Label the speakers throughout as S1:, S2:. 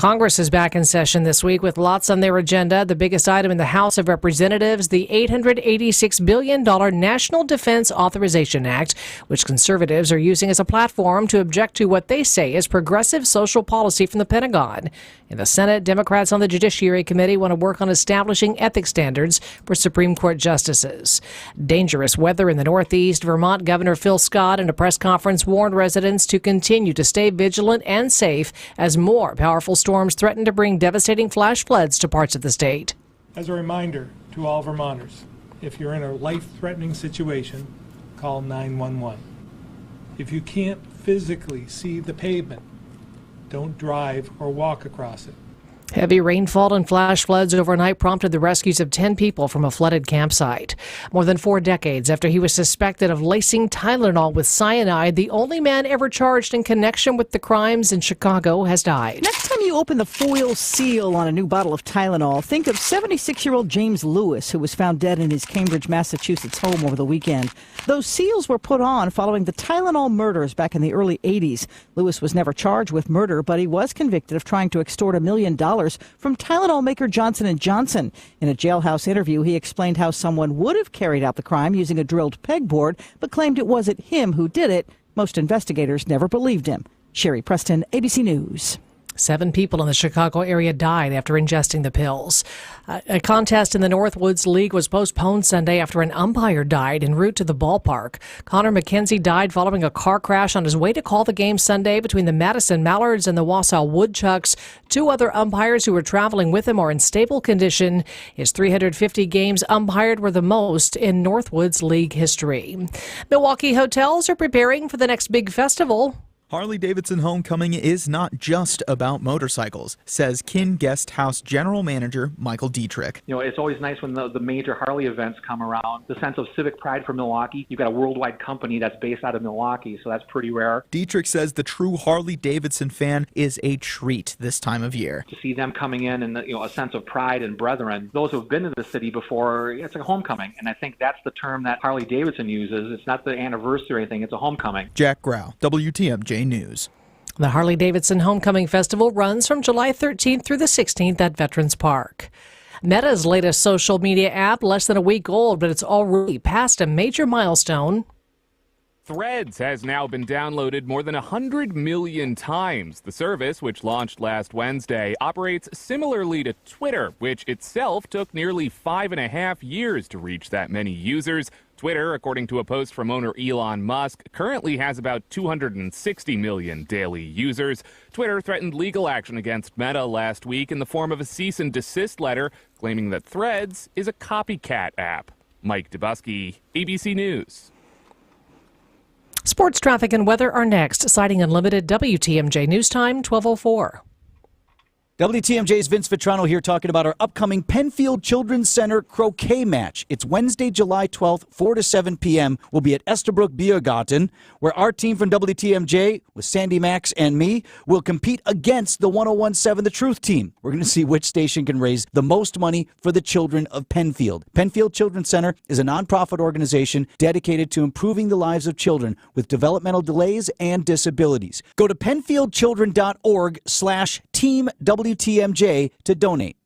S1: Congress is back in session this week with lots on their agenda. The biggest item in the House of Representatives, the $886 billion National Defense Authorization Act, which conservatives are using as a platform to object to what they say is progressive social policy from the Pentagon. In the Senate, Democrats on the Judiciary Committee want to work on establishing ethics standards for Supreme Court justices. Dangerous weather in the Northeast. Vermont Governor Phil Scott in a press conference warned residents to continue to stay vigilant and safe as more powerful storms threaten to bring devastating flash floods to parts of the state.
S2: As a reminder to all Vermonters, if you're in a life-threatening situation, call 911. If you can't physically see the pavement, don't drive or walk across it.
S1: Heavy rainfall and flash floods overnight prompted the rescues of 10 people from a flooded campsite. More than 4 decades after he was suspected of lacing Tylenol with cyanide, the only man ever charged in connection with the crimes in Chicago has died.
S3: Next time you open the foil seal on a new bottle of Tylenol, think of 76-year-old James Lewis, who was found dead in his Cambridge, Massachusetts home over the weekend. Those seals were put on following the Tylenol murders back in the early 80s. Lewis was never charged with murder, but he was convicted of trying to extort $1 million from Tylenol maker Johnson & Johnson. In a jailhouse interview, he explained how someone would have carried out the crime using a drilled pegboard, but claimed it wasn't him who did it. Most investigators never believed him. Sherry Preston, ABC News.
S1: 7 people in the Chicago area died after ingesting the pills. A contest in the Northwoods League was postponed Sunday after an umpire died en route to the ballpark. Connor McKenzie died following a car crash on his way to call the game Sunday between the Madison Mallards and the Wausau Woodchucks. 2 other umpires who were traveling with him are in stable condition. His 350 games umpired were the most in Northwoods League history. Milwaukee hotels are preparing for the next big festival.
S4: Harley-Davidson Homecoming is not just about motorcycles, says Kin Guest House General Manager Michael Dietrich.
S5: You know, it's always nice when the major Harley events come around. The sense of civic pride for Milwaukee. You've got a worldwide company that's based out of Milwaukee, so that's pretty rare.
S4: Dietrich says the true Harley-Davidson fan is a treat this time of year.
S5: To see them coming in and a sense of pride and brethren. Those who have been to the city before, it's like a homecoming, and I think that's the term that Harley-Davidson uses. It's not the anniversary or anything, it's a homecoming.
S4: Jack Grau, WTMJ News.
S1: The Harley-Davidson Homecoming Festival runs from July 13th through the 16th at Veterans Park. Meta's latest social media app, less than a week old, but it's already passed a major milestone.
S6: Threads has now been downloaded more than 100 million times. The service, which launched last Wednesday, operates similarly to Twitter, which itself took nearly 5.5 years to reach that many users. Twitter, according to a post from owner Elon Musk, currently has about 260 million daily users. Twitter threatened legal action against Meta last week in the form of a cease and desist letter, claiming that Threads is a copycat app. Mike Dubusky, ABC News.
S1: Sports, traffic, and weather are next. Citing Unlimited, WTMJ News Time, 12:04.
S7: WTMJ's Vince Vitrano here talking about our upcoming Penfield Children's Center croquet match. It's Wednesday, July 12th, 4 to 7 p.m. We'll be at Estabrook Biergarten, where our team from WTMJ, with Sandy Max and me, will compete against the 1017 The Truth team. We're going to see which station can raise the most money for the children of Penfield. Penfield Children's Center is a nonprofit organization dedicated to improving the lives of children with developmental delays and disabilities. Go to penfieldchildren.org/team WTMJ to donate.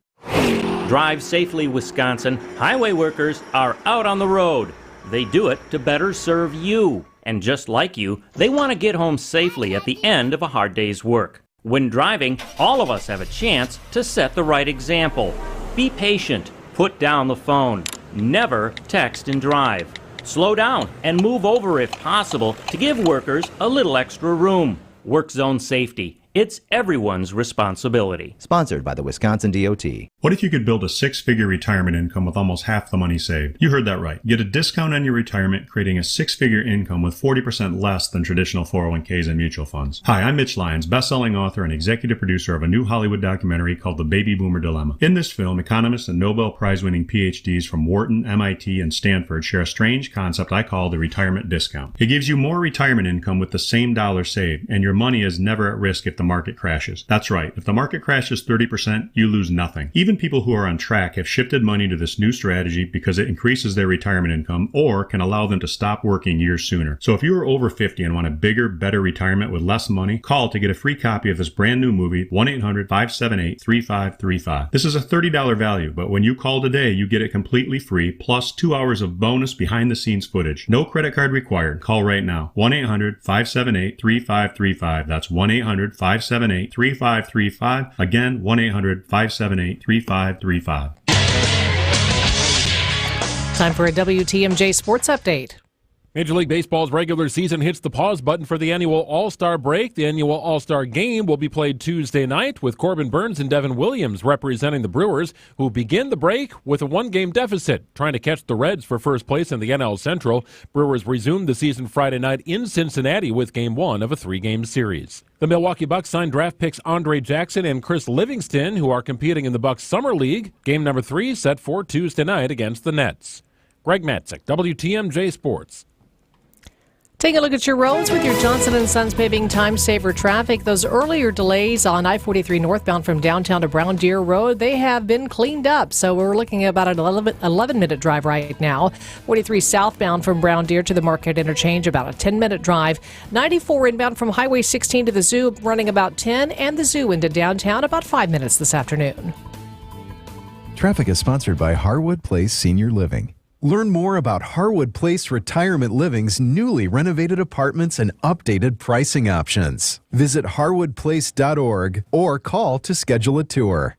S8: Drive safely, Wisconsin. Highway workers are out on the road. They do it to better serve you. And just like you, they want to get home safely at the end of a hard day's work. When driving, all of us have a chance to set the right example. Be patient. Put down the phone. Never text and drive. Slow down and move over if possible to give workers a little extra room. Work zone safety. It's everyone's responsibility.
S9: Sponsored by the Wisconsin DOT.
S10: What if you could build a 6-figure retirement income with almost half the money saved? You heard that right. Get a discount on your retirement, creating a 6-figure income with 40% less than traditional 401ks and mutual funds. Hi, I'm Mitch Lyons, best-selling author and executive producer of a new Hollywood documentary called The Baby Boomer Dilemma. In this film, economists and Nobel Prize-winning PhDs from Wharton, MIT, and Stanford share a strange concept I call the retirement discount. It gives you more retirement income with the same dollar saved, and your money is never at risk if the market crashes. That's right. If the market crashes 30%, you lose nothing. Even people who are on track have shifted money to this new strategy because it increases their retirement income or can allow them to stop working years sooner. So if you are over 50 and want a bigger, better retirement with less money, call to get a free copy of this brand new movie, 1-800-578-3535. This is a $30 value, but when you call today, you get it completely free, plus 2 hours of bonus behind-the-scenes footage. No credit card required. Call right now. 1-800-578-3535. That's 1-800-578-3535. Again, 1-800-578-3535.
S1: Time for a WTMJ Sports Update.
S11: Major League Baseball's regular season hits the pause button for the annual All-Star break. The annual All-Star game will be played Tuesday night with Corbin Burns and Devin Williams representing the Brewers, who begin the break with a one-game deficit, trying to catch the Reds for first place in the NL Central. Brewers resumed the season Friday night in Cincinnati with Game 1 of a 3-game series. The Milwaukee Bucks signed draft picks Andre Jackson and Chris Livingston, who are competing in the Bucks Summer League. Game number 3 set for Tuesday night against the Nets. Greg Matzik, WTMJ Sports.
S1: Take a look at your roads with your Johnson & Sons Paving Time Saver traffic. Those earlier delays on I-43 northbound from downtown to Brown Deer Road, they have been cleaned up. So we're looking at about an 11-minute drive right now. 43 southbound from Brown Deer to the Marquette Interchange, about a 10-minute drive. 94 inbound from Highway 16 to the Zoo, running about 10, and the Zoo into downtown, about 5 minutes this afternoon.
S12: Traffic is sponsored by Harwood Place Senior Living. Learn more about Harwood Place Retirement Living's newly renovated apartments and updated pricing options. Visit harwoodplace.org or call to schedule a tour.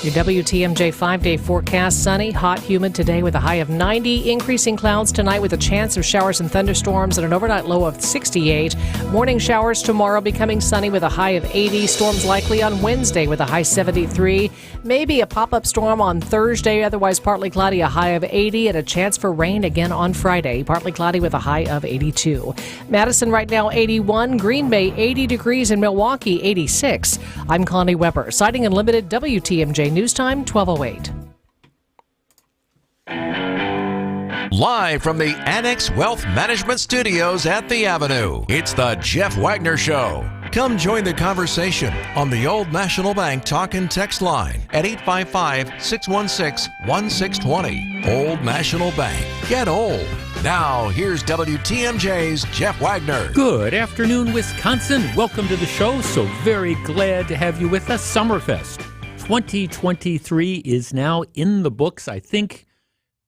S1: Your WTMJ 5-day forecast: sunny, hot, humid today with a high of 90. Increasing clouds tonight with a chance of showers and thunderstorms and an overnight low of 68. Morning showers tomorrow, becoming sunny with a high of 80. Storms likely on Wednesday with a high 73. Maybe a pop-up storm on Thursday, otherwise partly cloudy, a high of 80, and a chance for rain again on Friday. Partly cloudy with a high of 82. Madison right now 81. Green Bay 80 degrees. In Milwaukee 86. I'm Connie Weber. Sighting Unlimited, WTMJ News Time 12:08.
S13: Live from the Annex Wealth Management Studios at the Avenue, it's the Jeff Wagner Show. Come join the conversation on the Old National Bank talk and text line at 855-616-1620. Old National Bank. Get old. Now, here's WTMJ's Jeff Wagner.
S14: Good afternoon, Wisconsin. Welcome to the show. So very glad to have you with us. Summerfest 2023 is now in the books. I think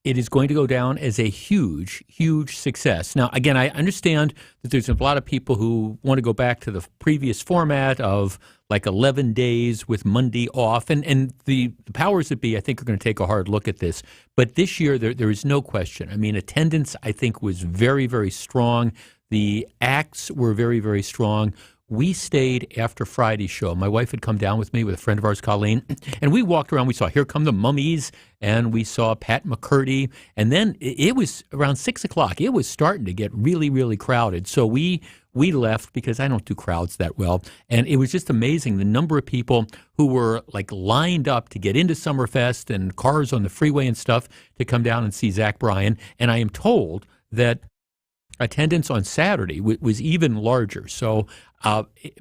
S14: it is going to go down as a huge, huge success. Now, again, I understand that there's a lot of people who want to go back to the previous format of like 11 days with Monday off. And the powers that be, I think, are going to take a hard look at this. But this year, there is no question. I mean, attendance, I think, was very, very strong. The acts were very, very strong. We stayed after Friday's show. My wife had come down with me with a friend of ours, Colleen, and we walked around. We saw Here Come the Mummies, and we saw Pat McCurdy. And then it was around 6 o'clock. It was starting to get really, really crowded. So we left because I don't do crowds that well. And it was just amazing the number of people who were like lined up to get into Summerfest and cars on the freeway and stuff to come down and see Zach Bryan. And I am told that attendance on Saturday was even larger. So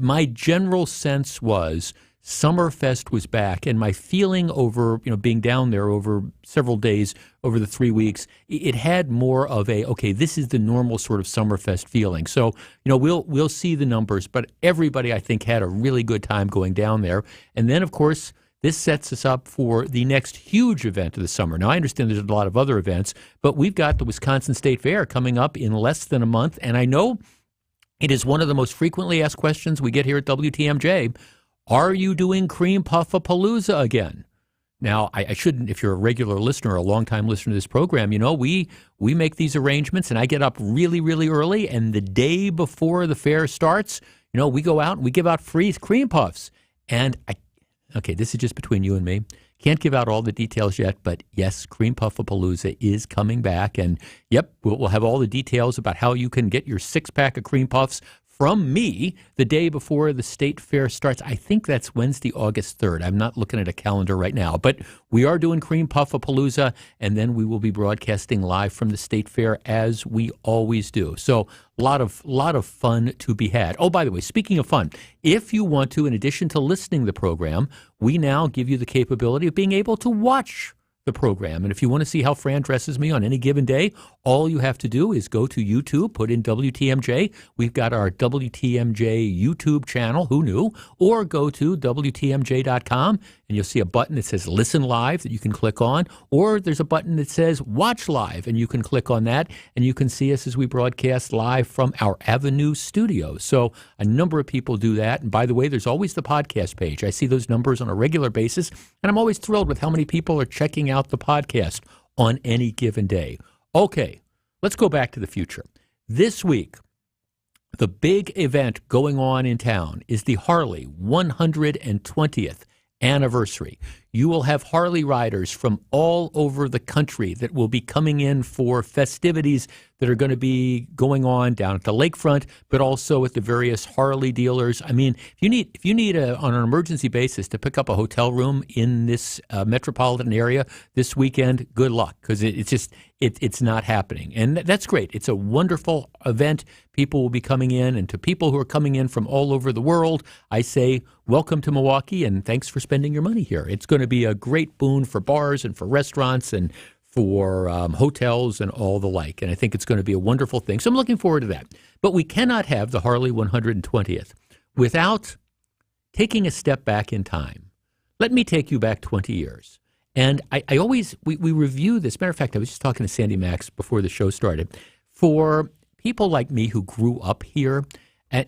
S14: my general sense was Summerfest was back, and my feeling over being down there over several days over the 3 weeks, it had more of a this is the normal sort of Summerfest feeling. So we'll see the numbers, but everybody I think had a really good time going down there. And then of course this sets us up for the next huge event of the summer. Now, I understand there's a lot of other events, but we've got the Wisconsin State Fair coming up in less than a month, and I know it is one of the most frequently asked questions we get here at WTMJ. Are you doing Cream Puff-a-Palooza again? Now, I shouldn't, if you're a regular listener or a longtime listener to this program, we make these arrangements, and I get up really, really early, and the day before the fair starts, we go out and we give out free cream puffs. And this is just between you and me. Can't give out all the details yet, but yes, Cream Puff-a-Palooza is coming back. And yep, we'll have all the details about how you can get your 6-pack of cream puffs from me the day before the state fair starts. I think that's Wednesday, August 3rd. I'm not looking at a calendar right now, but we are doing Cream Puff-a-Palooza, and then we will be broadcasting live from the state fair as we always do. So a lot of fun to be had. Oh, by the way, speaking of fun, if you want to, in addition to listening to the program, we now give you the capability of being able to watch the program. And if you want to see how Fran dresses me on any given day, all you have to do is go to YouTube, put in WTMJ. We've got our WTMJ YouTube channel, who knew? Or go to WTMJ.com and you'll see a button that says Listen Live that you can click on. Or there's a button that says Watch Live and you can click on that and you can see us as we broadcast live from our Avenue studios. So a number of people do that. And by the way, there's always the podcast page. I see those numbers on a regular basis, and I'm always thrilled with how many people are checking out the podcast on any given day. Okay, let's go back to the future. This week, the big event going on in town is the Harley 120th anniversary. You will have Harley riders from all over the country that will be coming in for festivities that are going to be going on down at the lakefront, but also at the various Harley dealers. I mean, if you need on an emergency basis to pick up a hotel room in this metropolitan area this weekend, good luck, because it's not happening. And that's great. It's a wonderful event. People will be coming in, and to people who are coming in from all over the world, I say, welcome to Milwaukee, and thanks for spending your money here. It's going to be a great boon for bars and for restaurants and for hotels and all the like. And I think it's going to be a wonderful thing. So I'm looking forward to that. But we cannot have the Harley 120th without taking a step back in time. Let me take you back 20 years. And I always, we review this. Matter of fact, I was just talking to Sandy Max before the show started. For people like me who grew up here,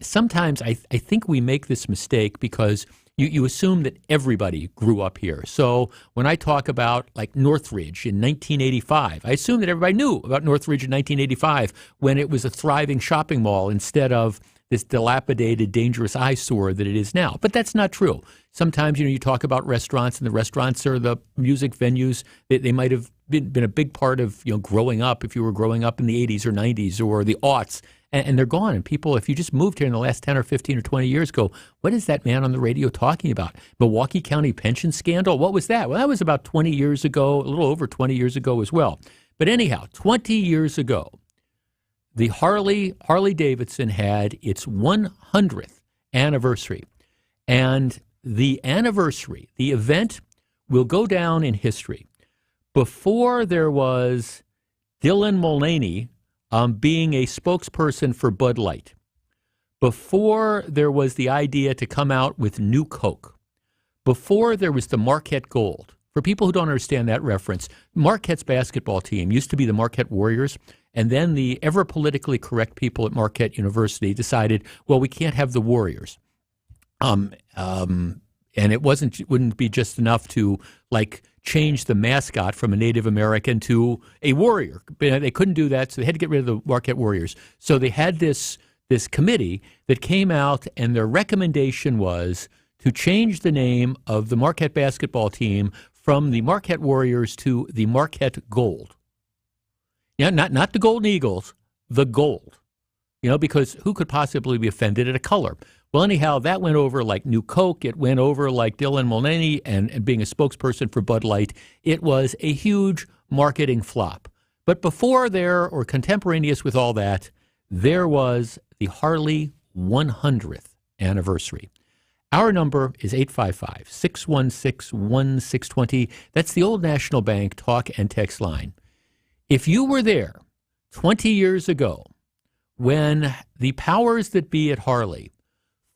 S14: sometimes I think we make this mistake because you assume that everybody grew up here. So when I talk about like Northridge in 1985, I assume that everybody knew about Northridge in 1985 when it was a thriving shopping mall instead of this dilapidated, dangerous eyesore that it is now. But that's not true. Sometimes, you talk about restaurants, and the restaurants are the music venues. They might have been a big part of, growing up, if you were growing up in the 80s or 90s or the aughts. And they're gone. And people, if you just moved here in the last 10 or 15 or 20 years, go, what is that man on the radio talking about? Milwaukee County pension scandal? What was that? Well, that was about 20 years ago, a little over 20 years ago as well. But anyhow, 20 years ago, the Harley Davidson had its 100th anniversary. And the anniversary, the event, will go down in history. Before there was Dylan Mulvaney being a spokesperson for Bud Light, before there was the idea to come out with new Coke, before there was the Marquette Gold. For people who don't understand that reference, Marquette's basketball team used to be the Marquette Warriors, and then the ever politically correct people at Marquette University decided, well, we can't have the Warriors. And it wouldn't be just enough to change the mascot from a Native American to a warrior. They couldn't do that, so they had to get rid of the Marquette Warriors. So they had this committee that came out, and their recommendation was to change the name of the Marquette basketball team from the Marquette Warriors to the Marquette Gold. Yeah, not the Golden Eagles, the Gold. Because who could possibly be offended at a color? Well, anyhow, that went over like new Coke. It went over like Dylan Mulvaney and being a spokesperson for Bud Light. It was a huge marketing flop. But before there, or contemporaneous with all that, there was the Harley 100th anniversary. Our number is 855-616-1620. That's the Old National Bank talk and text line. If you were there 20 years ago when the powers that be at Harley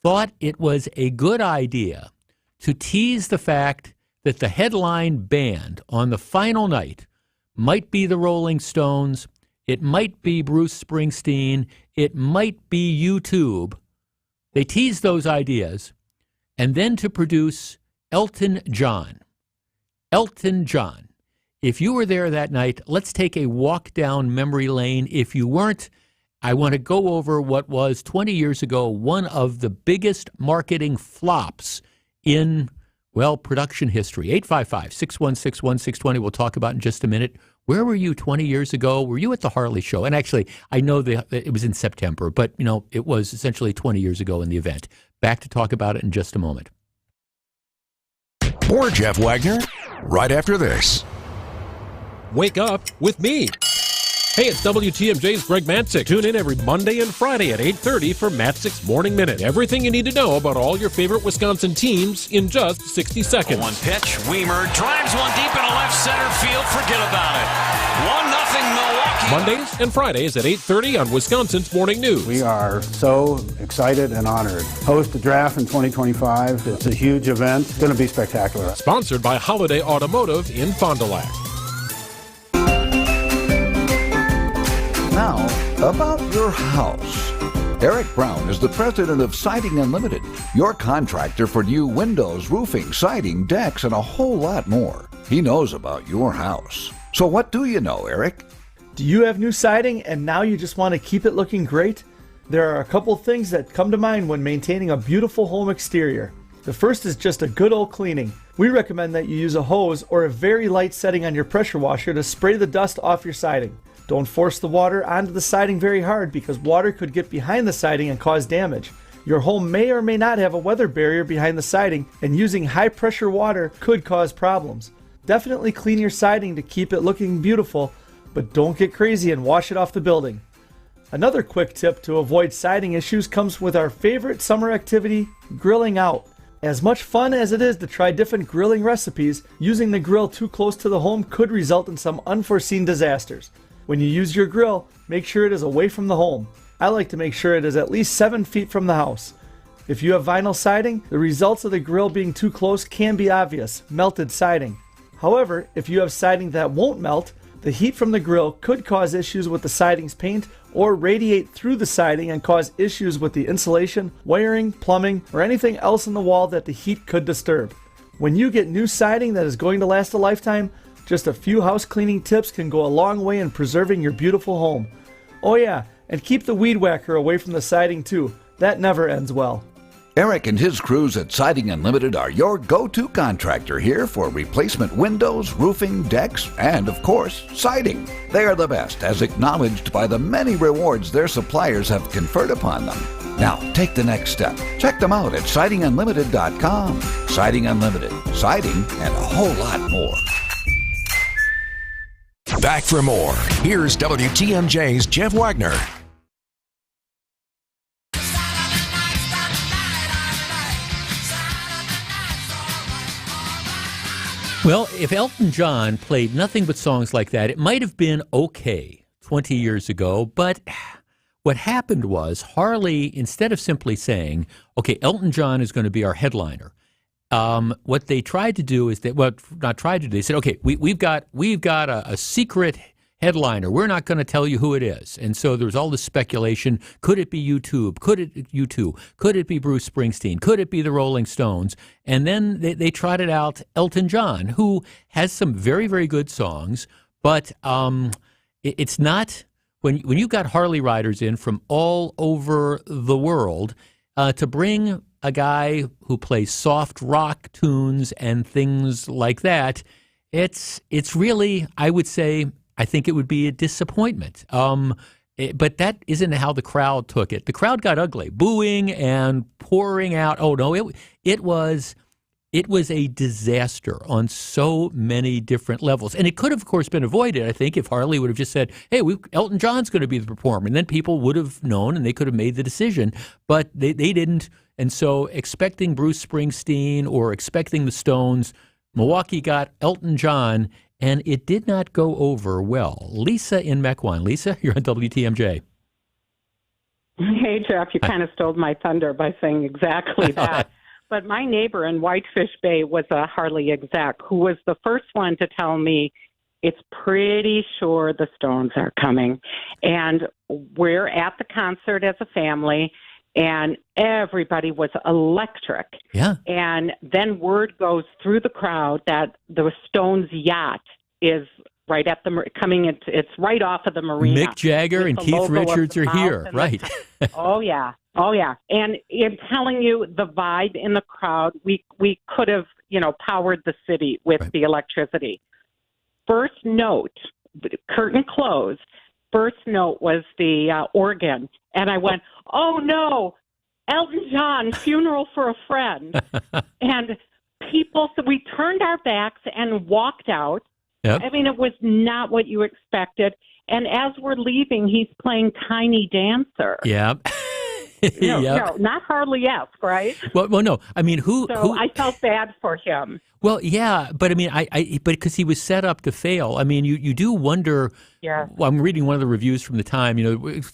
S14: thought it was a good idea to tease the fact that the headline band on the final night might be the Rolling Stones, it might be Bruce Springsteen, it might be YouTube. They teased those ideas, and then to produce Elton John. Elton John. If you were there that night, let's take a walk down memory lane. If you weren't, I want to go over what was 20 years ago one of the biggest marketing flops in, production history. 855-616-1620. We'll talk about in just a minute Where were you 20 years ago? Were you at the Harley show? And actually, I know it was in September, but it was essentially 20 years ago in the event. Back to talk about it in just a moment.
S13: More Jeff Wagner right after this.
S11: Wake up with me. Hey, it's WTMJ's Greg Matzik. Tune in every Monday and Friday at 8:30 for Matzik's Morning Minute. Everything you need to know about all your favorite Wisconsin teams in just 60 seconds.
S15: One pitch, Weimer drives one deep into left center field. Forget about it. 1-0 Milwaukee.
S11: Mondays and Fridays at 8:30 on Wisconsin's Morning News.
S16: We are so excited and honored. Host the draft in 2025. It's a huge event. It's going to be spectacular.
S11: Sponsored by Holiday Automotive in Fond du Lac.
S17: Now, about your house. Eric Brown is the president of Siding Unlimited, your contractor for new windows, roofing, siding, decks, and a whole lot more. He knows about your house. So what do you know, Eric?
S18: Do you have new siding and now you just want to keep it looking great? There are a couple things that come to mind when maintaining a beautiful home exterior. The first is just a good old cleaning. We recommend that you use a hose or a very light setting on your pressure washer to spray the dust off your siding. Don't force the water onto the siding very hard because water could get behind the siding and cause damage. Your home may or may not have a weather barrier behind the siding, and using high pressure water could cause problems. Definitely clean your siding to keep it looking beautiful, but don't get crazy and wash it off the building. Another quick tip to avoid siding issues comes with our favorite summer activity, grilling out. As much fun as it is to try different grilling recipes, using the grill too close to the home could result in some unforeseen disasters. When you use your grill, make sure it is away from the home. I like to make sure it is at least 7 feet from the house. If you have vinyl siding, the results of the grill being too close can be obvious, melted siding. However, if you have siding that won't melt, the heat from the grill could cause issues with the siding's paint or radiate through the siding and cause issues with the insulation, wiring, plumbing, or anything else in the wall that the heat could disturb. When you get new siding that is going to last a lifetime, just a few house cleaning tips can go a long way in preserving your beautiful home. Oh yeah, and keep the weed whacker away from the siding too. That never ends well.
S17: Eric and his crews at Siding Unlimited are your go-to contractor here for replacement windows, roofing, decks, and, of course, siding. They are the best, as acknowledged by the many rewards their suppliers have conferred upon them. Now, take the next step. Check them out at sidingunlimited.com. Siding Unlimited. Siding and a whole lot more.
S13: Back for more. Here's WTMJ's Jeff Wagner.
S14: Well, if Elton John played nothing but songs like that, it might have been okay 20 years ago. But what happened was Harley, instead of simply saying, okay, Elton John is going to be our headliner, what they tried to do is they said, okay, we've got a secret headliner. We're not going to tell you who it is. And so there was all this speculation. Could it be U2? Could it be Bruce Springsteen? Could it be the Rolling Stones? And then they trotted out Elton John, who has some very, very good songs. But it's not, when you got Harley riders in from all over the world, to bring a guy who plays soft rock tunes and things like that, it's really, I would say, I think it would be a disappointment. But that isn't how the crowd took it. The crowd got ugly, booing and pouring out. Oh no, it was a disaster on so many different levels. And it could have, of course, been avoided, I think, if Harley would have just said, hey, Elton John's going to be the performer. And then people would have known and they could have made the decision. But they didn't. And so expecting Bruce Springsteen or expecting the Stones, Milwaukee got Elton John, and it did not go over well. Lisa in Mequon. Lisa, you're on WTMJ.
S19: Hey, Jeff, you kind of stole my thunder by saying exactly that. But my neighbor in Whitefish Bay was a Harley exec who was the first one to tell me it's pretty sure the Stones are coming. And we're at the concert as a family, and everybody was electric.
S14: Yeah.
S19: And then word goes through the crowd that the Stones yacht is right at it's right off of the marina.
S14: Mick Jagger and Keith Richards are here, right?
S19: Oh yeah. And I'm telling you, the vibe in the crowd, we could have, powered the city with the electricity. First note curtain closed. First note was the organ. And I went, oh, no, Elton John, funeral for a friend. And people, so we turned our backs and walked out.
S14: Yep.
S19: I mean, it was not what you expected. And as we're leaving, he's playing Tiny Dancer.
S14: Yeah.
S19: No, not Harley-esque, right?
S14: Well, no. I mean, who?
S19: I felt bad for him.
S14: Well, yeah, but I mean, but because he was set up to fail. I mean, you do wonder.
S19: Yeah.
S14: Well, I'm reading one of the reviews from the Time.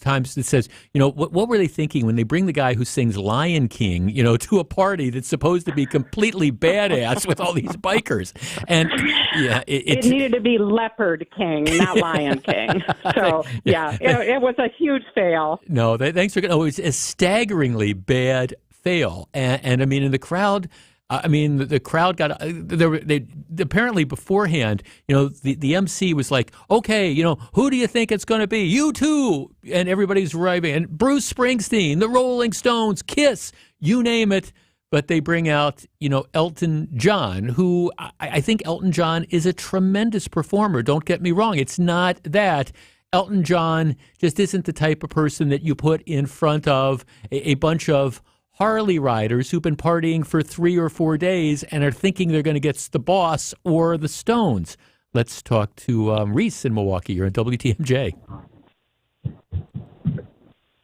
S14: Times that says, what were they thinking when they bring the guy who sings Lion King, to a party that's supposed to be completely badass with all these bikers? And yeah,
S19: it needed to be Leopard King, not Lion King. So yeah, it was a huge fail.
S14: No, thanks for. Oh, it was a staggeringly bad fail, and I mean, in the crowd. The crowd got they apparently beforehand. The MC was like, "Okay, who do you think it's going to be? You too!" And everybody's arriving. And Bruce Springsteen, the Rolling Stones, Kiss, you name it. But they bring out, Elton John, who I think Elton John is a tremendous performer. Don't get me wrong; it's not that. Elton John just isn't the type of person that you put in front of a bunch of Harley riders who've been partying for 3 or 4 days and are thinking they're going to get the Boss or the Stones. Let's talk to Reese in Milwaukee. You're on WTMJ.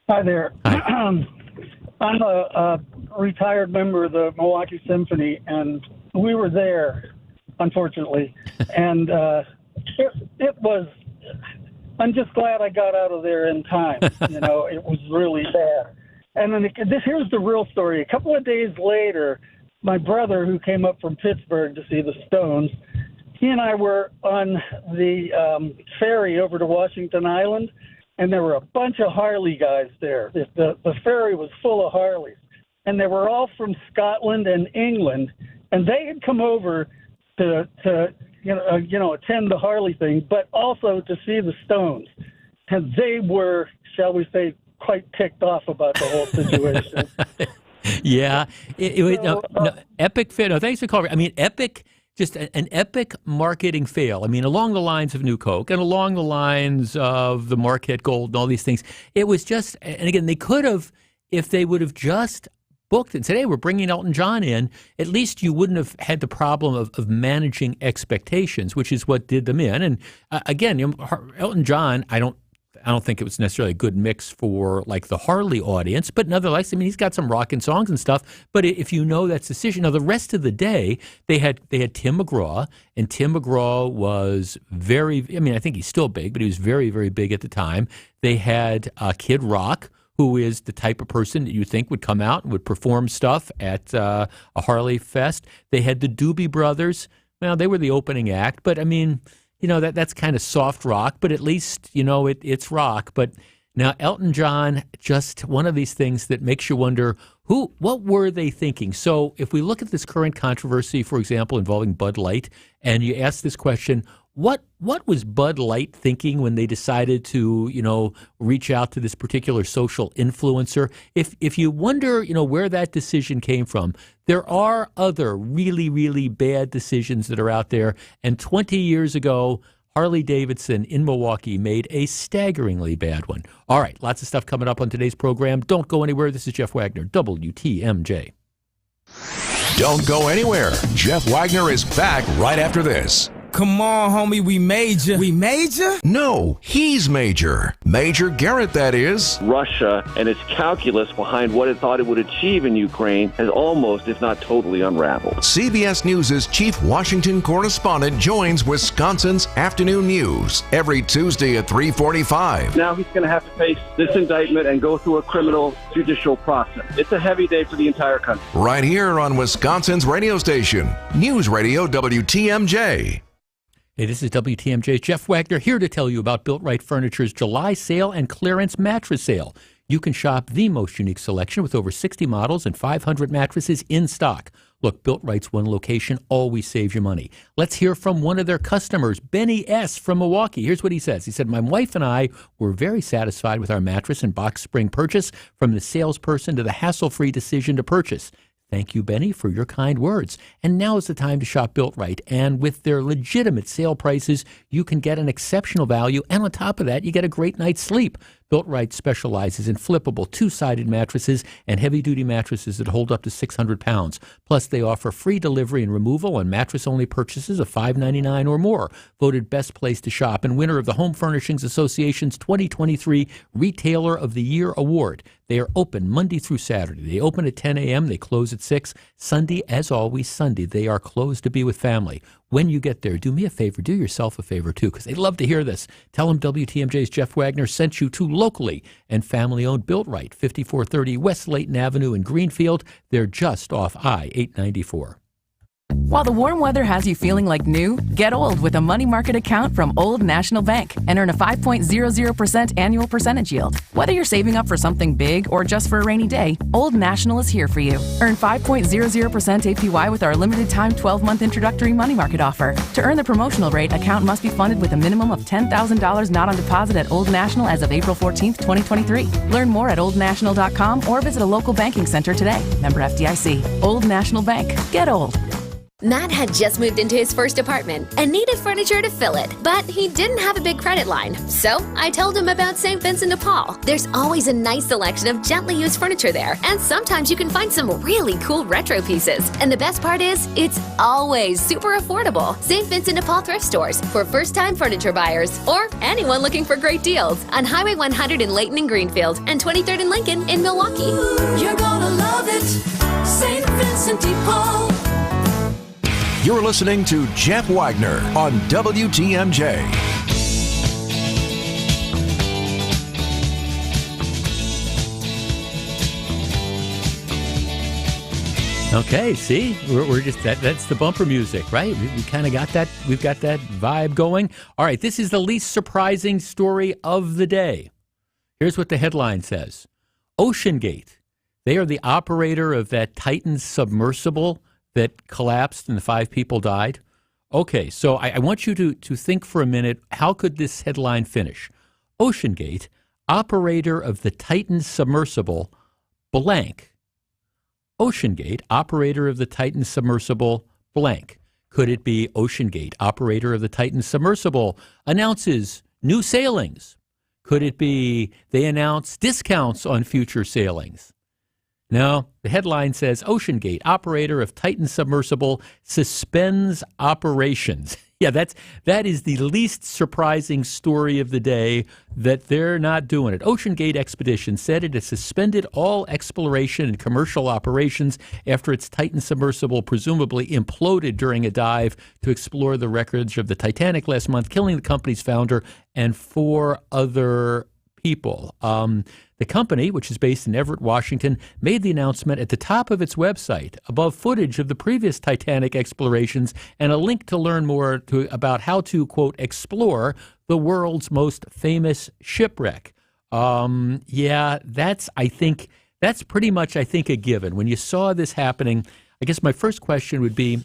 S20: Hi there.
S14: Hi.
S20: I'm a retired member of the Milwaukee Symphony, and we were there, unfortunately. And it was, I'm just glad I got out of there in time. It was really bad. And then here's the real story. A couple of days later, my brother, who came up from Pittsburgh to see the Stones, he and I were on the ferry over to Washington Island, and there were a bunch of Harley guys there. The ferry was full of Harleys, and they were all from Scotland and England, and they had come over to attend the Harley thing, but also to see the Stones. And they were, shall we say, quite ticked off about the whole situation.
S14: Yeah. Epic fail. No, thanks for calling. I mean, epic, just an epic marketing fail. I mean, along the lines of New Coke and along the lines of the Marquette Gold and all these things. It was just, and again, they could have, if they would have just booked and said, hey, we're bringing Elton John in, at least you wouldn't have had the problem of managing expectations, which is what did them in. And again, Elton John, I don't think it was necessarily a good mix for like the Harley audience, but nonetheless, I mean, he's got some rockin' songs and stuff. But if you know that's the decision, now the rest of the day they had Tim McGraw, and Tim McGraw was very. I mean, I think he's still big, but he was very, very big at the time. They had Kid Rock, who is the type of person that you think would come out and would perform stuff at a Harley Fest. They had the Doobie Brothers. Well, they were the opening act, but I mean. That's kind of soft rock, but at least, it's rock. But now Elton John, just one of these things that makes you wonder, what were they thinking? So if we look at this current controversy, for example, involving Bud Light, and you ask this question, what was Bud Light thinking when they decided to, reach out to this particular social influencer? If you wonder, where that decision came from, there are other really, really bad decisions that are out there. And 20 years ago, Harley Davidson in Milwaukee made a staggeringly bad one. All right, lots of stuff coming up on today's program. Don't go anywhere. This is Jeff Wagner, WTMJ.
S13: Don't go anywhere. Jeff Wagner is back right after this.
S21: Come on, homie, we major. We major?
S13: No, he's Major. Major Garrett, that is.
S22: Russia and its calculus behind what it thought it would achieve in Ukraine has almost, if not totally, unraveled.
S13: CBS News' chief Washington correspondent joins Wisconsin's Afternoon News every Tuesday at 3:45.
S22: Now he's going to have to face this indictment and go through a criminal judicial process. It's a heavy day for the entire country.
S13: Right here on Wisconsin's radio station, News Radio WTMJ.
S14: Hey, this is WTMJ's Jeff Wagner here to tell you about Built Right Furniture's July sale and clearance mattress sale. You can shop the most unique selection with over 60 models and 500 mattresses in stock. Look, Built Right's one location always saves you money. Let's hear from one of their customers, Benny S. from Milwaukee. Here's what he says. He said, my wife and I were very satisfied with our mattress and box spring purchase, from the salesperson to the hassle-free decision to purchase. Thank you, Benny, for your kind words. And now is the time to shop Built Right. And with their legitimate sale prices, you can get an exceptional value. And on top of that, you get a great night's sleep. Built Right specializes in flippable two-sided mattresses and heavy-duty mattresses that hold up to 600 pounds. Plus, they offer free delivery and removal on mattress-only purchases of $5.99 or more. Voted best place to shop and winner of the Home Furnishings Association's 2023 Retailer of the Year Award. They are open Monday through Saturday. They open at 10 a.m. They close at 6. Sunday, as always, Sunday, they are closed to be with family. When you get there, do me a favor, do yourself a favor too, because they'd love to hear this. Tell them WTMJ's Jeff Wagner sent you to locally and family-owned Built Right, 5430 West Layton Avenue in Greenfield. They're just off I-894.
S2: While the warm weather has you feeling like new, get old with a money market account from Old National Bank and earn a 5.00% annual percentage yield. Whether you're saving up for something big or just for a rainy day, Old National is here for you. Earn 5.00% APY with our limited time 12-month introductory money market offer. To earn the promotional rate, account must be funded with a minimum of $10,000 not on deposit at Old National as of April 14th, 2023. Learn more at oldnational.com or visit a local banking center today. Member FDIC. Old National Bank. Get old.
S3: Matt had just moved into his first apartment and needed furniture to fill it, but he didn't have a big credit line. So I told him about St. Vincent de Paul. There's always a nice selection of gently used furniture there, and sometimes you can find some really cool retro pieces. And the best part is, it's always super affordable. St. Vincent de Paul thrift stores for first-time furniture buyers or anyone looking for great deals on Highway 100 in Layton and Greenfield and 23rd and Lincoln in Milwaukee.
S23: You're gonna love it, St. Vincent de Paul.
S13: You're listening to Jeff Wagner on WTMJ.
S14: Okay, see, we're just that's the bumper music, right? We kind of got that. We've got that vibe going. All right, this is the least surprising story of the day. Here's what the headline says: OceanGate. They are the operator of that Titan submersible that collapsed and the 5 people died. Okay, so I want you to think for a minute, how could this headline finish? OceanGate, operator of the Titan submersible, blank. OceanGate, operator of the Titan submersible, blank. Could it be OceanGate, operator of the Titan submersible, announces new sailings? Could it be they announce discounts on future sailings? No, the headline says OceanGate, operator of Titan submersible, suspends operations. Yeah, that is the least surprising story of the day, that they're not doing it. OceanGate Expedition said it has suspended all exploration and commercial operations after its Titan submersible presumably imploded during a dive to explore the wreckage of the Titanic last month, killing the company's founder and 4 other people. The company, which is based in Everett, Washington, made the announcement at the top of its website, above footage of the previous Titanic explorations and a link to learn more about how to, quote, explore the world's most famous shipwreck. Yeah, that's pretty much, I think, a given. When you saw this happening, I guess my first question would be,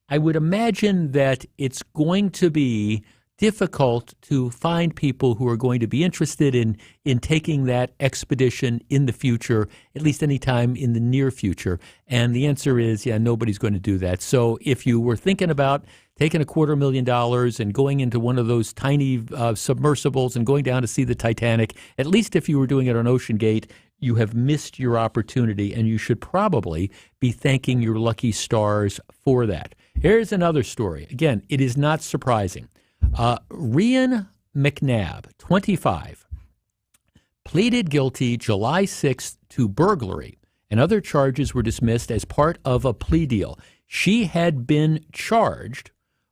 S14: I would imagine that it's going to be difficult to find people who are going to be interested in taking that expedition in the future, at least anytime in the near future. And the answer is, yeah, nobody's going to do that. So if you were thinking about taking $250,000 and going into one of those tiny submersibles and going down to see the Titanic, at least if you were doing it on OceanGate, you have missed your opportunity, and you should probably be thanking your lucky stars for that. Here's another story. Again, it is not surprising. Rian McNabb, 25, pleaded guilty July 6th to burglary, and other charges were dismissed as part of a plea deal. She had been charged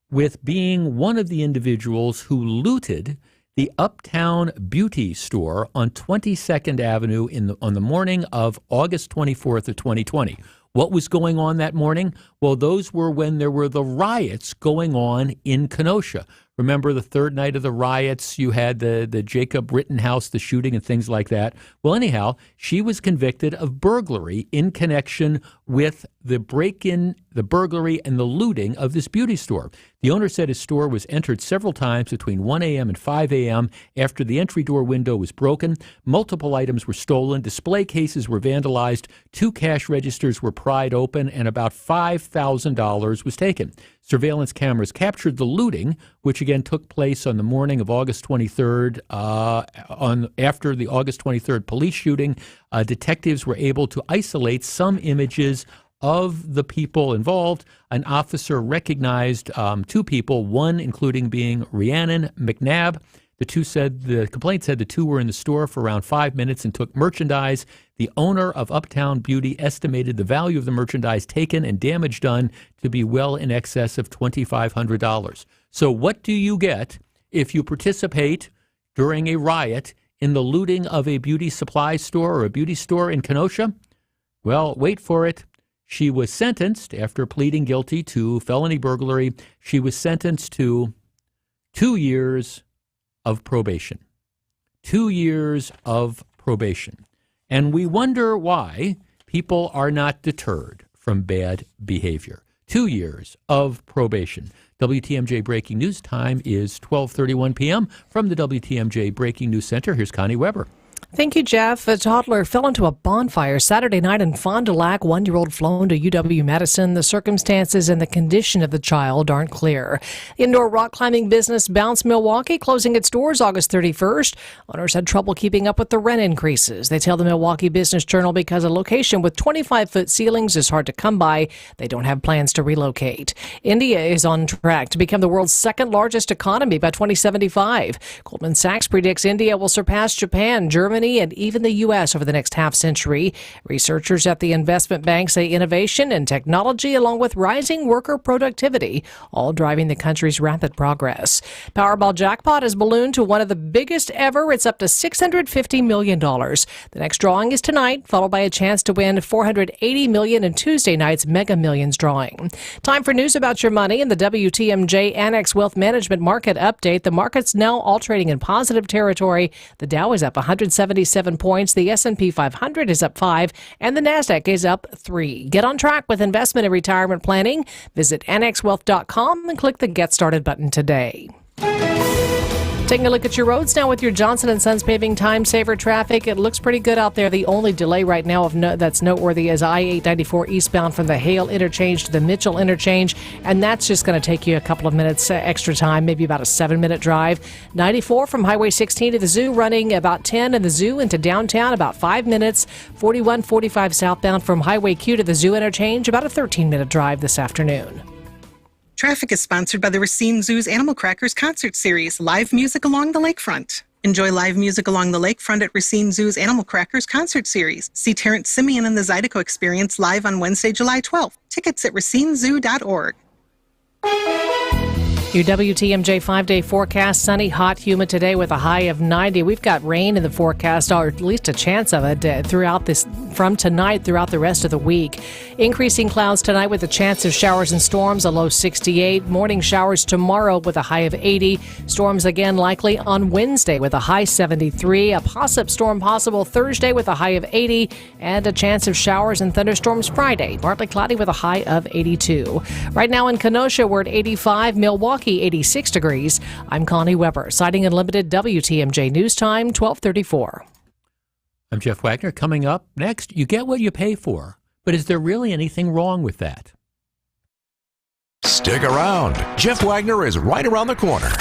S14: with being one of the individuals who looted the Uptown Beauty store on 22nd Avenue on the morning of August 24th of 2020. What was going on that morning? Well, those were when there were the riots going on in Kenosha. Remember the third night of the riots, you had the Jacob Rittenhouse, the shooting and things like that. Well, anyhow, she was convicted of burglary in connection with the break-in, the burglary, and the looting of this beauty store. The owner said his store was entered several times between 1 a.m. and 5 a.m. after the entry door window was broken. Multiple items were stolen. Display cases were vandalized. 2 cash registers were pried open, and about $5,000 was taken. Surveillance cameras captured the looting, which again took place on the morning of August 23rd. After the August 23rd police shooting, detectives were able to isolate some images of the people involved. An officer recognized 2 people, one including being Rhiannon McNabb. The complaint said the 2 were in the store for around 5 minutes and took merchandise. The owner of Uptown Beauty estimated the value of the merchandise taken and damage done to be well in excess of $2,500. So what do you get if you participate during a riot in the looting of a beauty supply store or a beauty store in Kenosha? Well, wait for it. She was sentenced after pleading guilty to felony burglary. She was sentenced to 2 years of probation. 2 years of probation. And we wonder why people are not deterred from bad behavior. 2 years of probation. WTMJ Breaking News time is 12:31 p.m. From the WTMJ Breaking News Center, here's Connie Weber.
S1: Thank you, Jeff. A toddler fell into a bonfire Saturday night in Fond du Lac. 1-year-old flown to UW-Madison. The circumstances and the condition of the child aren't clear. Indoor rock climbing business Bounce Milwaukee closing its doors August 31st. Owners had trouble keeping up with the rent increases. They tell the Milwaukee Business Journal because a location with 25-foot ceilings is hard to come by. They don't have plans to relocate. India is on track to become the world's second largest economy by 2075. Goldman Sachs predicts India will surpass Japan, Germany, and even the U.S. over the next half century. Researchers at the investment bank say innovation and technology, along with rising worker productivity, all driving the country's rapid progress. Powerball jackpot has ballooned to one of the biggest ever. It's up to $650 million. The next drawing is tonight, followed by a chance to win $480 million in Tuesday night's Mega Millions drawing. Time for news about your money and the WTMJ Annex Wealth Management Market Update. The market's now all trading in positive territory. The Dow is up 177 points, the S&P 500 is up 5, and the NASDAQ is up 3. Get on track with investment and retirement planning. Visit annexwealth.com and click the Get Started button today. Taking a look at your roads now with your Johnson & Sons Paving Time Saver traffic. It looks pretty good out there. The only delay right now that's noteworthy is I-894 eastbound from the Hale Interchange to the Mitchell Interchange, and that's just going to take you a couple of minutes extra time, maybe about a 7-minute drive. 94 from Highway 16 to the Zoo, running about 10 in the Zoo into downtown, about 5 minutes. 4145 southbound from Highway Q to the Zoo Interchange, about a 13-minute drive this afternoon.
S4: Traffic is sponsored by the Racine Zoo's Animal Crackers Concert Series, live music along the lakefront. Enjoy live music along the lakefront at Racine Zoo's Animal Crackers Concert Series. See Terrence Simeon and the Zydeco Experience live on Wednesday, July 12th. Tickets at racinezoo.org.
S1: Your WTMJ 5-day forecast, sunny, hot, humid today with a high of 90. We've got rain in the forecast, or at least a chance of it from tonight throughout the rest of the week. Increasing clouds tonight with a chance of showers and storms, a low 68. Morning showers tomorrow with a high of 80. Storms again likely on Wednesday with a high 73. A possum storm possible Thursday with a high of 80. And a chance of showers and thunderstorms Friday. Partly cloudy with a high of 82. Right now in Kenosha, we're at 85. Milwaukee, 86 degrees. I'm Connie Weber, Siding Unlimited, WTMJ News Time, 12:34.
S14: I'm Jeff Wagner. Coming up next, you get what you pay for. But is there really anything wrong with that?
S13: Stick around. Jeff Wagner is right around the corner.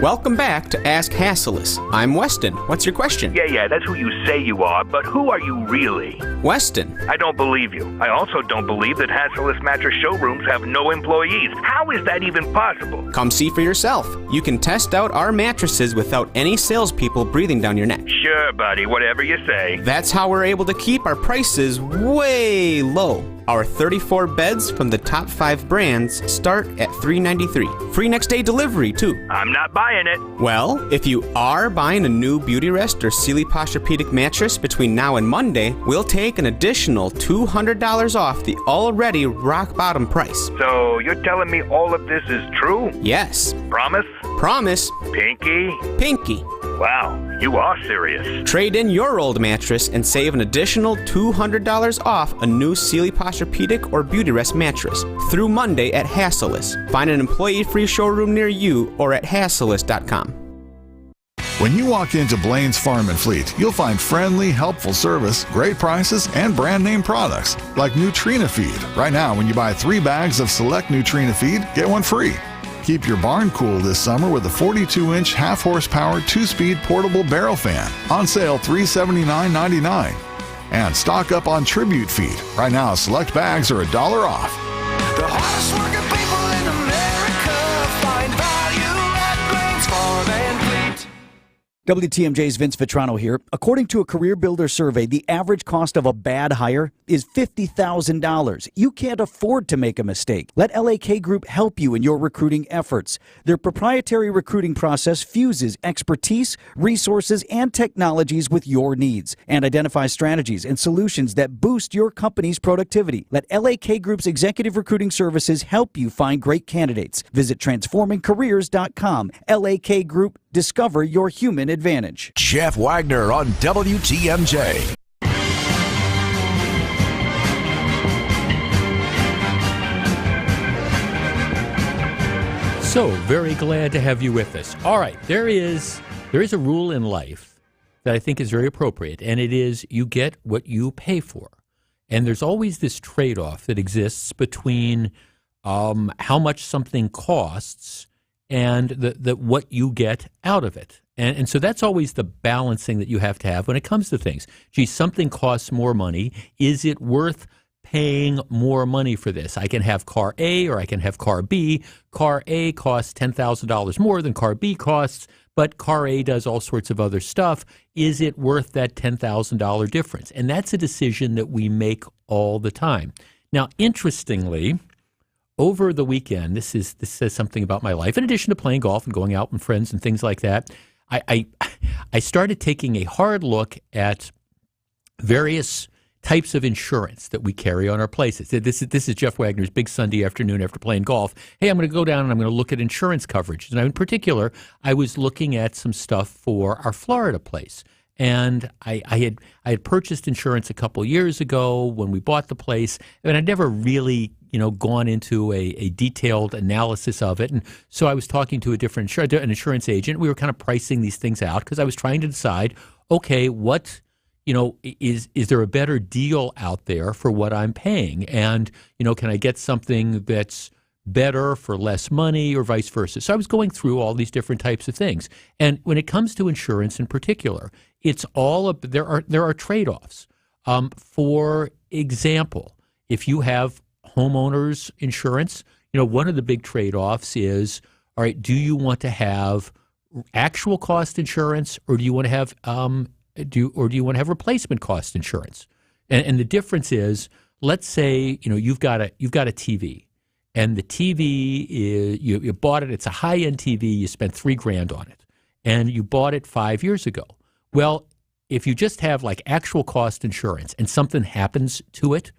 S5: Welcome back to Ask Hasselus. I'm Weston. What's your question?
S6: Yeah, that's who you say you are, but who are you really?
S5: Weston.
S6: I don't believe you. I also don't believe that Hasselus mattress showrooms have no employees. How is that even possible?
S5: Come see for yourself. You can test out our mattresses without any salespeople breathing down your neck.
S6: Sure, buddy, whatever you say.
S5: That's how we're able to keep our prices way low. Our 34 beds from the top 5 brands start at $393. Free next day delivery, too.
S6: I'm not buying it.
S5: Well, if you are buying a new Beautyrest or Sealy Posturepedic mattress between now and Monday, we'll take an additional $200 off the already rock-bottom price.
S6: So you're telling me all of this is true?
S5: Yes.
S6: Promise?
S5: Promise.
S6: Pinky?
S5: Pinky.
S6: Wow, you are serious.
S5: Trade in your old mattress and save an additional $200 off a new Sealy Posturepedic or Beautyrest mattress through Monday at Hasselus. Find an employee-free showroom near you or at Hasselus.com.
S7: When you walk into Blaine's Farm and Fleet, you'll find friendly, helpful service, great prices, and brand name products like Nutrina Feed. Right now, when you buy 3 bags of select Nutrina Feed, get one free. Keep your barn cool this summer with a 42-inch half-horsepower 2-speed portable barrel fan. On sale $379.99. And stock up on Tribute Feed. Right now, select bags are $1 off.
S23: The hardest working people in America find value at Blaine's Farm and Fleet.
S8: WTMJ's Vince Vitrano here. According to a Career Builder survey, the average cost of a bad hire is $50,000. You can't afford to make a mistake. Let LAK Group help you in your recruiting efforts. Their proprietary recruiting process fuses expertise, resources, and technologies with your needs and identifies strategies and solutions that boost your company's productivity. Let LAK Group's executive recruiting services help you find great candidates. Visit transformingcareers.com. LAK Group, discover your human advantage.
S13: Jeff Wagner on WTMJ.
S14: So very glad to have you with us. All right, there is a rule in life that I think is very appropriate, and it is you get what you pay for. And there's always this trade-off that exists between how much something costs and the what you get out of it. And so that's always the balancing that you have to have when it comes to things. Gee, something costs more money. Is it worth paying more money for this? I can have car A or I can have car B. Car A costs $10,000 more than car B costs, but car A does all sorts of other stuff. Is it worth that $10,000 difference? And that's a decision that we make all the time. Now, interestingly, over the weekend, this says something about my life. In addition to playing golf and going out with friends and things like that, I started taking a hard look at various types of insurance that we carry on our places. This is Jeff Wagner's big Sunday afternoon after playing golf. Hey, I'm going to go down and I'm going to look at insurance coverage. And in particular, I was looking at some stuff for our Florida place. And I had purchased insurance a couple years ago when we bought the place, and I'd never really gone into a detailed analysis of it. And so I was talking to an insurance agent. We were kind of pricing these things out because I was trying to decide, okay, what is there a better deal out there for what I'm paying? And, can I get something that's better for less money or vice versa? So I was going through all these different types of things. And when it comes to insurance in particular, it's there are trade-offs. For example, if you have homeowners insurance, one of the big trade-offs is, all right, do you want to have actual cost insurance or do you want to have do you want to have replacement cost insurance? And the difference is, let's say you've got a TV, and the TV is you bought it. It's a high-end TV. You spent $3,000 on it, and you bought it 5 years ago. Well, if you just have like actual cost insurance and something happens to it,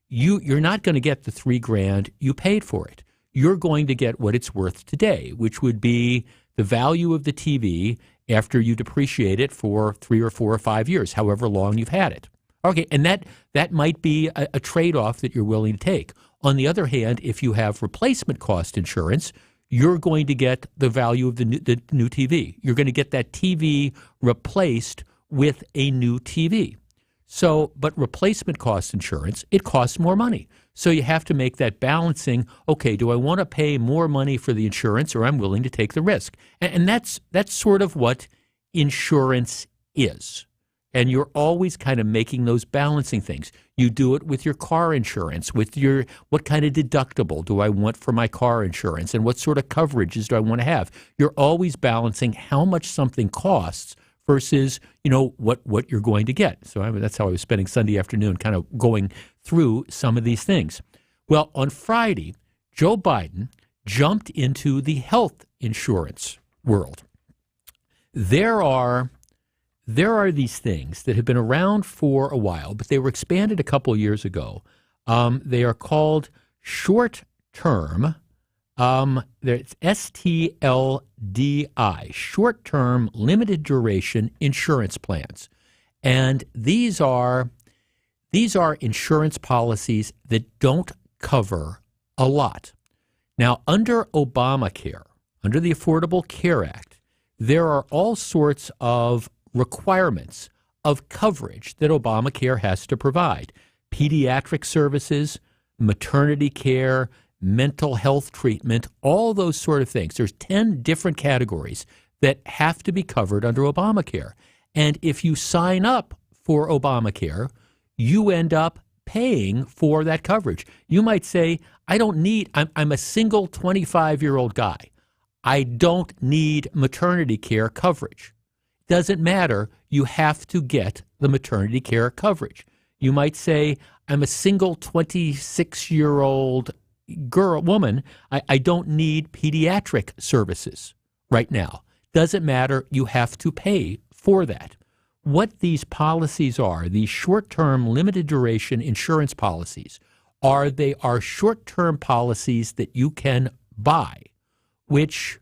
S14: you're not going to get the $3,000 you paid for it. You're going to get what it's worth today, which would be the value of the TV after you depreciate it for 3 or 4 or 5 years, however long you've had it. Okay, and that might be a trade-off that you're willing to take. On the other hand, if you have replacement cost insurance, you're going to get the value of the new TV. You're going to get that TV replaced with a new TV. So, but replacement cost insurance, it costs more money. So you have to make that balancing. Okay, do I want to pay more money for the insurance, or I'm willing to take the risk? And that's sort of what insurance is. And you're always kind of making those balancing things. You do it with your car insurance, with what kind of deductible do I want for my car insurance, and what sort of coverages do I want to have? You're always balancing how much something costs versus, what you're going to get. So that's how I was spending Sunday afternoon, kind of going through some of these things. Well, on Friday, Joe Biden jumped into the health insurance world. There are these things that have been around for a while, but they were expanded a couple of years ago. They are called short-term. It's STLDI, short-term limited duration insurance plans, and these are insurance policies that don't cover a lot. Now, under Obamacare, under the Affordable Care Act, there are all sorts of requirements of coverage that Obamacare has to provide. Pediatric services, maternity care, mental health treatment, all those sort of things. There's 10 different categories that have to be covered under Obamacare. And if you sign up for Obamacare, you end up paying for that coverage. You might say, I'm a single 25-year-old guy. I don't need maternity care coverage. Doesn't matter. You have to get the maternity care coverage. You might say, I'm a single 26-year-old woman. I don't need pediatric services right now. Doesn't matter. You have to pay for that. What these policies are, these short-term limited duration insurance policies, they are short-term policies that you can buy, which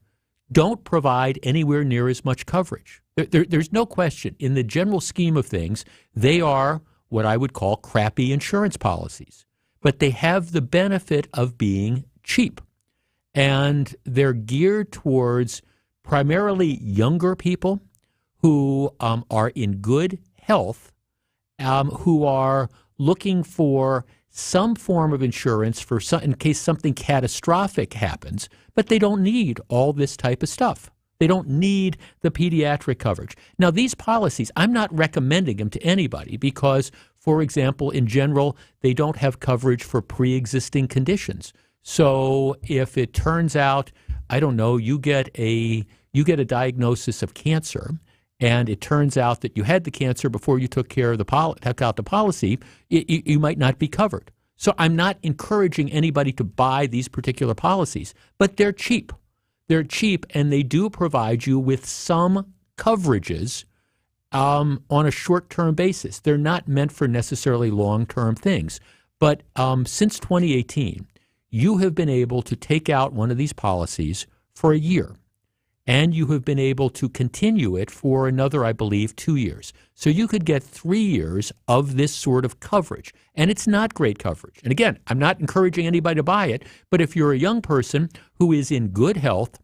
S14: don't provide anywhere near as much coverage. There's no question. In the general scheme of things, they are what I would call crappy insurance policies. But they have the benefit of being cheap. And they're geared towards primarily younger people who are in good health, who are looking for some form of insurance in case something catastrophic happens, but they don't need all this type of stuff. They don't need the pediatric coverage. Now, these policies, I'm not recommending them to anybody because, for example, in general, they don't have coverage for pre-existing conditions. So if it turns out, I don't know, you get a diagnosis of cancer, and it turns out that you had the cancer before you took out the policy, you might not be covered. So I'm not encouraging anybody to buy these particular policies, but they're cheap. They're cheap, and they do provide you with some coverages on a short-term basis. They're not meant for necessarily long-term things. But since 2018, you have been able to take out one of these policies for a year, and you have been able to continue it for another, I believe, 2 years. So you could get 3 years of this sort of coverage, and it's not great coverage. And again, I'm not encouraging anybody to buy it, but if you're a young person who is in good health,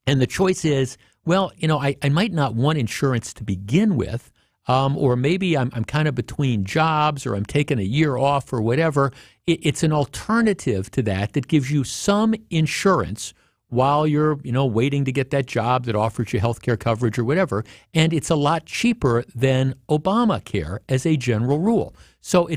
S14: and the choice is, well, I might not want insurance to begin with, or maybe I'm kind of between jobs, or I'm taking a year off, or whatever. It's an alternative to that gives you some insurance while you're, waiting to get that job that offers you health care coverage or whatever. And it's a lot cheaper than Obamacare as a general rule. So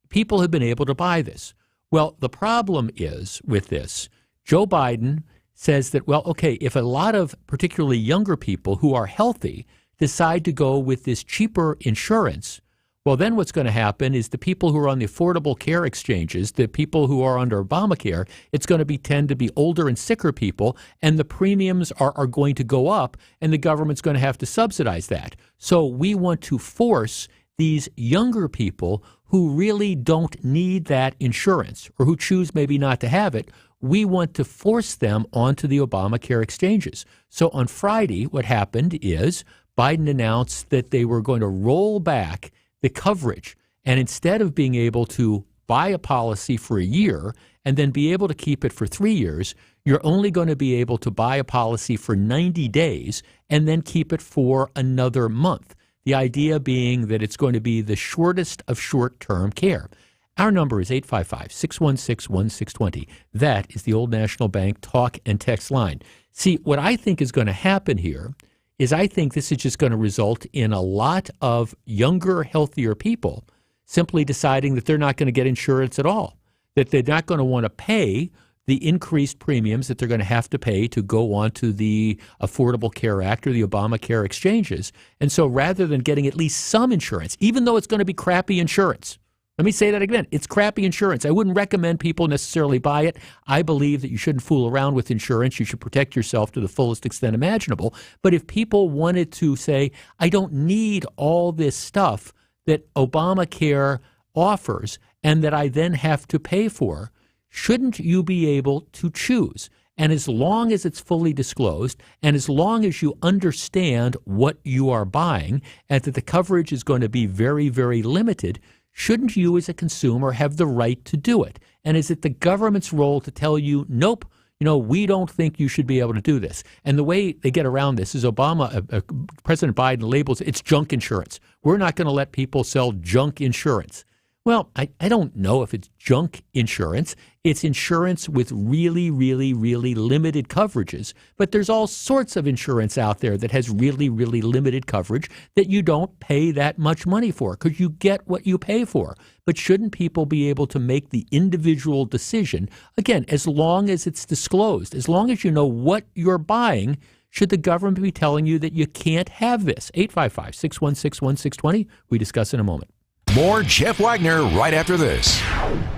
S14: people have been able to buy this. Well, the problem is with this, Joe Biden says that, well, okay, if a lot of particularly younger people who are healthy decide to go with this cheaper insurance, well, then what's going to happen is the people who are on the Affordable Care Exchanges, the people who are under Obamacare, it's going to tend to be older and sicker people, and the premiums are going to go up, and the government's going to have to subsidize that. So we want to force these younger people who really don't need that insurance, or who choose maybe not to have it, we want to force them onto the Obamacare exchanges. So on Friday, what happened is Biden announced that they were going to roll back the coverage. And instead of being able to buy a policy for a year and then be able to keep it for 3 years, you're only going to be able to buy a policy for 90 days and then keep it for another month. The idea being that it's going to be the shortest of short-term care. Our number is 855-616-1620. That is the Old National Bank talk and text line. See, what I think is going to happen here is I think this is just going to result in a lot of younger, healthier people simply deciding that they're not going to get insurance at all, that they're not going to want to pay the increased premiums that they're going to have to pay to go on to the Affordable Care Act or the Obamacare exchanges. And so rather than getting at least some insurance, even though it's going to be crappy insurance, Let me say that again. It's crappy insurance. I wouldn't recommend people necessarily buy it. I believe that you shouldn't fool around with insurance. You should protect yourself to the fullest extent imaginable. But if people wanted to say, I don't need all this stuff that Obamacare offers and that I then have to pay for, shouldn't you be able to choose? And as long as it's fully disclosed, and as long as you understand what you are buying, and that the coverage is going to be very, very limited, shouldn't you as a consumer have the right to do it? And is it the government's role to tell you, nope, we don't think you should be able to do this? And the way they get around this is President Biden labels it's junk insurance. We're not going to let people sell junk insurance. Well, I don't know if it's junk insurance. It's insurance with really, really, really limited coverages. But there's all sorts of insurance out there that has really, really limited coverage that you don't pay that much money for because you get what you pay for. But shouldn't people be able to make the individual decision? Again, as long as it's disclosed, as long as you know what you're buying, should the government be telling you that you can't have this? 855-616-1620. We discuss in a moment.
S13: More Jeff Wagner right after this.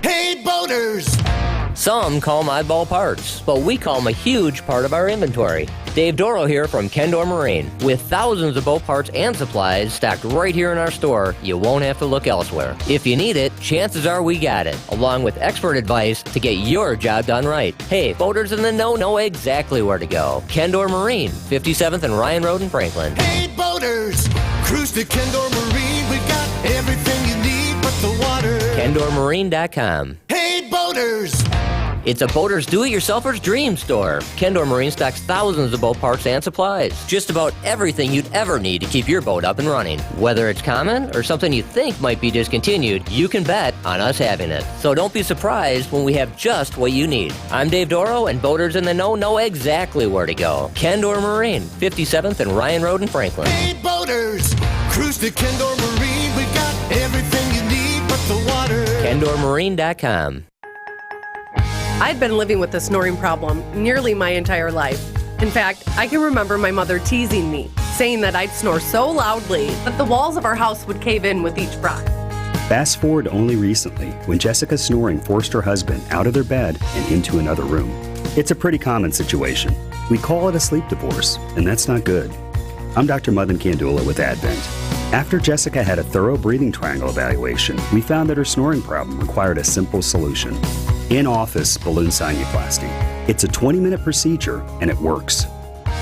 S23: Hey, boaters!
S9: Some call them oddball parts, but we call them a huge part of our inventory. Dave Doro here from Kendor Marine. With thousands of boat parts and supplies stacked right here in our store, you won't have to look elsewhere. If you need it, chances are we got it, along with expert advice to get your job done right. Hey, boaters in the know exactly where to go. Kendor Marine, 57th and Ryan Road in Franklin.
S23: Hey, boaters! Cruise to Kendor Marine. We've got everything you need but the water.
S9: KendorMarine.com.
S23: Hey, boaters!
S9: It's a boater's do-it-yourselfer's dream store. Kendor Marine stocks thousands of boat parts and supplies. Just about everything you'd ever need to keep your boat up and running. Whether it's common or something you think might be discontinued, you can bet on us having it. So don't be surprised when we have just what you need. I'm Dave Doro, and boaters in the know exactly where to go. Kendor Marine, 57th and Ryan Road in Franklin.
S23: Hey, boaters! Cruise to Kendor Marine. We've got everything you need but the water.
S9: KendorMarine.com.
S10: I've been living with the snoring problem nearly my entire life. In fact, I can remember my mother teasing me, saying that I'd snore so loudly that the walls of our house would cave in with each breath.
S12: Fast forward only recently, when Jessica's snoring forced her husband out of their bed and into another room. It's a pretty common situation. We call it a sleep divorce, and that's not good. I'm Dr. Madan Kandula with Advent. After Jessica had a thorough breathing triangle evaluation, we found that her snoring problem required a simple solution. In-office balloon sinuplasty. It's a 20-minute procedure, and it works.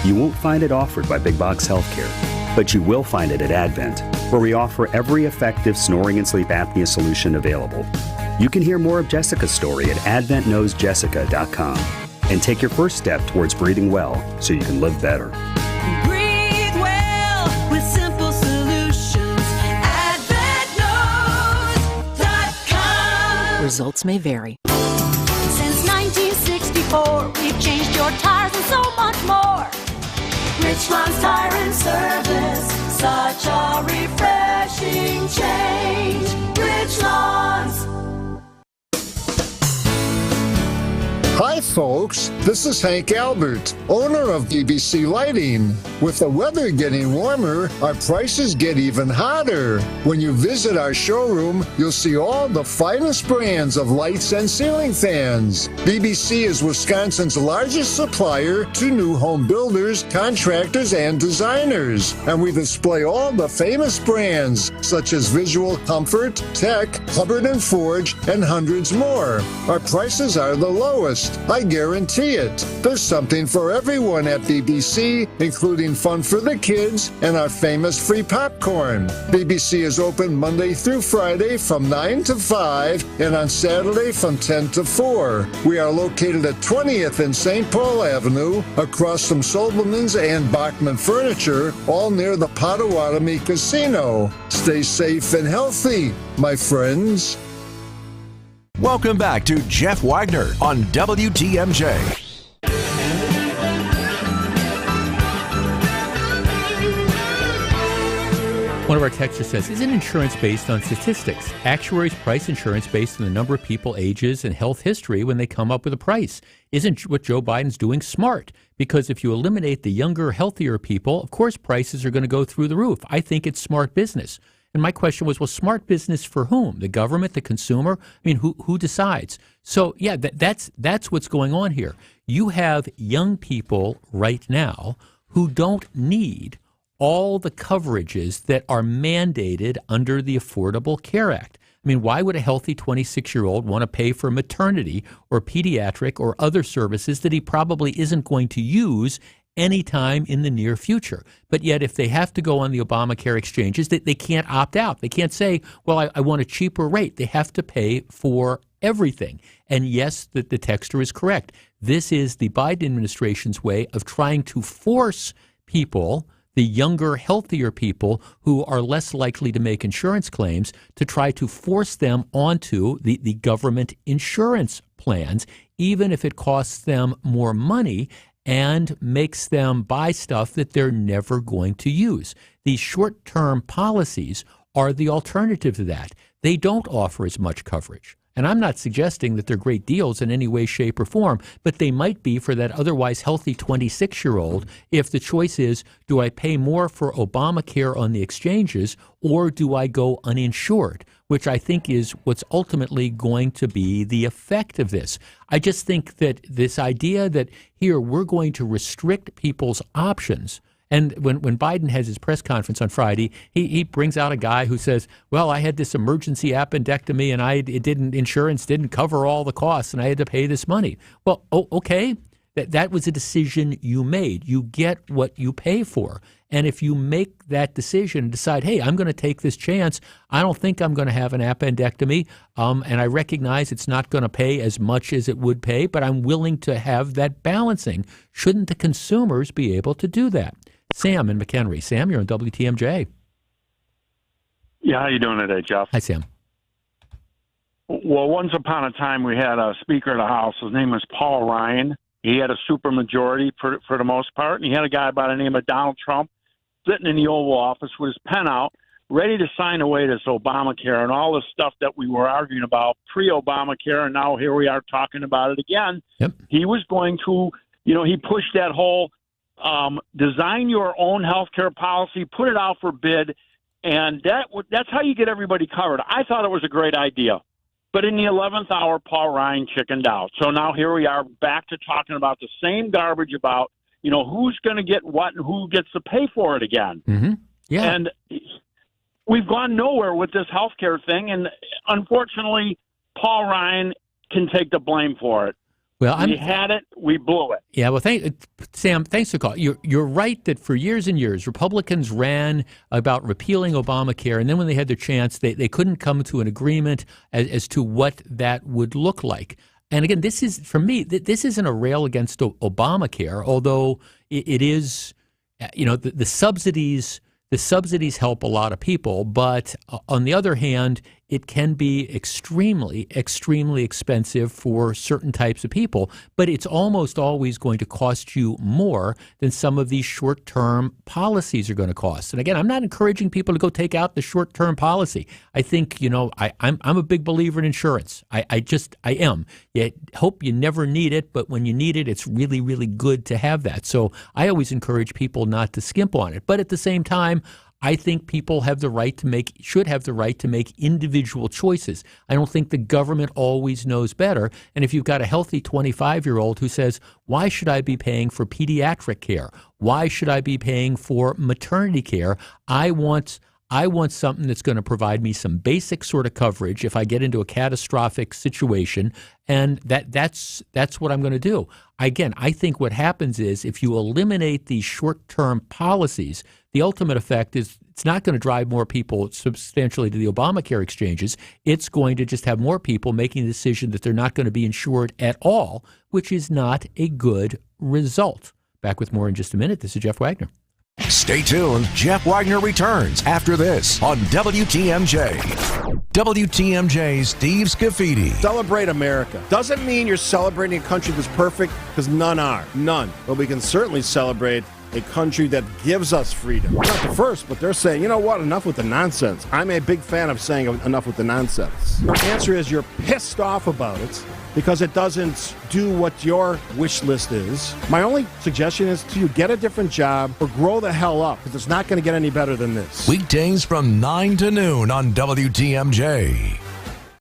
S12: You won't find it offered by Big Box Healthcare, but you will find it at Advent, where we offer every effective snoring and sleep apnea solution available. You can hear more of Jessica's story at adventknowsjessica.com and take your first step towards breathing well so you can live better.
S23: Breathe well with simple solutions. AdventKnows.com.
S2: Results may vary.
S23: Since 1964, we've changed your tires and so much more. Richland's Tire and Service, such a refreshing change. Richland's.
S24: Hi folks, this is Hank Albert, owner of BBC Lighting. With the weather getting warmer, our prices get even hotter. When you visit our showroom, you'll see all the finest brands of lights and ceiling fans. BBC is Wisconsin's largest supplier to new home builders, contractors, and designers. And we display all the famous brands such as Visual Comfort, Tech, Hubbard & Forge, and hundreds more. Our prices are the lowest. I guarantee it. There's something for everyone at BBC, including fun for the kids and our famous free popcorn. BBC is open Monday through Friday from 9 to 5 and on Saturday from 10 to 4. We are located at 20th and St. Paul Avenue, across from Sobelman's and Bachman Furniture, all near the Potawatomi Casino. Stay safe and healthy, my friends.
S13: Welcome back to Jeff Wagner on WTMJ.
S14: One of our texters says, isn't insurance based on statistics? Actuaries price insurance based on the number of people, ages, and health history when they come up with a price. Isn't what Joe Biden's doing smart? Because if you eliminate the younger, healthier people, of course prices are going to go through the roof. I think it's smart business. And my question was, well, smart business for whom? The government, the consumer? I mean, who decides? So, yeah, that's what's going on here. You have young people right now who don't need all the coverages that are mandated under the Affordable Care Act. I mean, why would a healthy 26-year-old want to pay for maternity or pediatric or other services that he probably isn't going to use anytime in the near future? But yet, if they have to go on the Obamacare exchanges, they can't opt out. They can't say, well, I want a cheaper rate. They have to pay for everything. And yes, the texter is correct. This is the Biden administration's way of trying to force people, the younger, healthier people who are less likely to make insurance claims, to try to force them onto the government insurance plans, even if it costs them more money and makes them buy stuff that they're never going to use. These short-term policies are the alternative to that. They don't offer as much coverage. And I'm not suggesting that they're great deals in any way, shape, or form, but they might be for that otherwise healthy 26-year-old if the choice is, do I pay more for Obamacare on the exchanges or do I go uninsured, which I think is what's ultimately going to be the effect of this. I just think that this idea that here we're going to restrict people's options. And when Biden has his press conference on Friday, he brings out a guy who says, well, I had this emergency appendectomy and insurance didn't cover all the costs and I had to pay this money. Well, okay, that was a decision you made. You get what you pay for. And if you make that decision and decide, hey, I'm going to take this chance, I don't think I'm going to have an appendectomy, and I recognize it's not going to pay as much as it would pay, but I'm willing to have that balancing. Shouldn't the consumers be able to do that? Sam in McHenry. Sam, you're on WTMJ.
S11: Yeah, how you doing today, Jeff?
S14: Hi, Sam.
S11: Well, once upon a time, we had a Speaker of the House. His name was Paul Ryan. He had a supermajority for the most part, and he had a guy by the name of Donald Trump sitting in the Oval Office with his pen out, ready to sign away this Obamacare and all the stuff that we were arguing about pre-Obamacare, and now here we are talking about it again.
S14: Yep.
S11: He was going to, he pushed that whole design your own health care policy, put it out for bid, and that's how you get everybody covered. I thought it was a great idea. But in the 11th hour, Paul Ryan chickened out. So now here we are back to talking about the same garbage about, who's going to get what and who gets to pay for it again.
S14: Mm-hmm. Yeah.
S11: And we've gone nowhere with this health care thing, and unfortunately, Paul Ryan can take the blame for it.
S14: Well,
S11: we had it, we blew it.
S14: Yeah, well, Sam, thanks for calling. You're right that for years and years, Republicans ran about repealing Obamacare, and then when they had their chance, they couldn't come to an agreement as to what that would look like. And again, this is, for me, this isn't a rail against Obamacare, although it is, the subsidies help a lot of people, but on the other hand, it can be extremely, extremely expensive for certain types of people, but it's almost always going to cost you more than some of these short-term policies are going to cost. And again, I'm not encouraging people to go take out the short-term policy. I think, I'm a big believer in insurance. I am. I hope you never need it, but when you need it, it's really, really good to have that. So I always encourage people not to skimp on it. But at the same time, I think people should have the right to make individual choices. I don't think the government always knows better. And if you've got a healthy 25-year-old who says, why should I be paying for pediatric care? Why should I be paying for maternity care? I want something that's going to provide me some basic sort of coverage if I get into a catastrophic situation, and that's what I'm going to do. Again, I think what happens is if you eliminate these short-term policies, the ultimate effect is it's not going to drive more people substantially to the Obamacare exchanges. It's going to just have more people making the decision that they're not going to be insured at all, which is not a good result. Back with more in just a minute. This is Jeff Wagner.
S13: Stay tuned. Jeff Wagner returns after this on WTMJ. WTMJ's Steve Scafidi.
S15: Celebrate America. Doesn't mean you're celebrating a country that's perfect, because none are. None. But we can certainly celebrate a country that gives us freedom. Not the first, but they're saying, you know what, enough with the nonsense. I'm a big fan of saying enough with the nonsense. Your answer is you're pissed off about it because it doesn't do what your wish list is. My only suggestion is to you get a different job or grow the hell up, because it's not going to get any better than this.
S13: Weekdays from 9 to noon on WTMJ.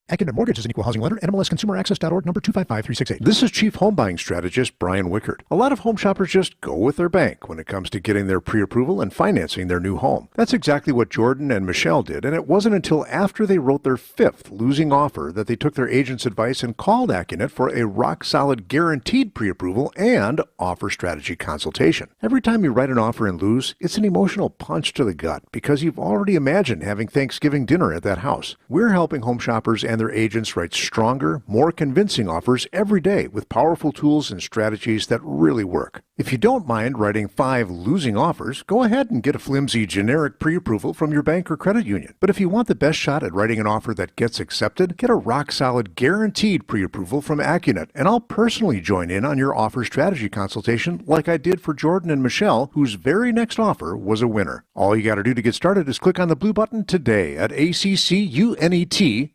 S16: Academic Mortgage is an equal housing lender. NMLSConsumerAccess.org, number 255368.
S17: This is Chief Home Buying Strategist Brian Wickard. A lot of home shoppers just go with their bank when it comes to getting their pre-approval and financing their new home. That's exactly what Jordan and Michelle did, and it wasn't until after they wrote their 5th losing offer that they took their agent's advice and called Accunet for a rock-solid guaranteed pre-approval and offer strategy consultation. Every time you write an offer and lose, it's an emotional punch to the gut because you've already imagined having Thanksgiving dinner at that house. We're helping home shoppers and their agents write stronger, more convincing offers every day with powerful tools and strategies that really work. If you don't mind writing 5 losing offers, go ahead and get a flimsy generic pre-approval from your bank or credit union. But if you want the best shot at writing an offer that gets accepted, get a rock-solid guaranteed pre-approval from Accunet, and I'll personally join in on your offer strategy consultation like I did for Jordan and Michelle, whose very next offer was a winner. All you got to do to get started is click on the blue button today at accunet.com.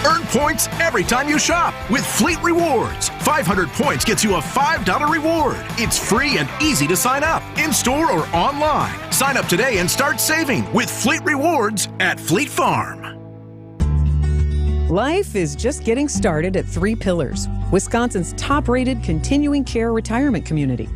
S18: Earn points every time you shop with Fleet Rewards. 500 points gets you a $5 reward. It's free and easy to sign up, in-store or online. Sign up today and start saving with Fleet Rewards at Fleet Farm.
S25: Life is just getting started at Three Pillars, Wisconsin's top-rated continuing care retirement community.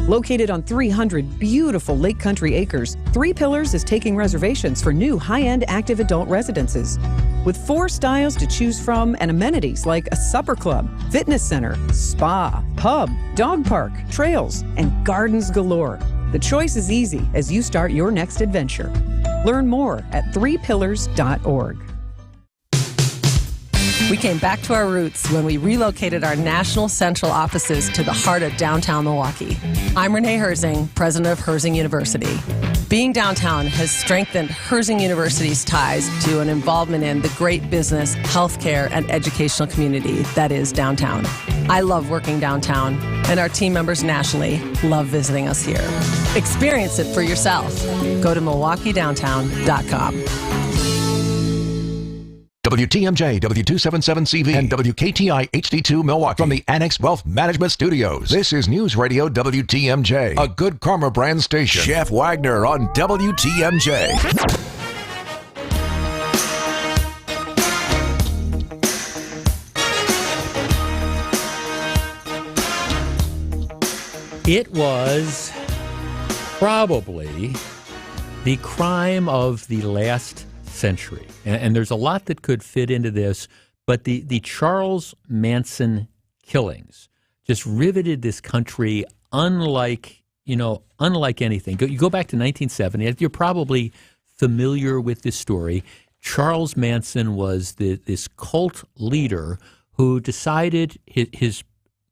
S25: Located on 300 beautiful Lake Country acres, Three Pillars is taking reservations for new high-end active adult residences. With 4 styles to choose from and amenities like a supper club, fitness center, spa, pub, dog park, trails, and gardens galore. The choice is easy as you start your next adventure. Learn more at threepillars.org.
S26: We came back to our roots when we relocated our national central offices to the heart of downtown Milwaukee. I'm Renee Herzing, president of Herzing University. Being downtown has strengthened Herzing University's ties to an involvement in the great business, healthcare, and educational community that is downtown. I love working downtown, and our team members nationally love visiting us here. Experience it for yourself. Go to MilwaukeeDowntown.com.
S13: WTMJ, W277CV, and WKTI HD2 Milwaukee from the Annex Wealth Management Studios. This is News Radio WTMJ, a Good Karma brand station. Jeff Wagner on WTMJ.
S14: It was probably the crime of the last century. And there's a lot that could fit into this, but the Charles Manson killings just riveted this country unlike anything. You go back to 1970, you're probably familiar with this story. Charles Manson was this cult leader who decided his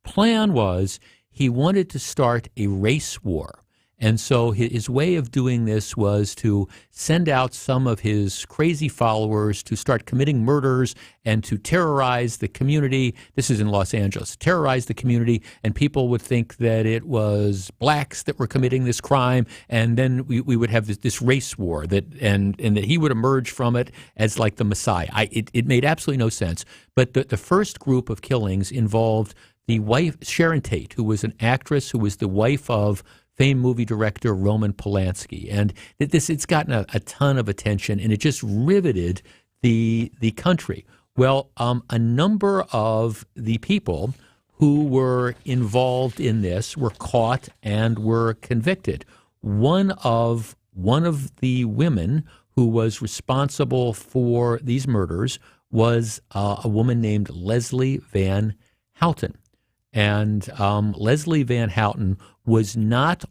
S14: plan was he wanted to start a race war. And so his way of doing this was to send out some of his crazy followers to start committing murders and to terrorize the community. This is in Los Angeles. Terrorize the community, and people would think that it was blacks that were committing this crime, and then we would have this race war and that he would emerge from it as like the Messiah. It made absolutely no sense. But the first group of killings involved the wife, Sharon Tate, who was an actress who was the wife of famed movie director Roman Polanski. And it's gotten a ton of attention, and it just riveted the country. Well, a number of the people who were involved in this were caught and were convicted. One of the women who was responsible for these murders was a woman named Leslie Van Houten. And Leslie Van Houten was not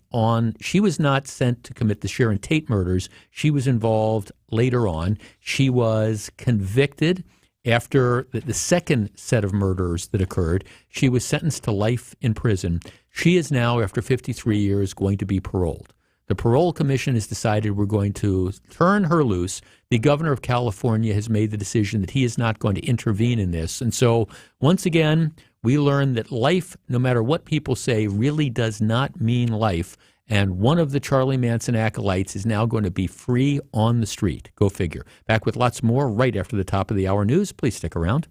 S14: sent to commit the Sharon Tate murders. She was involved later on. She was convicted after the second set of murders that occurred. She was sentenced to life in prison. She is now, after 53 years, going to be paroled. The parole commission has decided we're going to turn her loose. The governor of California has made the decision that he is not going to intervene in this. And so, once again, we learn that life, no matter what people say, really does not mean life. And one of the Charlie Manson acolytes is now going to be free on the street. Go figure. Back with lots more right after the top of the hour news. Please stick around.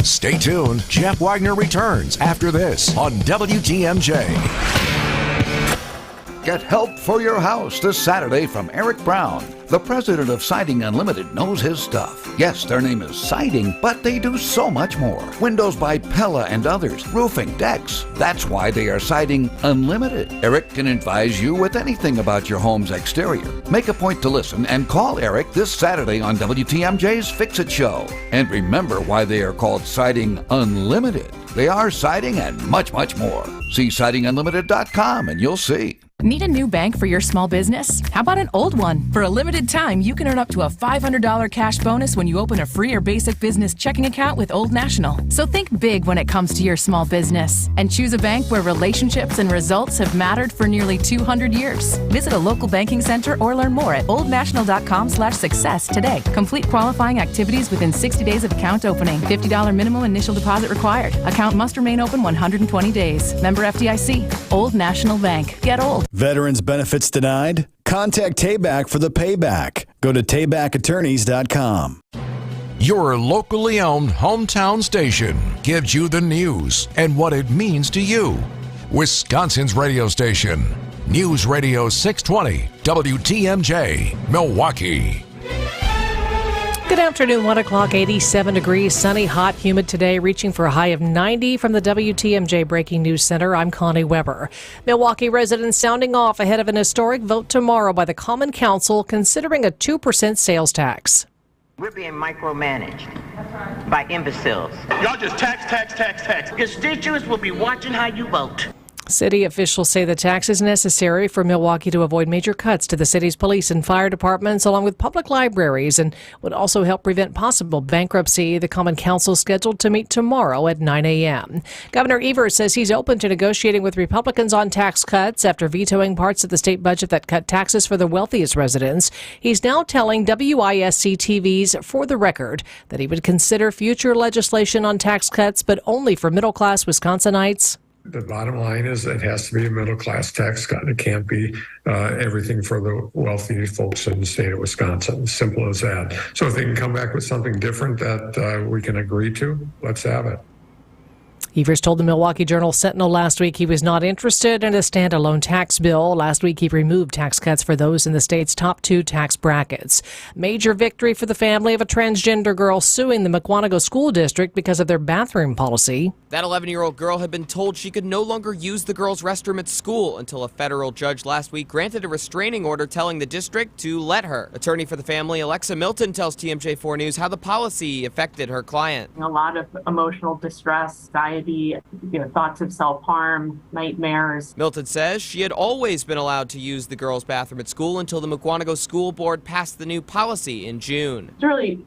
S13: Stay tuned. Jeff Wagner returns after this on WTMJ.
S3: Get help for your house this Saturday from Eric Brown. The president of Siding Unlimited knows his stuff. Yes, their name is Siding, but they do so much more. Windows by Pella and others, roofing, decks. That's why they are Siding Unlimited. Eric can advise you with anything about your home's exterior. Make a point to listen and call Eric this Saturday on WTMJ's Fix-It Show. And remember why they are called Siding Unlimited. They are siding and much, much more. See sidingunlimited.com and you'll see.
S2: Need a new bank for your small business? How about an old one? For a limited time, you can earn up to a $500 cash bonus when you open a free or basic business checking account with Old National. So think big when it comes to your small business and choose a bank where relationships and results have mattered for nearly 200 years. Visit a local banking center or learn more at oldnational.com/success today. Complete qualifying activities within 60 days of account opening. $50 minimum initial deposit required. Account must remain open 120 days. Member FDIC. Old National Bank. Get old.
S4: Veterans benefits denied? Contact Tayback for the payback. Go to taybackattorneys.com.
S13: Your locally owned hometown station gives you the news and what it means to you. Wisconsin's radio station. News Radio 620 WTMJ, Milwaukee.
S1: Good afternoon, 1 o'clock, 87 degrees, sunny, hot, humid today, reaching for a high of 90 from the WTMJ Breaking News Center. I'm Connie Weber. Milwaukee residents sounding off ahead of an historic vote tomorrow by the Common Council considering a 2% sales tax.
S19: We're being micromanaged by imbeciles. Y'all just tax. Constituents will be watching how you vote.
S1: City officials say the tax is necessary for Milwaukee to avoid major cuts to the city's police and fire departments, along with public libraries, and would also help prevent possible bankruptcy. The Common Council is scheduled to meet tomorrow at 9 a.m. Governor Evers says he's open to negotiating with Republicans on tax cuts after vetoing parts of the state budget that cut taxes for the wealthiest residents. He's now telling WISC TV's For the Record that he would consider future legislation on tax cuts, but only for middle-class Wisconsinites.
S20: The bottom line is it has to be a middle-class tax cut. It can't be everything for the wealthy folks in the state of Wisconsin. Simple as that. So if they can come back with something different that we can agree to, let's have it.
S1: Evers told the Milwaukee Journal-Sentinel last week he was not interested in a standalone tax bill. Last week, he removed tax cuts for those in the state's top two tax brackets. Major victory for the family of a transgender girl suing the Mukwonago School District because of their bathroom policy.
S21: That 11-year-old girl had been told she could no longer use the girls' restroom at school until a federal judge last week granted a restraining order telling the district to let her. Attorney for the family, Alexa Milton, tells TMJ4 News how the policy affected her client.
S22: A lot of emotional distress, anxiety, thoughts of self-harm, nightmares.
S21: Milton says she had always been allowed to use the girls' bathroom at school until the Mukwonago School Board passed the new policy in June.
S22: It's really,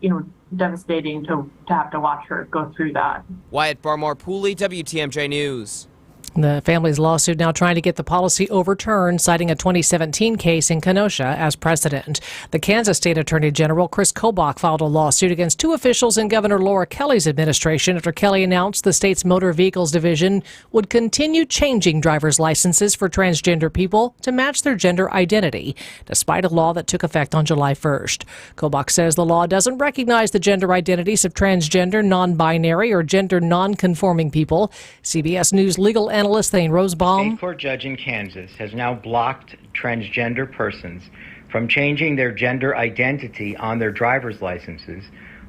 S22: devastating to have to watch her go through that.
S21: Wyatt Barmore-Pooley, WTMJ News.
S1: The family's lawsuit now trying to get the policy overturned, citing a 2017 case in Kenosha as precedent. The Kansas State Attorney General Chris Kobach filed a lawsuit against two officials in Governor Laura Kelly's administration after Kelly announced the state's Motor Vehicles Division would continue changing driver's licenses for transgender people to match their gender identity, despite a law that took effect on July 1st. Kobach says the law doesn't recognize the gender identities of transgender, non-binary, or gender non-conforming people. CBS News legal analyst Thane Rosebaum.
S27: A state court judge in Kansas has now blocked transgender persons from changing their gender identity on their driver's licenses,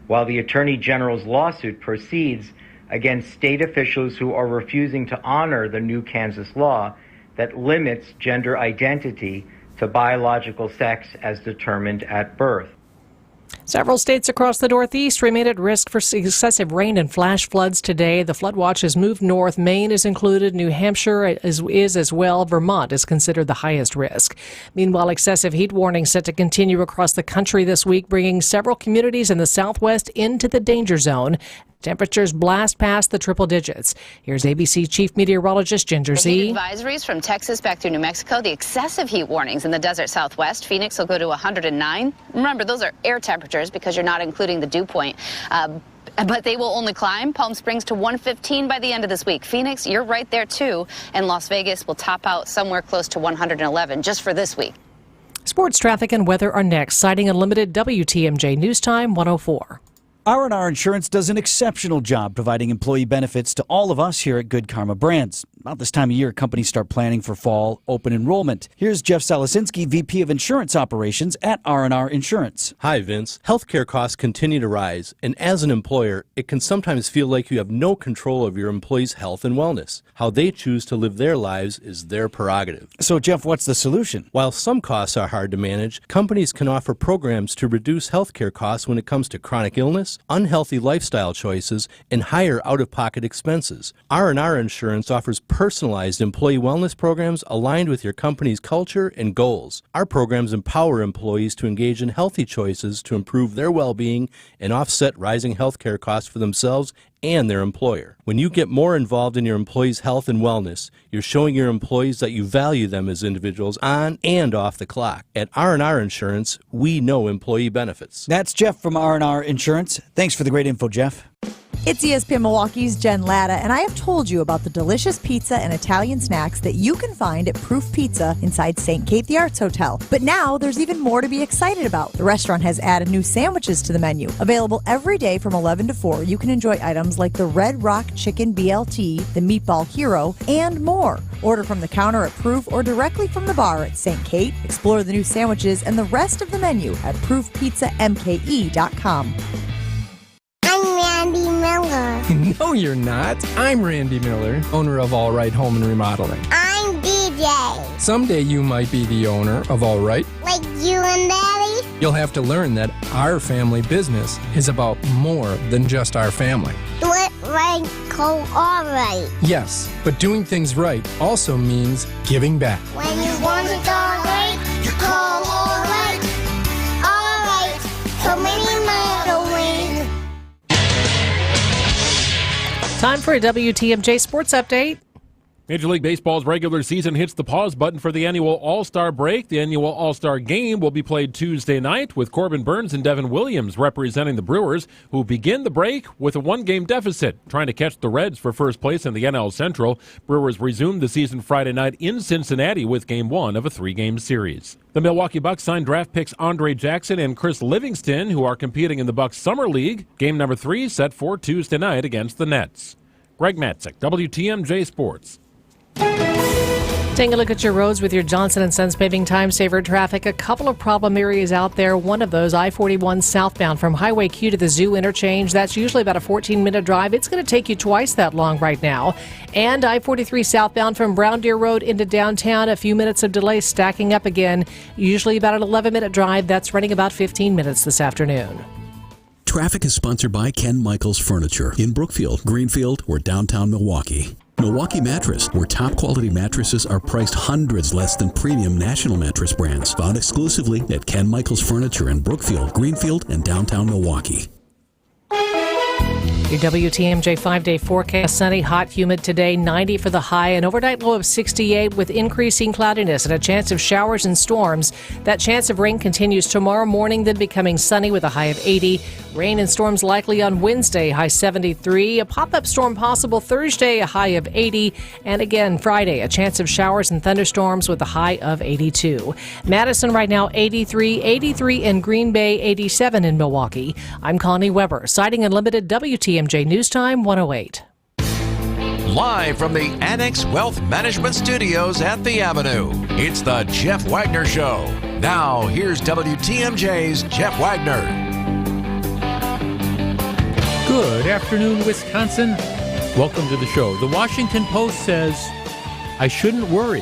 S27: while the Attorney General's lawsuit proceeds against state officials who are refusing to honor the new Kansas law that limits gender identity to biological sex as determined at birth.
S1: Several states across the Northeast remain at risk for excessive rain and flash floods today. The flood watch has moved north. Maine is included. New Hampshire is as well. Vermont is considered the highest risk. Meanwhile, excessive heat warnings set to continue across the country this week, bringing several communities in the Southwest into the danger zone. Temperatures blast past the triple digits. Here's ABC Chief Meteorologist Ginger Z.
S28: Advisories from Texas back through New Mexico. The excessive heat warnings in the desert Southwest. Phoenix will go to 109. Remember, those are air temperatures because you're not including the dew point. But they will only climb. Palm Springs to 115 by the end of this week. Phoenix, you're right there too. And Las Vegas will top out somewhere close to 111 just for this week.
S1: Sports, traffic, and weather are next. Citing Unlimited, WTMJ News Time 104.
S5: R&R Insurance does an exceptional job providing employee benefits to all of us here at Good Karma Brands. About this time of year, companies start planning for fall open enrollment. Here's Jeff Salasinski, VP of Insurance Operations at R&R Insurance.
S6: Hi, Vince. Healthcare costs continue to rise, and as an employer, it can sometimes feel like you have no control of your employees' health and wellness. How they choose to live their lives is their prerogative.
S5: So, Jeff, what's the solution?
S6: While some costs are hard to manage, companies can offer programs to reduce healthcare costs when it comes to chronic illness, unhealthy lifestyle choices, and higher out-of-pocket expenses. R&R Insurance offers personalized employee wellness programs aligned with your company's culture and goals. Our programs empower employees to engage in healthy choices to improve their well-being and offset rising healthcare costs for themselves and their employer. When you get more involved in your employees' health and wellness, you're showing your employees that you value them as individuals on and off the clock. At R&R Insurance, we know employee benefits.
S5: That's Jeff from R&R Insurance. Thanks for the great info, Jeff.
S7: It's ESPN Milwaukee's Jen Latta, and I have told you about the delicious pizza and Italian snacks that you can find at Proof Pizza inside St. Kate the Arts Hotel. But now there's even more to be excited about. The restaurant has added new sandwiches to the menu. Available every day from 11 to 4, you can enjoy items like the Red Rock Chicken BLT, the Meatball Hero, and more. Order from the counter at Proof or directly from the bar at St. Kate. Explore the new sandwiches and the rest of the menu at proofpizzamke.com.
S8: I'm Randy Miller.
S9: No, you're not. I'm Randy Miller, owner of All Right Home and Remodeling.
S8: I'm DJ.
S9: Someday you might be the owner of All Right.
S8: Like you and Daddy?
S9: You'll have to learn that our family business is about more than just our family.
S8: Do it right, call All Right.
S9: Yes, but doing things right also means giving back.
S8: When you want it all right, you call All Right. All Right, so many miles away.
S1: Time for a WTMJ Sports Update.
S10: Major League Baseball's regular season hits the pause button for the annual All-Star break. The annual All-Star game will be played Tuesday night with Corbin Burns and Devin Williams representing the Brewers, who begin the break with a one-game deficit, trying to catch the Reds for first place in the NL Central. Brewers resumed the season Friday night in Cincinnati with Game 1 of a three-game series. The Milwaukee Bucks signed draft picks Andre Jackson and Chris Livingston, who are competing in the Bucks Summer League. Game number 3 set for Tuesday night against the Nets. Greg Matzik, WTMJ Sports.
S1: Taking a look at your roads with your Johnson & Sons Paving Time Saver traffic. A couple of problem areas out there. One of those, I-41 southbound from Highway Q to the Zoo interchange. That's usually about a 14-minute drive. It's going to take you twice that long right now. And I-43 southbound from Brown Deer Road into downtown. A few minutes of delay stacking up again. Usually about an 11-minute drive. That's running about 15 minutes this afternoon.
S12: Traffic is sponsored by Ken Michaels Furniture in Brookfield, Greenfield, or downtown Milwaukee. Milwaukee Mattress, where top quality mattresses are priced hundreds less than premium national mattress brands. Found exclusively at Ken Michaels Furniture in Brookfield, Greenfield, and downtown Milwaukee.
S1: Your WTMJ 5-day forecast: sunny, hot, humid today, 90 for the high, an overnight low of 68 with increasing cloudiness and a chance of showers and storms. That chance of rain continues tomorrow morning, then becoming sunny with a high of 80. Rain and storms likely on Wednesday, high 73. A pop-up storm possible Thursday, a high of 80. And again, Friday, a chance of showers and thunderstorms with a high of 82. Madison right now 83, 83 in Green Bay, 87 in Milwaukee. I'm Connie Weber, citing Unlimited, WTMJ News Time 108.
S13: Live from the Annex Wealth Management Studios at the Avenue, it's the Jeff Wagner Show. Now, here's WTMJ's Jeff Wagner.
S14: Good afternoon, Wisconsin. Welcome to the show. The Washington Post says, I shouldn't worry.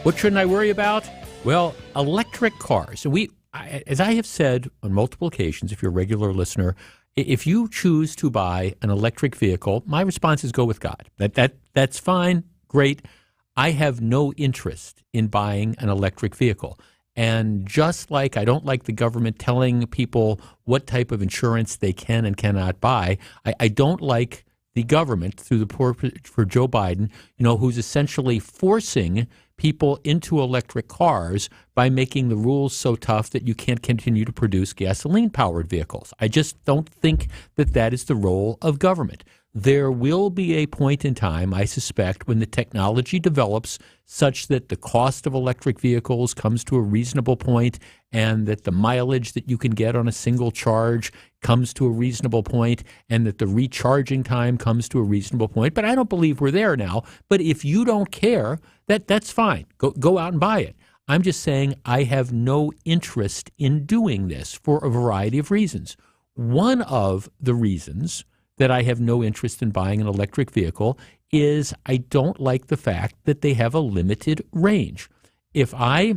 S14: What shouldn't I worry about? Well, electric cars. As I have said on multiple occasions, if you're a regular listener, if you choose to buy an electric vehicle, my response is go with God. That's fine, great. I have no interest in buying an electric vehicle. And just like I don't like the government telling people what type of insurance they can and cannot buy, I don't like the government, through the for Joe Biden, who's essentially forcing people into electric cars by making the rules so tough that you can't continue to produce gasoline-powered vehicles. I just don't think that that is the role of government. There will be a point in time, I suspect, when the technology develops such that the cost of electric vehicles comes to a reasonable point and that the mileage that you can get on a single charge comes to a reasonable point and that the recharging time comes to a reasonable point. But I don't believe we're there now. But if you don't care, that's fine. Go out and buy it. I'm just saying I have no interest in doing this for a variety of reasons. One of the reasons that I have no interest in buying an electric vehicle is I don't like the fact that they have a limited range. If I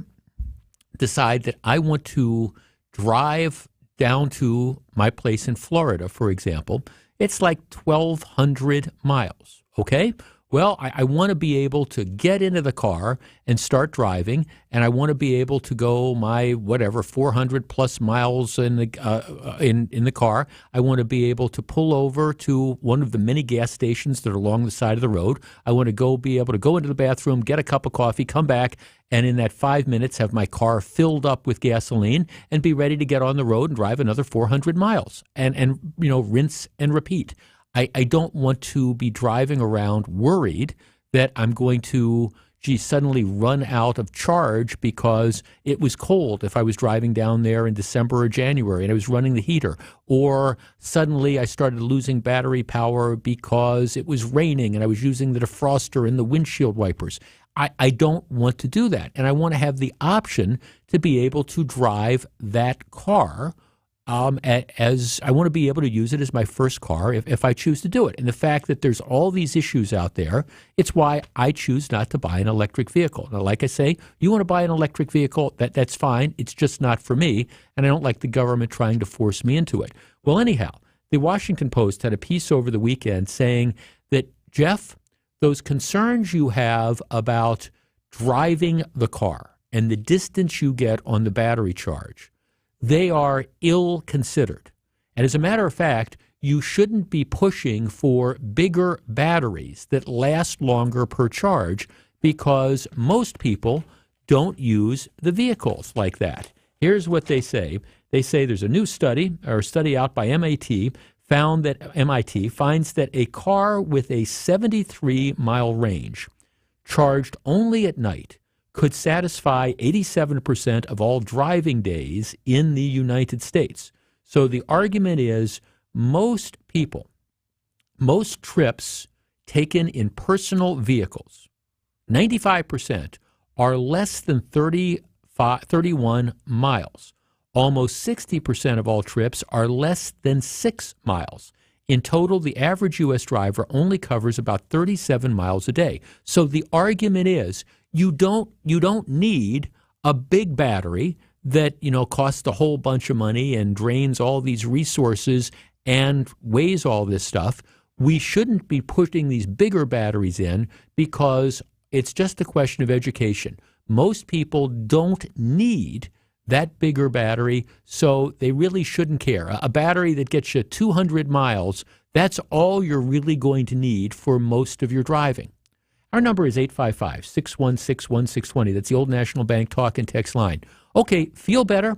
S14: decide that I want to drive down to my place in Florida, for example, it's like 1,200 miles, okay? Well, I want to be able to get into the car and start driving, and I want to be able to go my 400 plus miles in the car. I want to be able to pull over to one of the many gas stations that are along the side of the road. I want to be able to go into the bathroom, get a cup of coffee, come back, and in that 5 minutes have my car filled up with gasoline and be ready to get on the road and drive another 400 miles and rinse and repeat. I don't want to be driving around worried that I'm going to, suddenly run out of charge because it was cold if I was driving down there in December or January and I was running the heater. Or suddenly I started losing battery power because it was raining and I was using the defroster and the windshield wipers. I don't want to do that. And I want to have the option to be able to drive that car as I want to be able to use it as my first car if I choose to do it. And the fact that there's all these issues out there, it's why I choose not to buy an electric vehicle. Now, like I say, you want to buy an electric vehicle, that's fine. It's just not for me, and I don't like the government trying to force me into it. Well, anyhow, the Washington Post had a piece over the weekend saying that, Jeff, those concerns you have about driving the car and the distance you get on the battery charge, they are ill-considered. And as a matter of fact, you shouldn't be pushing for bigger batteries that last longer per charge because most people don't use the vehicles like that. Here's what they say. They say there's a new study, or a study out by MIT, finds that a car with a 73-mile range charged only at night could satisfy 87% of all driving days in the United States. So the argument is most people, most trips taken in personal vehicles, 95% are less than 31 miles. Almost 60% of all trips are less than 6 miles. In total, the average U.S. driver only covers about 37 miles a day. So the argument is you don't need a big battery that, costs a whole bunch of money and drains all these resources and weighs all this stuff. We shouldn't be putting these bigger batteries in because it's just a question of education. Most people don't need that bigger battery, so they really shouldn't care. A battery that gets you 200 miles, that's all you're really going to need for most of your driving. Our number is 855-616-1620. That's the Old National Bank talk and text line. Okay, feel better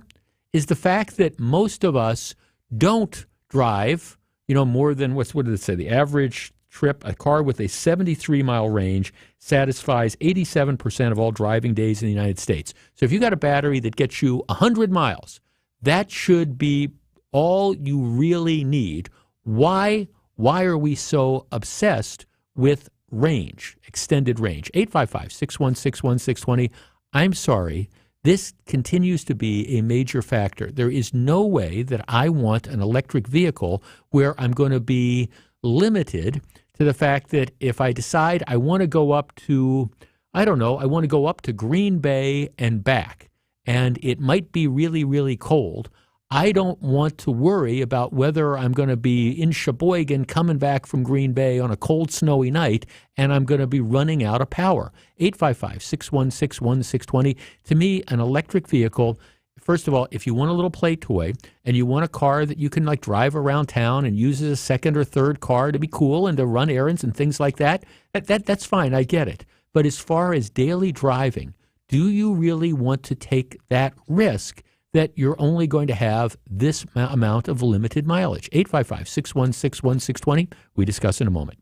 S14: is the fact that most of us don't drive, more than, what did it say? The average trip, a car with a 73-mile range satisfies 87% of all driving days in the United States. So if you got a battery that gets you 100 miles, that should be all you really need. Why are we so obsessed with range, extended range? 855-616-1620. I'm sorry, this continues to be a major factor. There is no way that I want an electric vehicle where I'm going to be limited to the fact that if I decide I want to go up to, I want to go up to Green Bay and back, and it might be really, really cold, I don't want to worry about whether I'm going to be in Sheboygan coming back from Green Bay on a cold, snowy night, and I'm going to be running out of power. 855-616-1620. To me, an electric vehicle, first of all, if you want a little play toy and you want a car that you can drive around town and use as a second or third car to be cool and to run errands and things like that, that's fine. I get it. But as far as daily driving, do you really want to take that risk that you're only going to have this amount of limited mileage? 855-616-1620. We discuss in a moment.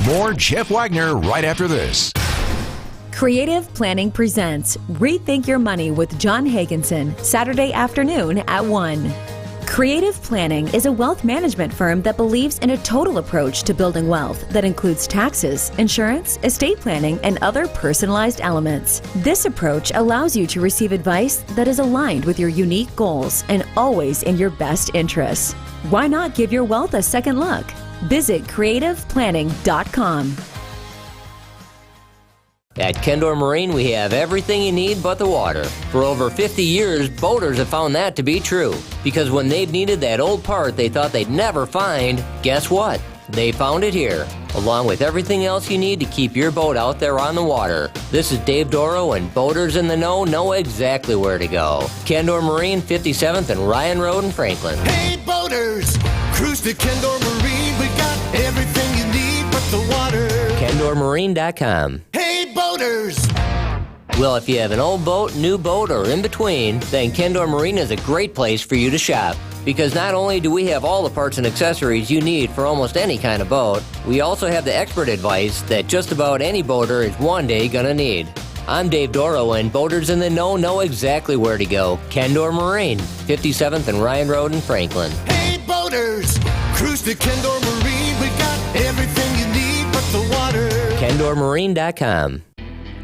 S13: More Jeff Wagner right after this.
S11: Creative Planning presents Rethink Your Money with John Hagenson, Saturday afternoon at 1. Creative Planning is a wealth management firm that believes in a total approach to building wealth that includes taxes, insurance, estate planning, and other personalized elements. This approach allows you to receive advice that is aligned with your unique goals and always in your best interests. Why not give your wealth a second look? Visit creativeplanning.com.
S15: At Kendor Marine, we have everything you need but the water. For over 50 years, boaters have found that to be true. Because when they've needed that old part they thought they'd never find, guess what? They found it here, along with everything else you need to keep your boat out there on the water. This is Dave Doro, and boaters in the know exactly where to go. Kendor Marine, 57th and Ryan Road in Franklin.
S16: Hey boaters, cruise to Kendor Marine. We got everything you need but the water.
S15: KendorMarine.com.
S16: Hey boaters!
S15: Well, if you have an old boat, new boat, or in between, then Kendor Marine is a great place for you to shop. Because not only do we have all the parts and accessories you need for almost any kind of boat, we also have the expert advice that just about any boater is one day gonna need. I'm Dave Doro, and boaters in the know exactly where to go. Kendor Marine, 57th and Ryan Road in Franklin.
S16: Hey boaters, cruise to Kendor Marine. We got everything you need but the water.
S15: KendorMarine.com.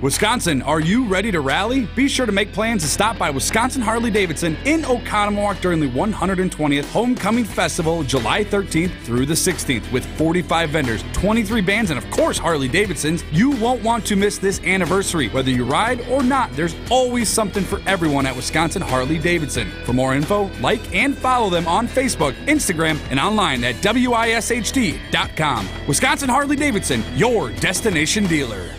S17: Wisconsin, are you ready to rally? Be sure to make plans to stop by Wisconsin Harley-Davidson in Oconomowoc during the 120th Homecoming Festival, July 13th through the 16th, with 45 vendors, 23 bands, and of course Harley-Davidsons. You won't want to miss this anniversary. Whether you ride or not, there's always something for everyone at Wisconsin Harley-Davidson. For more info, like and follow them on Facebook, Instagram, and online at WISHD.com. Wisconsin Harley-Davidson, your destination dealer.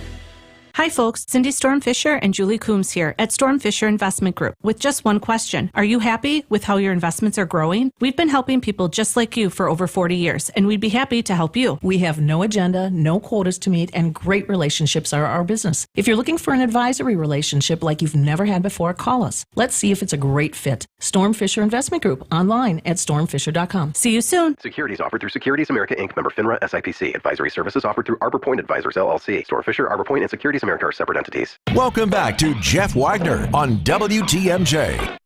S18: Hi folks, Cindy Storm Fisher and Julie Coombs here at Storm Fisher Investment Group with just one question. Are you happy with how your investments are growing? We've been helping people just like you for over 40 years, and we'd be happy to help you.
S23: We have no agenda, no quotas to meet, and great relationships are our business. If you're looking for an advisory relationship like you've never had before, call us. Let's see if it's a great fit. Storm Fisher Investment Group, online at stormfisher.com.
S18: See you soon.
S24: Securities offered through Securities America Inc., member FINRA SIPC. Advisory services offered through Arbor Point Advisors LLC. Storm Fisher, Arbor Point, and Securities America are separate entities.
S13: Welcome back to Jeff Wagner on WTMJ.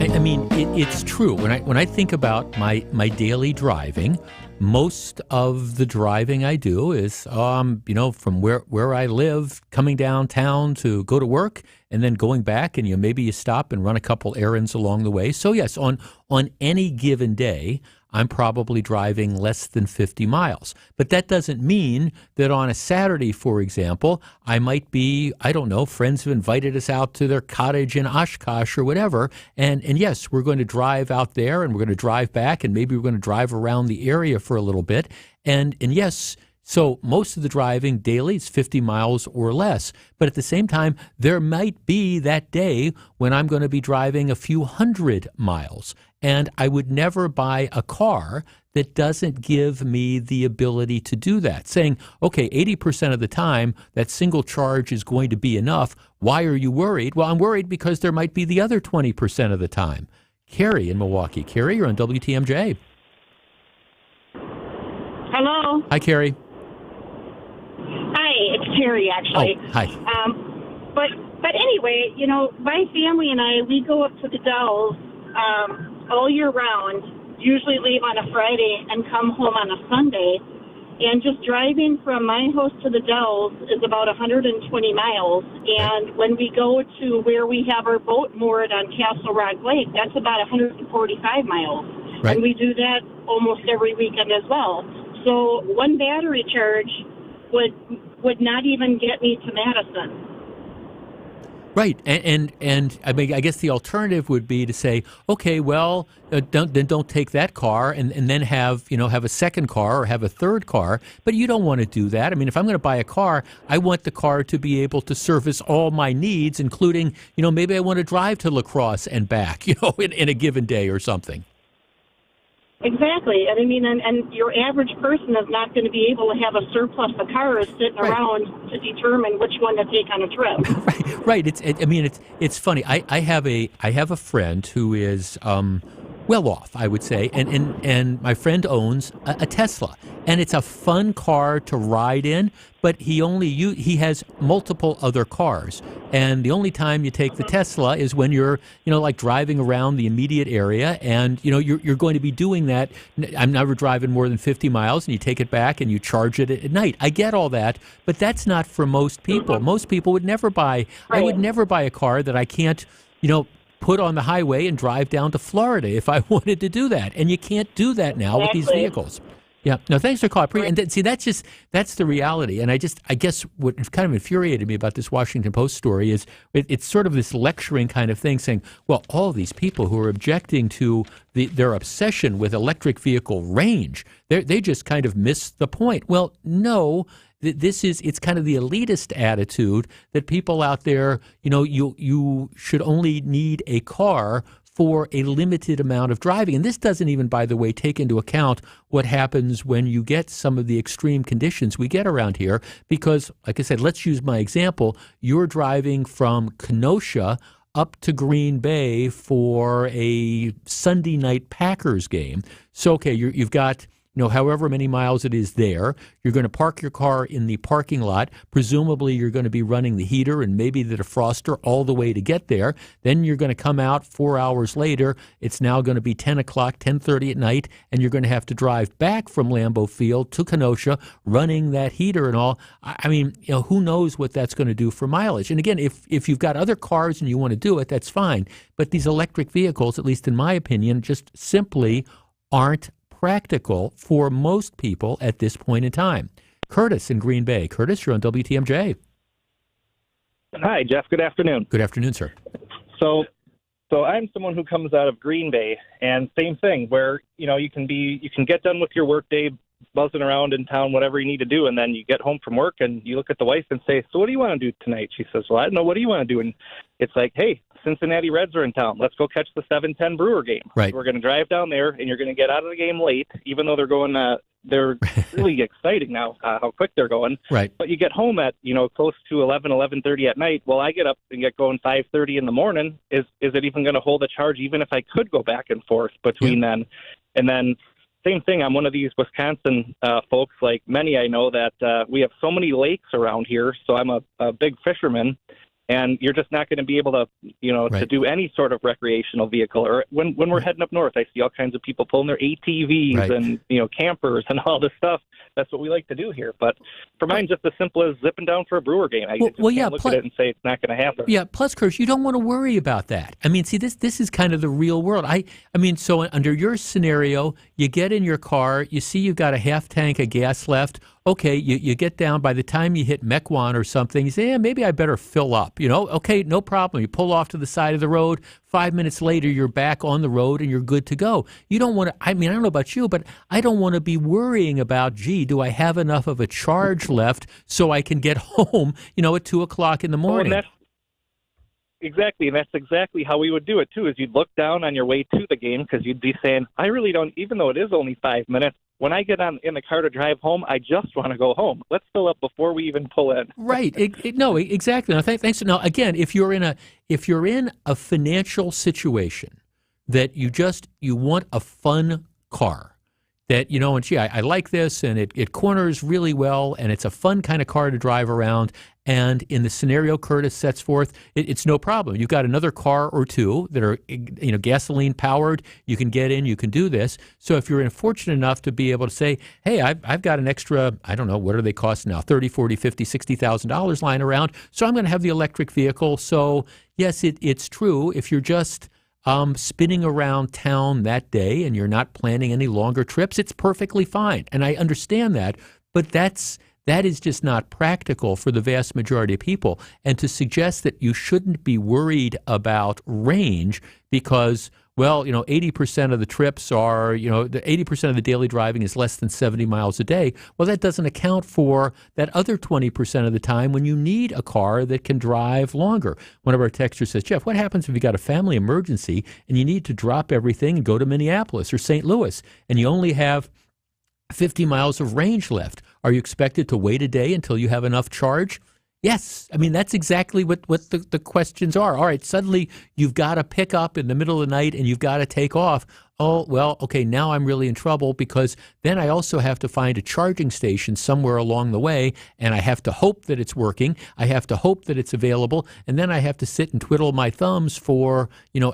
S14: I mean, it's true. When I think about my daily driving, most of the driving I do is, from where I live, coming downtown to go to work, and then going back, and maybe you stop and run a couple errands along the way. So yes, on any given day, I'm probably driving less than 50 miles. But that doesn't mean that on a Saturday, for example, I might be, friends have invited us out to their cottage in Oshkosh or whatever. And yes, we're going to drive out there and we're going to drive back, and maybe we're going to drive around the area for a little bit. And yes, so most of the driving daily is 50 miles or less. But at the same time, there might be that day when I'm going to be driving a few hundred miles. And I would never buy a car that doesn't give me the ability to do that. Saying, okay, 80% of the time, that single charge is going to be enough. Why are you worried? Well, I'm worried because there might be the other 20% of the time. Carrie in Milwaukee. Carrie, you're on WTMJ.
S25: Hello.
S14: Hi, Carrie.
S25: Hi, it's Terry, actually.
S14: Oh, hi.
S25: But anyway, my family and I, we go up to the Dells all year round, usually leave on a Friday and come home on a Sunday. And just driving from my house to the Dells is about 120 miles. And when we go to where we have our boat moored on Castle Rock Lake, that's about 145 miles. Right. And we do that almost every weekend as well. So one battery charge would not even get me to Madison.
S14: Right, and I mean, I guess the alternative would be to say, okay, well, don't take that car, and then have a second car or have a third car. But you don't want to do that. I mean, if I'm going to buy a car, I want the car to be able to service all my needs, including, maybe I want to drive to La Crosse and back, in a given day or something.
S25: Exactly. And I mean, and your average person is not going to be able to have a surplus of cars sitting around to determine which one to take on a trip.
S14: Right. It's funny. I have a friend who is well off, I would say, and my friend owns a Tesla, and it's a fun car to ride in. But he has multiple other cars, and the only time you take the Tesla is when you're like driving around the immediate area, and you're going to be doing that. I'm never driving more than 50 miles, and you take it back and you charge it at night. I get all that, but that's not for most people. Most people would never buy. I would never buy a car that I can't put on the highway and drive down to Florida if I wanted to do that, and you can't do that now with these vehicles. Yeah. No, thanks for calling. And see, that's the reality. And I guess what kind of infuriated me about this Washington Post story is it's sort of this lecturing kind of thing, saying, well, all these people who are objecting to their obsession with electric vehicle range, they just kind of miss the point. Well, no. It's kind of the elitist attitude that people out there, you should only need a car for a limited amount of driving. And this doesn't even, by the way, take into account what happens when you get some of the extreme conditions we get around here. Because, like I said, let's use my example. You're driving from Kenosha up to Green Bay for a Sunday night Packers game. So, okay, you've got however many miles it is there. You're going to park your car in the parking lot. Presumably, you're going to be running the heater and maybe the defroster all the way to get there. Then you're going to come out 4 hours later. It's now going to be 10 o'clock, 10:30 at night, and you're going to have to drive back from Lambeau Field to Kenosha running that heater and all. I mean, who knows what that's going to do for mileage. And again, if you've got other cars and you want to do it, that's fine. But these electric vehicles, at least in my opinion, just simply aren't practical for most people at this point in time. Curtis in Green Bay. Curtis, you're on WTMJ.
S2: Hi, Jeff. Good afternoon.
S14: Good afternoon, sir.
S2: So I'm someone who comes out of Green Bay, and same thing where you can get done with your workday, buzzing around in town, whatever you need to do, and then you get home from work and you look at the wife and say, "So what do you want to do tonight?" She says, "Well, I don't know. What do you want to do?" And it's like, "Hey, Cincinnati Reds are in town. Let's go catch the 7:10 Brewer game."
S14: Right.
S2: We're going to drive down there, and you're going to get out of the game late, even though they're going. They're really exciting now, how quick they're going.
S14: Right.
S2: But you get home at close to 11:30 at night. Well, I get up and get going 5:30 in the morning. Is it even going to hold a charge, even if I could go back and forth between then? And then same thing. I'm one of these Wisconsin folks, like many I know, that we have so many lakes around here. So I'm a big fisherman. And you're just not going to be able to, to do any sort of recreational vehicle. Or when we're heading up north, I see all kinds of people pulling their ATVs and, campers and all this stuff. That's what we like to do here. But for mine, just as simple as zipping down for a Brewer game. I just can't look at it and say it's not going to happen.
S14: Yeah, plus, Kurt, you don't want to worry about that. I mean, see, this is kind of the real world. I mean, so under your scenario, you get in your car, you see you've got a half tank of gas left. Okay, you get down, by the time you hit Mequon or something, you say, yeah, maybe I better fill up, Okay, no problem. You pull off to the side of the road. 5 minutes later, you're back on the road and you're good to go. You don't want to, I don't know about you, but I don't want to be worrying about, do I have enough of a charge left so I can get home, at 2 o'clock in the morning?
S2: Well, exactly, and that's exactly how we would do it, too, is you'd look down on your way to the game because you'd be saying, I really don't, even though it is only 5 minutes, when I get in the car to drive home, I just want to go home. Let's fill up before we even pull in.
S14: Right. No, exactly. No, thanks. Now, again, if you're in a financial situation that you want a fun car, that, and gee, I like this, and it corners really well, and it's a fun kind of car to drive around. And in the scenario Curtis sets forth, it's no problem. You've got another car or two that are, gasoline powered. You can get in, you can do this. So if you're fortunate enough to be able to say, hey, I've got an extra, I don't know, what do they cost now? $30, $40, $50, $60,000 lying around. So I'm going to have the electric vehicle. So yes, it's true. If you're just spinning around town that day and you're not planning any longer trips, it's perfectly fine. And I understand that, but that is just not practical for the vast majority of people. And to suggest that you shouldn't be worried about range because, well, 80% of the trips are, 80% of the daily driving is less than 70 miles a day. Well, that doesn't account for that other 20% of the time when you need a car that can drive longer. One of our texters says, Jeff, what happens if you got a family emergency and you need to drop everything and go to Minneapolis or St. Louis and you only have 50 miles of range left? Are you expected to wait a day until you have enough charge? Yes. I mean, that's exactly what the questions are. All right, suddenly you've got to pick up in the middle of the night and you've got to take off. Oh, well, okay, now I'm really in trouble because then I also have to find a charging station somewhere along the way, and I have to hope that it's working. I have to hope that it's available, and then I have to sit and twiddle my thumbs for,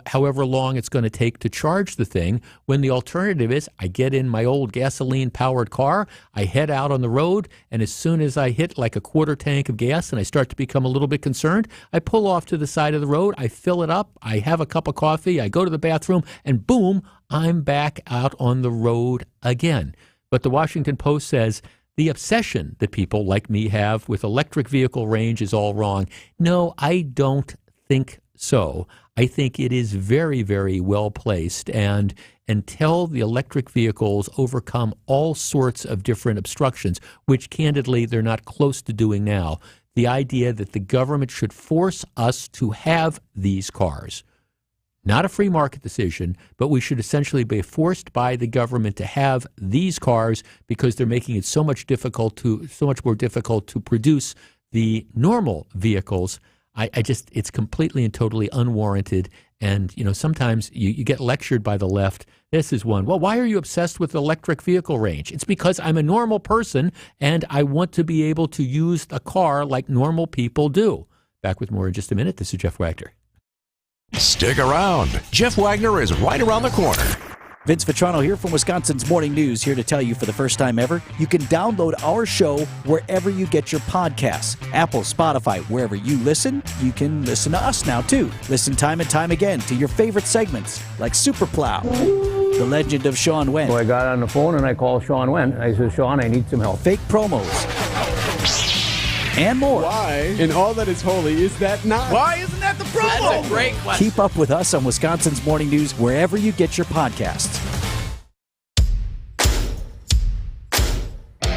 S14: however long it's going to take to charge the thing, when the alternative is I get in my old gasoline-powered car, I head out on the road, and as soon as I hit like a quarter tank of gas and I start to become a little bit concerned, I pull off to the side of the road, I fill it up, I have a cup of coffee, I go to the bathroom, and boom, I'm back out on the road again. But the Washington Post says the obsession that people like me have with electric vehicle range is all wrong. No, I don't think so. I think it is very, very well placed. And until the electric vehicles overcome all sorts of different obstructions, which candidly they're not close to doing now, the idea that the government should force us to have these cars, not a free market decision, but we should essentially be forced by the government to have these cars because they're making it so much more difficult to produce the normal vehicles. It's completely and totally unwarranted. And, sometimes you get lectured by the left. This is one. Well, why are you obsessed with electric vehicle range? It's because I'm a normal person and I want to be able to use a car like normal people do. Back with more in just a minute. This is Jeff Wagner.
S13: Stick around. Jeff Wagner is right around the corner.
S5: Vince Vitrano here from Wisconsin's Morning News, here to tell you for the first time ever, you can download our show wherever you get your podcasts. Apple, Spotify, wherever you listen, you can listen to us now too. Listen time and time again to your favorite segments like Super Plow, The Legend of Sean Wendt.
S3: So I got on the phone and I called Sean Wendt. I said, Sean, I need some help.
S5: Fake promos. And more.
S4: Why, in all that is holy, is that not?
S19: Why isn't that the promo?
S4: That's a great question.
S5: Keep up with us on Wisconsin's Morning News wherever you get your podcasts.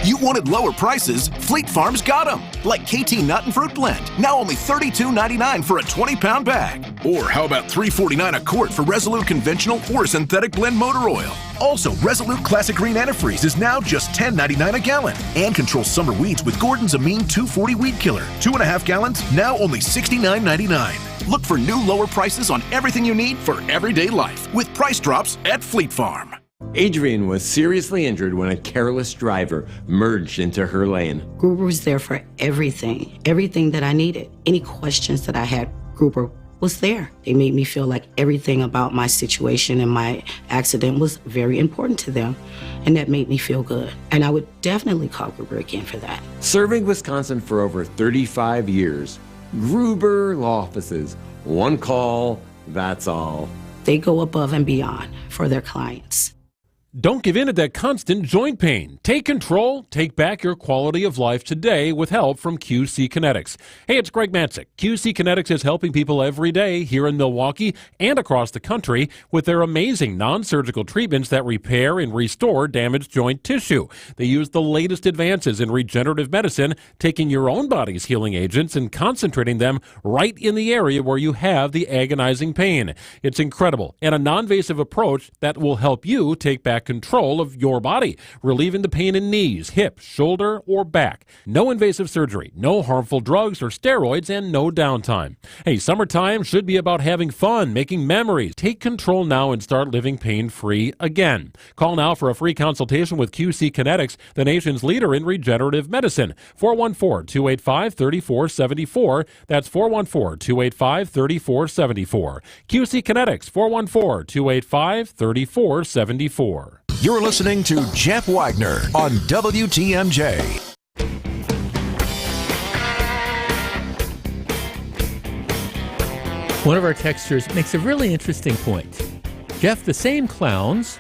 S20: You wanted lower prices? Fleet Farm's got them. Like KT Nut and Fruit Blend, now only $32.99 for a 20-pound bag. Or how about $3.49 a quart for Resolute Conventional or Synthetic Blend Motor Oil? Also, Resolute Classic Green Antifreeze is now just $10.99 a gallon. And control summer weeds with Gordon's Amine 240 Weed Killer. 2.5 gallons, now only $69.99. Look for new lower prices on everything you need for everyday life with price drops at Fleet Farm.
S21: Adrian was seriously injured when a careless driver merged into her lane.
S22: Gruber was there for everything that I needed. Any questions that I had, Gruber was there. They made me feel like everything about my situation and my accident was very important to them, and that made me feel good. And I would definitely call Gruber again for that.
S21: Serving Wisconsin for over 35 years, Gruber Law Offices, one call, that's all.
S22: They go above and beyond for their clients.
S10: Don't give in to that constant joint pain. Take control. Take back your quality of life today with help from QC Kinetics. Hey, it's Greg Matzik. QC Kinetics is helping people every day here in Milwaukee and across the country with their amazing non-surgical treatments that repair and restore damaged joint tissue. They use the latest advances in regenerative medicine, taking your own body's healing agents and concentrating them right in the area where you have the agonizing pain. It's incredible and a non-invasive approach that will help you take back control of your body, relieving the pain in knees, hips, shoulder, or back. No invasive surgery, no harmful drugs or steroids, and no downtime. Hey, summertime should be about having fun, making memories. Take control now and start living pain-free again. Call now for a free consultation with QC Kinetics, the nation's leader in regenerative medicine. 414-285-3474. That's 414-285-3474. QC Kinetics, 414-285-3474.
S13: You're listening to Jeff Wagner on WTMJ.
S14: One of our texters makes a really interesting point. Jeff, the same clowns,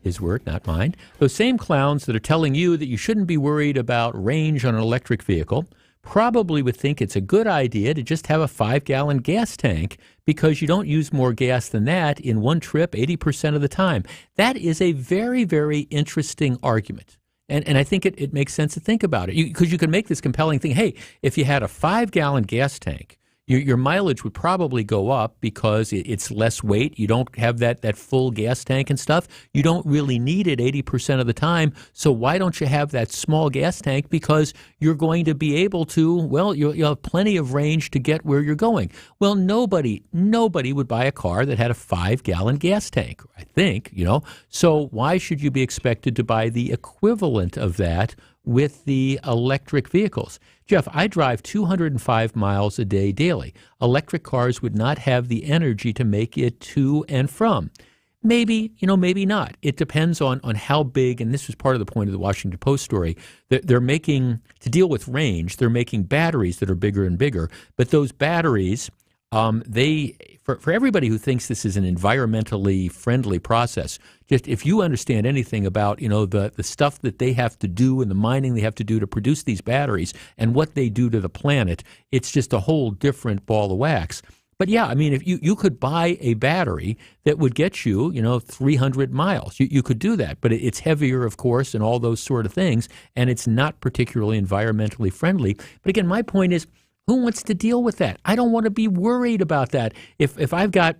S14: his word, not mine, those same clowns that are telling you that you shouldn't be worried about range on an electric vehicle, probably would think it's a good idea to just have a 5-gallon gas tank because you don't use more gas than that in one trip 80% of the time. That is a very, very interesting argument. And I think it makes sense to think about it because you can make this compelling thing. Hey, if you had a 5-gallon gas tank, your mileage would probably go up because it's less weight. You don't have that full gas tank and stuff. You don't really need it 80% of the time. So why don't you have that small gas tank? Because you're going to be able to, well, you'll have plenty of range to get where you're going. Well, nobody would buy a car that had a 5-gallon gas tank, I think, So why should you be expected to buy the equivalent of that with the electric vehicles? Jeff, I drive 205 miles a day daily. Electric cars would not have the energy to make it to and from. Maybe, maybe not. It depends on how big, and this was part of the point of the Washington Post story, that they're making, to deal with range, they're making batteries that are bigger and bigger. But those batteries, for everybody who thinks this is an environmentally friendly process, just if you understand anything about the stuff that they have to do and the mining they have to do to produce these batteries and what they do to the planet, it's just a whole different ball of wax. But yeah, I mean, if you could buy a battery that would get you 300 miles, you could do that. But it's heavier, of course, and all those sort of things, and it's not particularly environmentally friendly. But again, my point is, who wants to deal with that? I don't want to be worried about that. If I've got,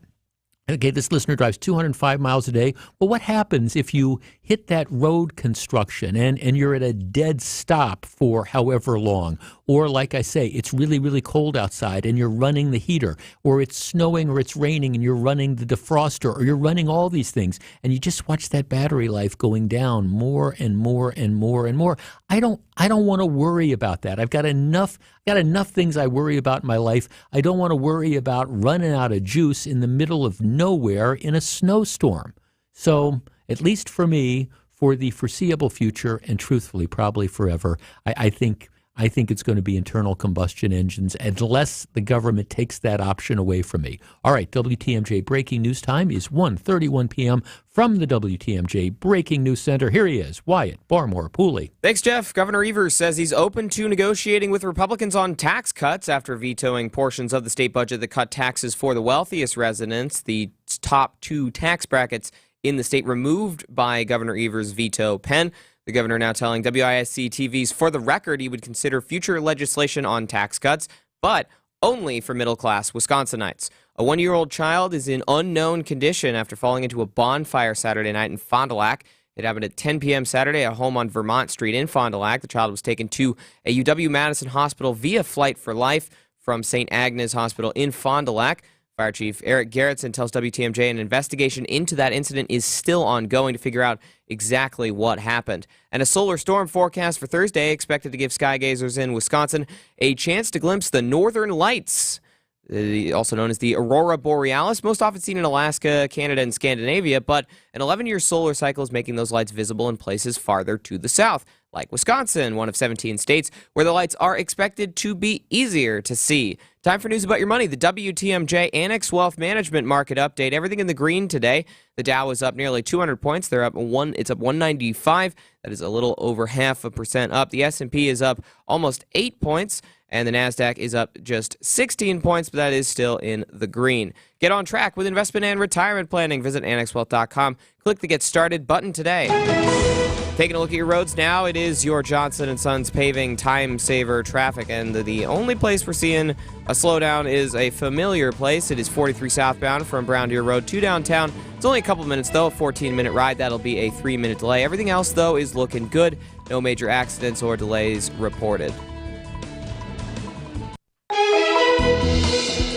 S14: okay, this listener drives 205 miles a day, well, what happens if you hit that road construction and you're at a dead stop for however long? Or like I say, it's really, really cold outside and you're running the heater, or it's snowing or it's raining and you're running the defroster, or you're running all these things, and you just watch that battery life going down more and more and more and more. I don't want to worry about that. I've got enough things I worry about in my life. I don't want to worry about running out of juice in the middle of nowhere in a snowstorm. So, at least for me, for the foreseeable future, and truthfully, probably forever, I think it's going to be internal combustion engines unless the government takes that option away from me. All right, WTMJ breaking news time is 1:31 p.m. from the WTMJ Breaking News Center. Here he is, Wyatt Barmore Pooley.
S6: Thanks, Jeff. Governor Evers says he's open to negotiating with Republicans on tax cuts after vetoing portions of the state budget that cut taxes for the wealthiest residents. The top 2 tax brackets in the state removed by Governor Evers' veto pen. The governor now telling WISC TV's For the Record he would consider future legislation on tax cuts, but only for middle-class Wisconsinites. A 1-year-old child is in unknown condition after falling into a bonfire Saturday night in Fond du Lac. It happened at 10 p.m. Saturday at a home on Vermont Street in Fond du Lac. The child was taken to a UW-Madison hospital via Flight for Life from St. Agnes Hospital in Fond du Lac. Fire Chief Eric Garrettson tells WTMJ an investigation into that incident is still ongoing to figure out exactly what happened. And a solar storm forecast for Thursday expected to give sky gazers in Wisconsin a chance to glimpse the northern lights, also known as the aurora borealis, most often seen in Alaska, Canada, and Scandinavia, but an 11-year solar cycle is making those lights visible in places farther to the south, like Wisconsin, one of 17 states where the lights are expected to be easier to see. Time for news about your money. The WTMJ Annex Wealth Management Market Update. Everything in the green today. The Dow is up nearly 200 points. It's up 195. That is a little over 0.5% up. The S&P is up almost 8 points. And the NASDAQ is up just 16 points, but that is still in the green. Get on track with investment and retirement planning. Visit annexwealth.com. Click the Get Started button today. Taking a look at your roads now, it is your Johnson & Sons paving time saver traffic, and the only place we're seeing a slowdown is a familiar place. It is 43 southbound from Brown Deer Road to downtown. It's only a couple minutes, though, a 14-minute ride. That'll be a 3-minute delay. Everything else, though, is looking good. No major accidents or delays reported.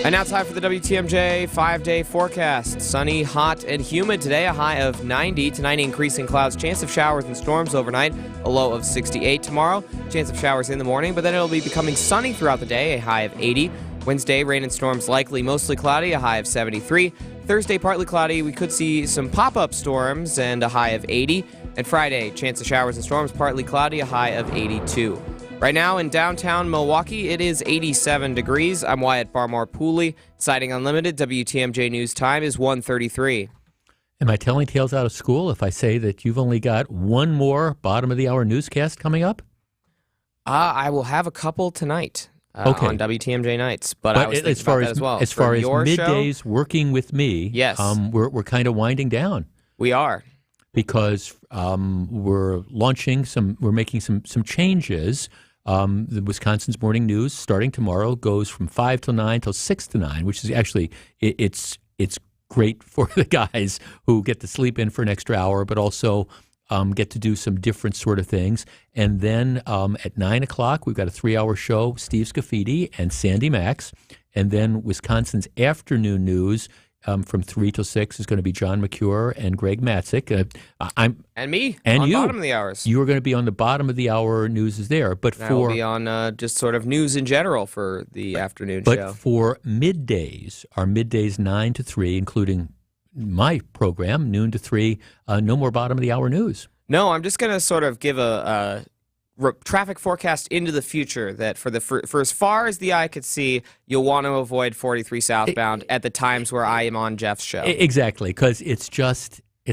S6: And now time for the WTMJ 5-day forecast. Sunny, hot, and humid today. A high of 90. Tonight, increasing clouds. Chance of showers and storms overnight. A low of 68 tomorrow. Chance of showers in the morning, but then it'll be becoming sunny throughout the day. A high of 80. Wednesday, rain and storms likely. Mostly cloudy. A high of 73. Thursday, partly cloudy. We could see some pop-up storms and a high of 80. And Friday, chance of showers and storms. Partly cloudy. A high of 82. Right now in downtown Milwaukee, it is 87 degrees. I'm Wyatt Barmore Pooley. Sighting Unlimited, WTMJ News Time is 1:33.
S14: Am I telling tales out of school if I say that you've only got one more bottom of the hour newscast coming up?
S6: I will have a couple tonight
S14: Okay.
S6: on WTMJ nights, but I was thinking
S14: as far
S6: about
S14: as
S6: that as well.
S14: as
S6: For
S14: far as
S6: your
S14: middays
S6: show,
S14: working with me,
S6: Yes.
S14: we're kind of winding down.
S6: We are.
S14: Because we're making some changes. The Wisconsin's Morning News starting tomorrow goes from 5 till 9 till 6 to 9, which is actually it's great for the guys who get to sleep in for an extra hour, but also get to do some different sort of things. And then at 9 o'clock, we've got a 3-hour show, Steve Scafidi and Sandy Max. And then Wisconsin's afternoon news from 3 till 6 is going to be John McCure and Greg Matzik.
S6: And me
S14: and
S6: on
S14: you.
S6: bottom of the hours.
S14: You are going to be on the bottom of the hour. News is there, but
S6: And I will be on just sort of news in general for the afternoon show.
S14: But for middays, our middays 9 to 3, including my program, noon to 3, no more bottom of the hour news.
S6: No, I'm just going to sort of give a traffic forecast into the future that for as far as the eye could see, you'll want to avoid 43 southbound at the times where I am on Jeff's show.
S14: Exactly, because it's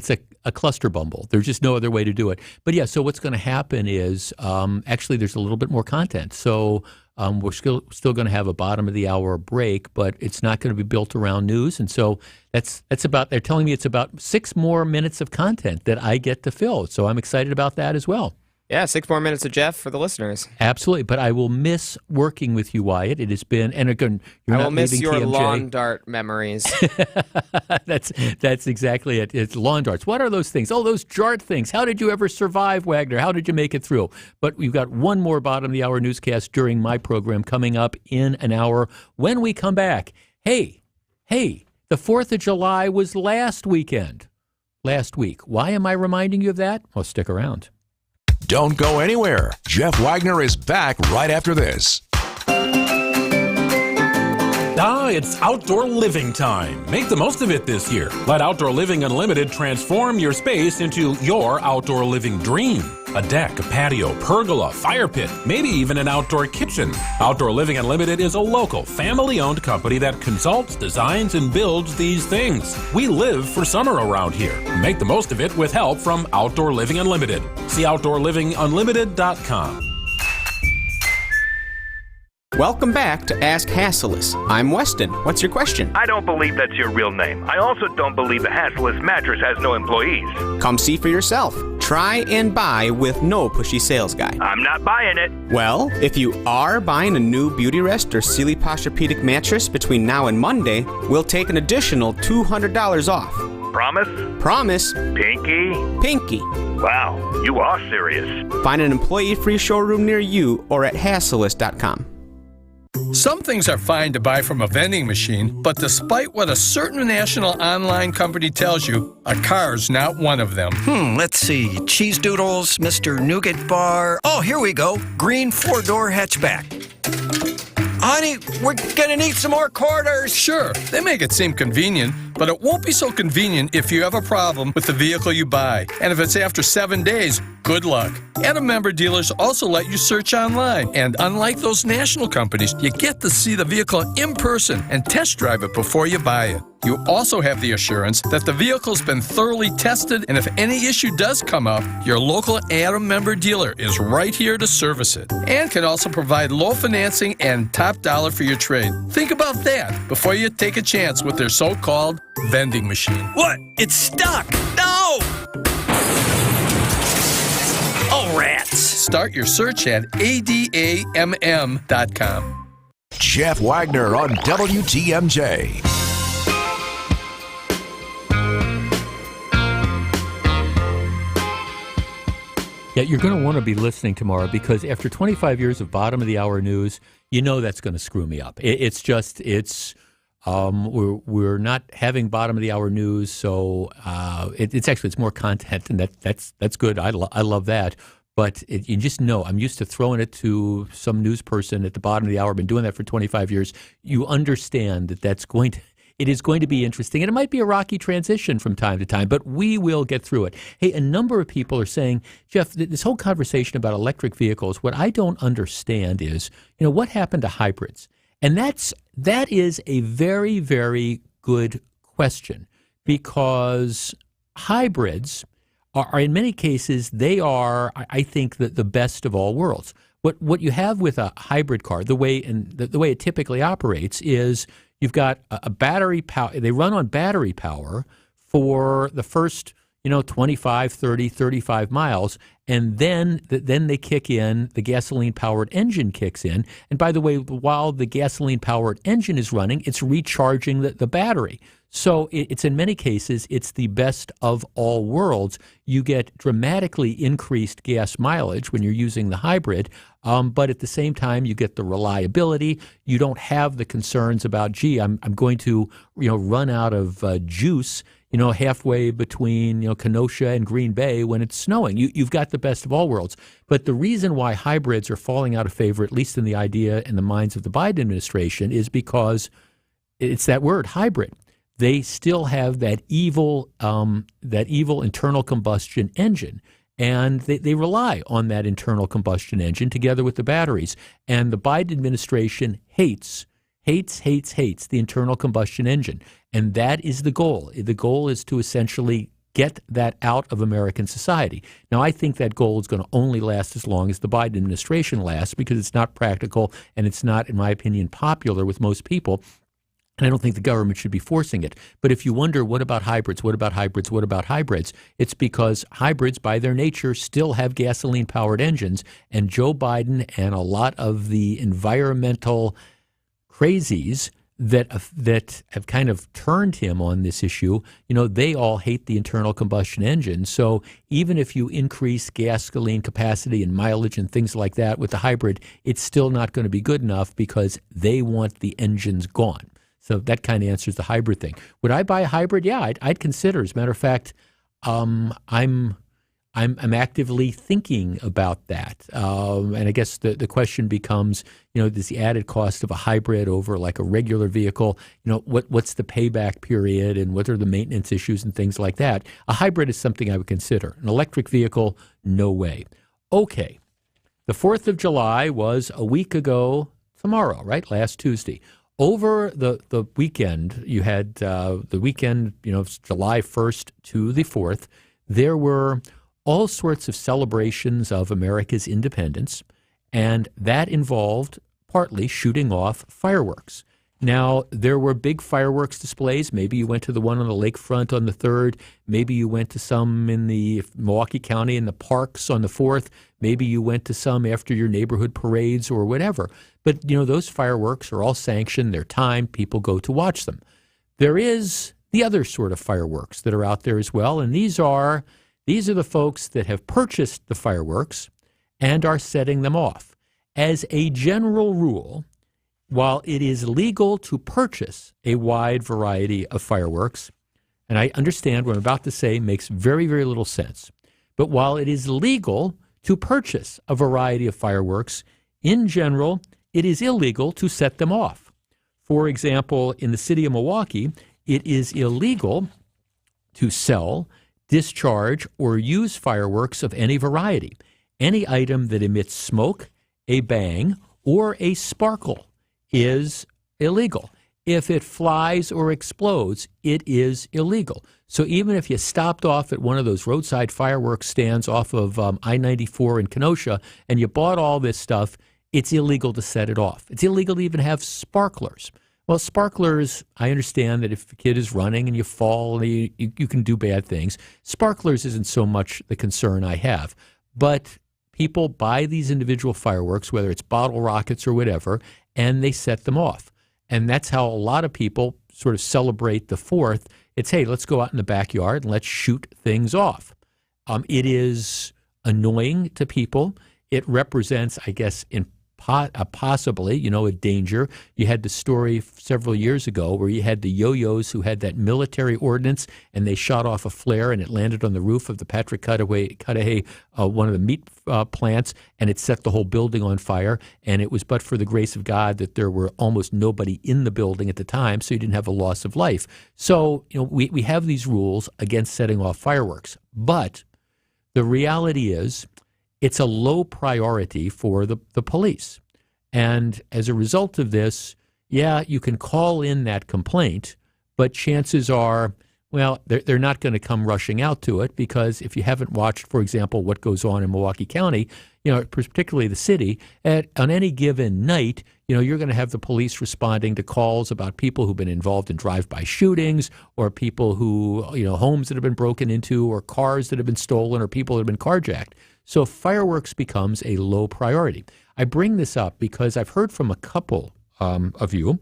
S14: a cluster bumble. There's just no other way to do it. But yeah, so what's going to happen is actually there's a little bit more content. So we're still going to have a bottom of the hour break, but it's not going to be built around news. And so that's about, they're telling me it's about 6 more minutes of content that I get to fill. So I'm excited about that as well.
S6: Yeah, 6 more minutes of Jeff for the listeners.
S14: Absolutely, but I will miss working with you, Wyatt. It has been, and again, you're
S6: I
S14: not
S6: will miss
S14: leaving
S6: your
S14: TMJ.
S6: lawn dart memories.
S14: That's exactly it. It's lawn darts. What are those things? Oh, those jart things. How did you ever survive, Wagner? How did you make it through? But we've got one more bottom of the hour newscast during my program coming up in an hour. When we come back, hey, the 4th of July was last week. Why am I reminding you of that? Well, stick around.
S13: Don't go anywhere. Jeff Wagner is back right after this.
S10: It's outdoor living time. Make the most of it this year. Let Outdoor Living Unlimited transform your space into your outdoor living dream. A deck, a patio, pergola, fire pit, maybe even an outdoor kitchen. Outdoor Living Unlimited is a local, family-owned company that consults, designs, and builds these things. We live for summer around here. Make the most of it with help from Outdoor Living Unlimited. See OutdoorLivingUnlimited.com.
S7: Welcome back to Ask Hasselus. I'm Weston. What's your question?
S8: I don't believe that's your real name. I also don't believe the Hasselus mattress has no employees.
S7: Come see for yourself. Try and buy with no pushy sales guy.
S8: I'm not buying it.
S7: Well, if you are buying a new Beauty Rest or Sealy Posturepedic mattress between now and Monday, we'll take an additional $200 off.
S8: Promise?
S7: Promise.
S8: Pinky?
S7: Pinky.
S8: Wow, you are serious.
S7: Find an employee-free showroom near you or at Hasselus.com.
S9: Some things are fine to buy from a vending machine, but despite what a certain national online company tells you, a car's not one of them.
S12: Let's see. Cheese Doodles, Mr. Nougat Bar. Oh, here we go. Green 4-door hatchback. Honey, we're gonna need some more quarters.
S9: Sure, they make it seem convenient, but it won't be so convenient if you have a problem with the vehicle you buy. And if it's after 7 days, good luck. Adam member dealers also let you search online. And unlike those national companies, you get to see the vehicle in person and test drive it before you buy it. You also have the assurance that the vehicle's been thoroughly tested, and if any issue does come up, your local Adam member dealer is right here to service it. And can also provide low financing and top dollar for your trade. Think about that before you take a chance with their so-called vending machine.
S12: What? It's stuck! No! Oh, rats!
S9: Start your search at ADAMM.com.
S13: Jeff Wagner on WTMJ.
S14: Yeah, you're going to want to be listening tomorrow because after 25 years of bottom of the hour news, you know that's going to screw me up. We're not having bottom of the hour news, so it's more content, and that's good. I love that. But you just know, I'm used to throwing it to some news person at the bottom of the hour. I've been doing that for 25 years. You understand that it is going to be interesting, and it might be a rocky transition from time to time, but we will get through it. Hey, a number of people are saying, Jeff, this whole conversation about electric vehicles, what I don't understand is, what happened to hybrids? And that is a very, very good question, because hybrids are in many cases, they are, I think, the best of all worlds. What you have with a hybrid car, the way it typically operates is you've got a battery power. They run on battery power for the first 25, 30, 35 miles, and then they kick in, the gasoline-powered engine kicks in. And by the way, while the gasoline-powered engine is running, it's recharging the battery. So it's in many cases, it's the best of all worlds. You get dramatically increased gas mileage when you're using the hybrid, but at the same time, you get the reliability. You don't have the concerns about, gee, I'm going to run out of juice halfway between Kenosha and Green Bay when it's snowing. You've got the best of all worlds. But the reason why hybrids are falling out of favor, at least in the idea and the minds of the Biden administration, is because it's that word, hybrid. They still have that evil internal combustion engine, and they rely on that internal combustion engine together with the batteries. And the Biden administration hates the internal combustion engine. And that is the goal. The goal is to essentially get that out of American society. Now, I think that goal is going to only last as long as the Biden administration lasts, because it's not practical and it's not, in my opinion, popular with most people. And I don't think the government should be forcing it. But if you wonder, what about hybrids? What about hybrids? What about hybrids? It's because hybrids, by their nature, still have gasoline-powered engines. And Joe Biden and a lot of the environmental crazies that have kind of turned him on this issue, they all hate the internal combustion engine. So even if you increase gasoline capacity and mileage and things like that with the hybrid, it's still not going to be good enough because they want the engines gone. So that kind of answers the hybrid thing. Would I buy a hybrid? Yeah, I'd consider. As a matter of fact, I'm actively thinking about that. And I guess the question becomes, does the added cost of a hybrid over like a regular vehicle, what's the payback period and what are the maintenance issues and things like that? A hybrid is something I would consider. An electric vehicle, no way. Okay. The 4th of July was a week ago tomorrow, right? Last Tuesday. Over the weekend, you had the weekend, July 1st to the 4th, there were all sorts of celebrations of America's independence, and that involved partly shooting off fireworks. Now, there were big fireworks displays. Maybe you went to the one on the lakefront on the 3rd. Maybe you went to some in the Milwaukee County in the parks on the 4th. Maybe you went to some after your neighborhood parades or whatever. But, those fireworks are all sanctioned. They're timed. People go to watch them. There is the other sort of fireworks that are out there as well, and these are the folks that have purchased the fireworks and are setting them off. As a general rule, while it is legal to purchase a wide variety of fireworks, and I understand what I'm about to say makes very, very little sense, but while it is legal to purchase a variety of fireworks, in general, it is illegal to set them off. For example, in the city of Milwaukee, it is illegal to sell, discharge, or use fireworks of any variety. Any item that emits smoke, a bang, or a sparkle is illegal. If it flies or explodes, it is illegal. So even if you stopped off at one of those roadside fireworks stands off of I-94 in Kenosha and you bought all this stuff, it's illegal to set it off. It's illegal to even have sparklers. Well, sparklers, I understand that if a kid is running and you fall, you can do bad things. Sparklers isn't so much the concern I have. But people buy these individual fireworks, whether it's bottle rockets or whatever, and they set them off. And that's how a lot of people sort of celebrate the 4th. It's, hey, let's go out in the backyard and let's shoot things off. It is annoying to people. It represents, I guess, possibly, a danger. You had the story several years ago where you had the yo-yos who had that military ordnance and they shot off a flare and it landed on the roof of the Patrick Cudahy, one of the meat plants, and it set the whole building on fire. And it was but for the grace of God that there were almost nobody in the building at the time, so you didn't have a loss of life. So, we have these rules against setting off fireworks. But the reality is, it's a low priority for the police. And as a result of this, yeah, you can call in that complaint, but chances are Well, they're not going to come rushing out to it because if you haven't watched, for example, what goes on in Milwaukee County, particularly the city, on any given night, you're going to have the police responding to calls about people who've been involved in drive-by shootings or people who, homes that have been broken into or cars that have been stolen or people that have been carjacked. So fireworks becomes a low priority. I bring this up because I've heard from a couple of you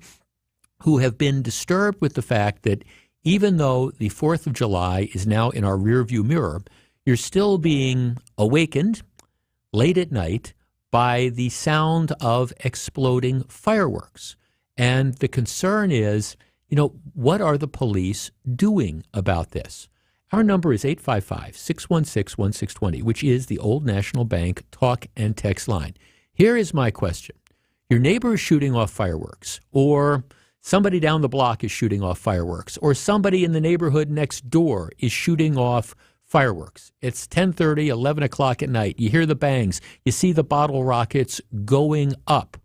S14: who have been disturbed with the fact that even though the 4th of July is now in our rearview mirror, you're still being awakened late at night by the sound of exploding fireworks. And the concern is, what are the police doing about this? Our number is 855-616-1620, which is the Old National Bank talk and text line. Here is my question. Your neighbor is shooting off fireworks, or somebody down the block is shooting off fireworks, or somebody in the neighborhood next door is shooting off fireworks. It's 10:30, 11 o'clock at night. You hear the bangs. You see the bottle rockets going up.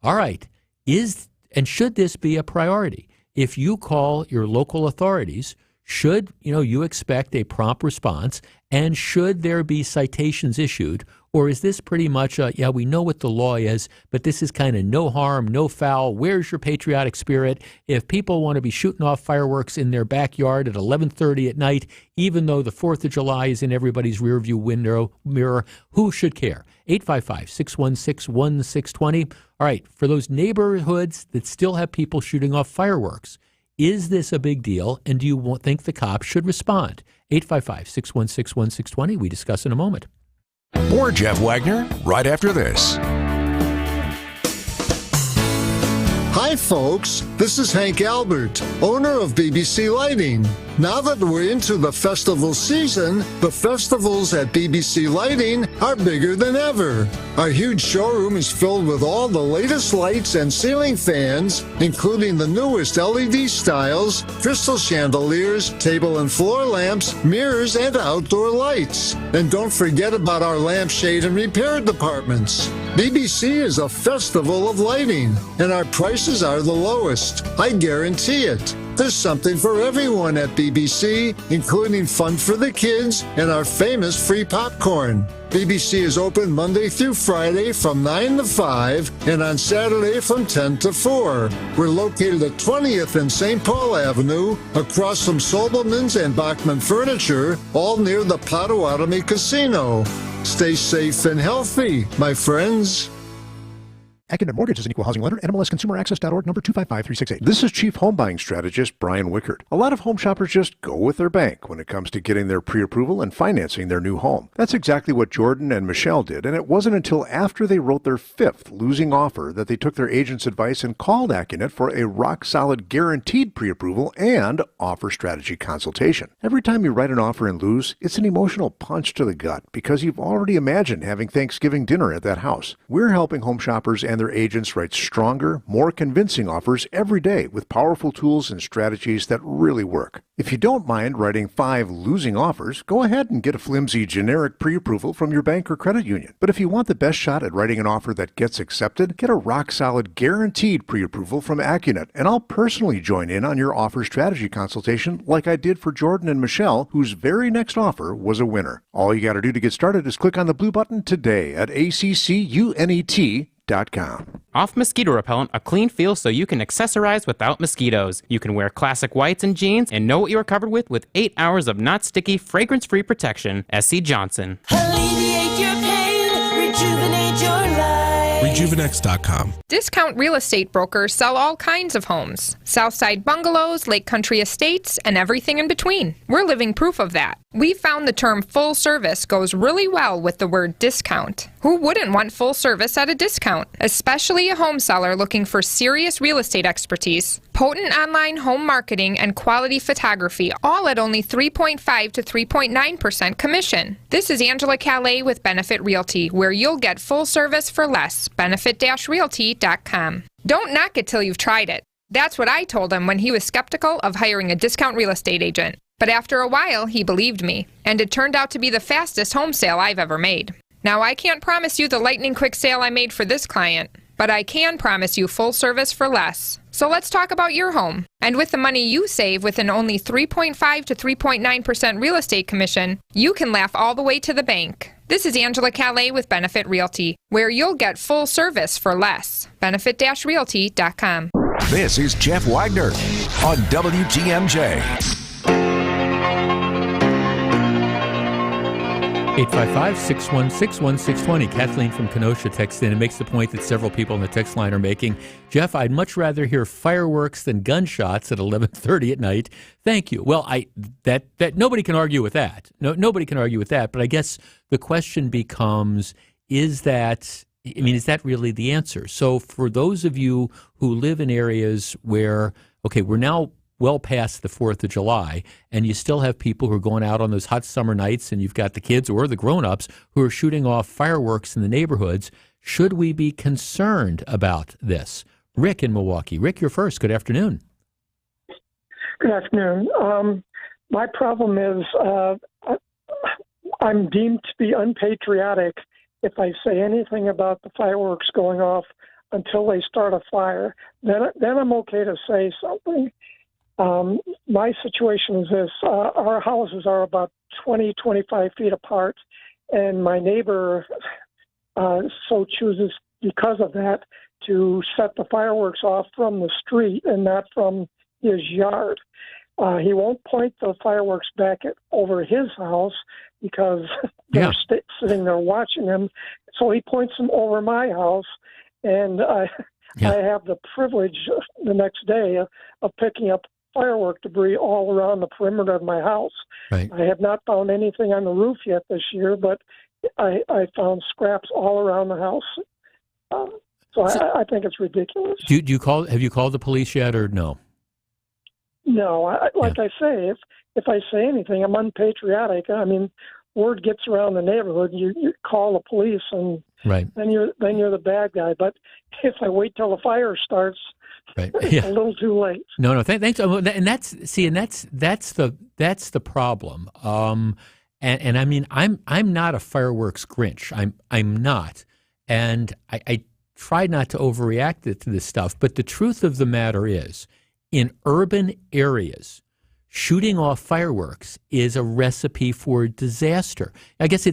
S14: All right. Should this be a priority? If you call your local authorities, should you expect a prompt response, and should there be citations issued? Or is this pretty much we know what the law is, but this is kind of no harm, no foul. Where's your patriotic spirit? If people want to be shooting off fireworks in their backyard at 11:30 at night, even though the 4th of July is in everybody's rearview mirror, who should care? 855-616-1620. All right, for those neighborhoods that still have people shooting off fireworks, is this a big deal, and do you think the cops should respond? 855-616-1620. We discuss in a moment.
S13: More Jeff Wagner right after this.
S1: Hi, folks. This is Hank Albert, owner of BBC Lighting. Now that we're into the festival season, the festivals at BBC Lighting are bigger than ever. Our huge showroom is filled with all the latest lights and ceiling fans, including the newest LED styles, crystal chandeliers, table and floor lamps, mirrors, and outdoor lights. And don't forget about our lampshade and repair departments. BBC is a festival of lighting, and our prices are the lowest. I guarantee it. There's something for everyone at BBC, including fun for the kids and our famous free popcorn. BBC is open Monday through Friday from 9 to 5 and on Saturday from 10 to 4. We're located at 20th and St. Paul Avenue, across from Sobelman's and Bachman Furniture, all near the Potawatomi Casino. Stay safe and healthy, my friends.
S11: Accident Mortgage is an equal housing lender. NMLSConsumerAccess.org, number 255368. This is Chief Home Buying Strategist Brian Wickert. A lot of home shoppers just go with their bank when it comes to getting their pre-approval and financing their new home. That's exactly what Jordan and Michelle did, and it wasn't until after they wrote their 5th losing offer that they took their agent's advice and called Accunet for a rock-solid guaranteed pre-approval and offer strategy consultation. Every time you write an offer and lose, it's an emotional punch to the gut because you've already imagined having Thanksgiving dinner at that house. We're helping home shoppers and their agents write stronger, more convincing offers every day with powerful tools and strategies that really work. If you don't mind writing 5 losing offers, go ahead and get a flimsy generic pre-approval from your bank or credit union. But if you want the best shot at writing an offer that gets accepted, get a rock-solid guaranteed pre-approval from Accunet, and I'll personally join in on your offer strategy consultation like I did for Jordan and Michelle, whose very next offer was a winner. All you got to do to get started is click on the blue button today at ACCUNET.com.
S15: Off Mosquito Repellent, a clean feel so you can accessorize without mosquitoes. You can wear classic whites and jeans and know what you are covered with 8 hours of not sticky, fragrance-free protection. S.C. Johnson.
S16: Alleviate your pain, rejuvenate your life.
S19: Rejuvenex.com.
S26: Discount real estate brokers sell all kinds of homes. Southside bungalows, Lake Country estates, and everything in between. We're living proof of that. We found the term full service goes really well with the word discount. Who wouldn't want full service at a discount? Especially a home seller looking for serious real estate expertise, potent online home marketing, and quality photography, all at only 3.5 to 3.9% commission. This is Angela Calais with Benefit Realty, where you'll get full service for less. Benefit-realty.com. Don't knock it till you've tried it. That's what I told him when he was skeptical of hiring a discount real estate agent. But after a while, he believed me, and it turned out to be the fastest home sale I've ever made. Now, I can't promise you the lightning quick sale I made for this client, but I can promise you full service for less. So let's talk about your home. And with the money you save with an only 3.5 to 3.9% real estate commission, you can laugh all the way to the bank. This is Angela Calais with Benefit Realty, where you'll get full service for less. Benefit-realty.com.
S13: This is Jeff Wagner on WTMJ.
S14: 855-616-1620. Kathleen from Kenosha texts in and makes the point that several people on the text line are making. Jeff, I'd much rather hear fireworks than gunshots at 11:30 at night. Thank you. Well, that nobody can argue with that. Nobody can argue with that. But I guess the question becomes, is that really the answer? So for those of you who live in areas where, okay, we're now well past the 4th of July, and you still have people who are going out on those hot summer nights, and you've got the kids or the grown-ups who are shooting off fireworks in the neighborhoods. Should we be concerned about this? Rick in Milwaukee. Rick, you're first. Good afternoon.
S2: Good afternoon. My problem is I'm deemed to be unpatriotic if I say anything about the fireworks going off until they start a fire. Then I'm okay to say something. My situation is this. Our houses are about 20, 25 feet apart, and my neighbor so chooses, because of that, to set the fireworks off from the street and not from his yard. He won't point the fireworks back over his house because they're sitting there watching him, so he points them over my house, and I have the privilege the next day of picking up firework debris all around the perimeter of my house.
S14: Right.
S2: I have not found anything on the roof yet this year, but I found scraps all around the house. So I think it's ridiculous.
S14: Have you called the police yet, or no?
S2: No, I say, if I say anything, I'm unpatriotic. I mean, word gets around the neighborhood. You call the police, and then you're the bad guy. But if I wait till the fire starts, it's a little too late.
S14: No, thanks. And that's the problem. And I mean, I'm not a fireworks Grinch. I'm not, and I try not to overreact to this stuff. But the truth of the matter is, in urban areas, shooting off fireworks is a recipe for disaster. I guess